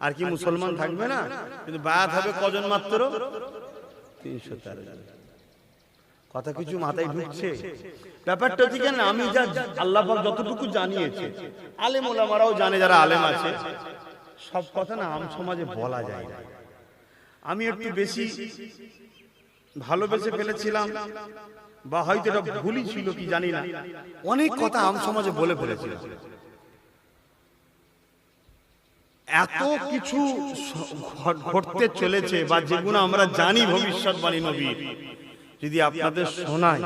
Speaker 2: আর কি মুসলমান থাকবে না? কিন্তু বায়াত হবে কজন মাত্র? 313 জন। কথা কিছু মাথায় ঢুকছে? ব্যাপারটা হচ্ছে কেন, আমি যা আল্লাহ পাক যতটুকু জানিয়েছে, আলেম ওলামারাও জানে, যারা আলেম আছে, সব কথা না আম সমাজে বলা যায় না। আমি একটু বেশি ভালোবেসে ফেলেছিলাম, বা হয়তো এটা ভুলই ছিল কি জানি না, অনেক কথা আম সমাজে বলে ফেলেছিলাম। এত কিছু ঘটতে চলেছে, বা যেগুলো আমরা জানি ভবিষ্যৎবাণী নবীর, যদি আপনাদের শোনায়,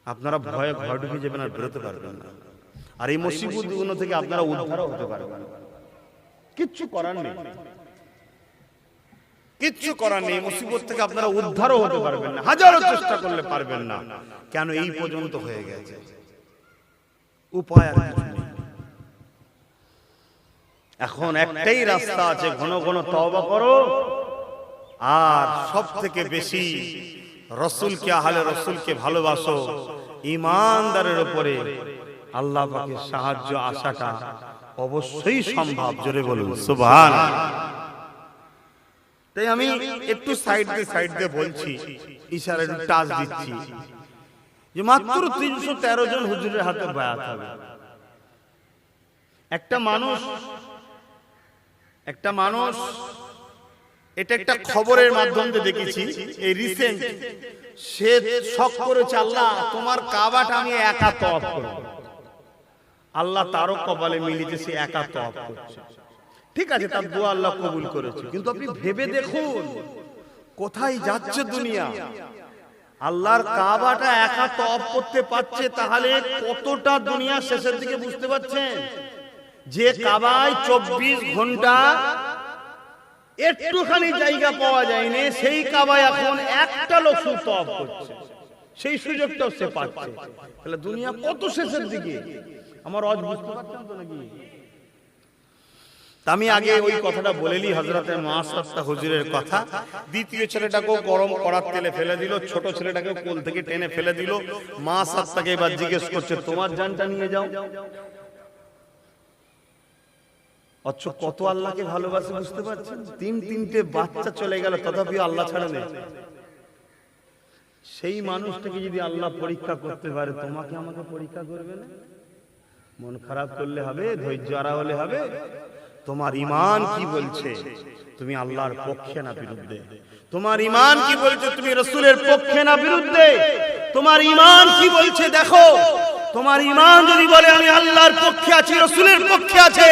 Speaker 2: আপনারা ভয়ে ঘর ঢুকে যাবেন, আর বেরোতে পারবেন না। আর এই মুসিবতগুলো থেকে আপনারা উদ্ধারও হতে পারবেন না। কিচ্ছু করার নেই, কিচ্ছু করার নেই। মুসিবত থেকে আপনারা উদ্ধারও হতে পারবেন না, হাজারো চেষ্টা করলে পারবেন না। কেন? এই পর্যন্ত হয়ে গেছে, উপায় আর কিছু নেই। এখন একটাই রাস্তা আছে, ঘন ঘন তওবা করো, আর সব থেকে বেশি রসুলকে, আহলে রসুলকে ভালোবাসো। ঈমানদারের উপরে আল্লাহ পাকের সাহায্য আশাটা অবশ্যই সম্ভব। জোরে বলুন সুবহানাল্লাহ। তাই আমি একটু সাইড দিয়ে বলছি, ইশারা একটু টাচ দিচ্ছি, যে মাত্র 313 জন হুজুরের হাতে বায়াত হবে। একটা মানুষ এটা একটা খবরের মাধ্যমে দেখেছি, এই রিসেন্ট, সে শখ করেছে, আল্লাহ তোমার কাবাটা আমি একা তওয়াফ করব। আল্লাহ তারও কপালে মিলিতে সে একা তওয়াফ করছে। ঠিক আছে, তার দোয়া আল্লাহ কবুল করেছে, কিন্তু আপনি ভেবে দেখুন কোথায় যাচ্ছে দুনিয়া। আল্লাহর কাবাটা একা তওয়াফ করতে পারছে, তাহলে কতটা দুনিয়া শেষের দিকে বুঝতে পারছেন? যে কাবায় 24 ঘন্টা একটুখানি জায়গা পাওয়া যায়নি, সেই কাবায় এখন একটা লোক শুধু তওয়াফ করছে, সেই সুযোগটাও সে পাচ্ছে। তাহলে দুনিয়া কত শেষের দিকে। আমার আজ বুঝতে পারছেন তো নাকি? আমি আগে ওই কথাটা বলেলি, হযরতে মুআসসাস হুজুরের কথা। দ্বিতীয় ছেলেটাকেও গরম কড়ার তেলে ফেলে দিল, ছোট ছেলেটাকে কোল থেকে টেনে ফেলে দিল। মুআসসাসকে এবার জিজ্ঞেস করছে, তোমার জানটা নিয়ে যাও। অথচ কত আল্লাহকে ভালোবাসে বুঝতে পারছেন? তিনটে বাচ্চা চলে গেল, তথাপি আল্লাহ ছাড়া নেই। সেই মানুষটাকে যদি আল্লাহ পরীক্ষা করতে পারে, তোমাকে আমাকে পরীক্ষা করবে না? মন খারাপ করলে হবে, ধৈর্য হারা হলে হবে? তোমার ঈমান কি বলছে? তুমি আল্লাহর পক্ষে না বিরুদ্ধে? তোমার ঈমান কি বলছে? তুমি রাসূলের পক্ষে না বিরুদ্ধে? তোমার ঈমান কি বলছে দেখো। তোমার ঈমান যদি বলে আমি আল্লাহর পক্ষে আছি, রাসূলের পক্ষে আছে,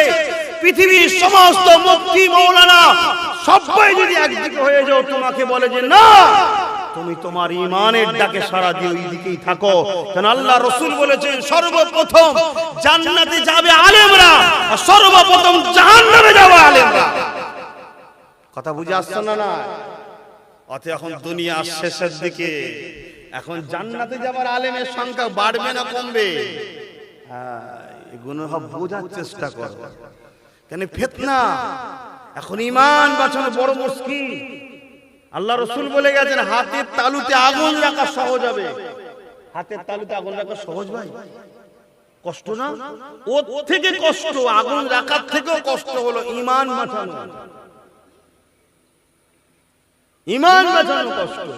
Speaker 2: পৃথিবীর সমস্ত মুফতি মাওলানা সবাই যদি একদিকে হয়ে যাও, তোমাকে বলে যে না, তুমি তোমার ঈমানের ডাকে সাড়া দিয়ে ওই দিকেই থাকো। কারণ আল্লাহ রাসূল বলেছেন সর্বপ্রথম জান্নাতে যাবে আলেমরা, আর সর্বপ্রথম জাহান্নামে যাবে আলেমরা। কথা বুঝে আসছে না? অতএব এখন দুনিয়া শেষের দিকে, এখন জান্নাতে যাবার আলেমের সংখ্যা বাড়বে না কমবে? এগুলো সব বোঝার চেষ্টা করো। কেন? ফিতনা। এখন ঈমান বাঁচানো বড় মুশকিল। আল্লাহ রাসূল বলে গেছেন হাতের তালুতে আগুন রাখা সহজ হবে। হাতের তালুতে আগুন রাখা সহজ ভাই? কষ্ট না? ওর থেকে কষ্ট, আগুন রাখার থেকেও কষ্ট হলো ঈমান বাঁচানো। ঈমান বাঁচানো কষ্ট।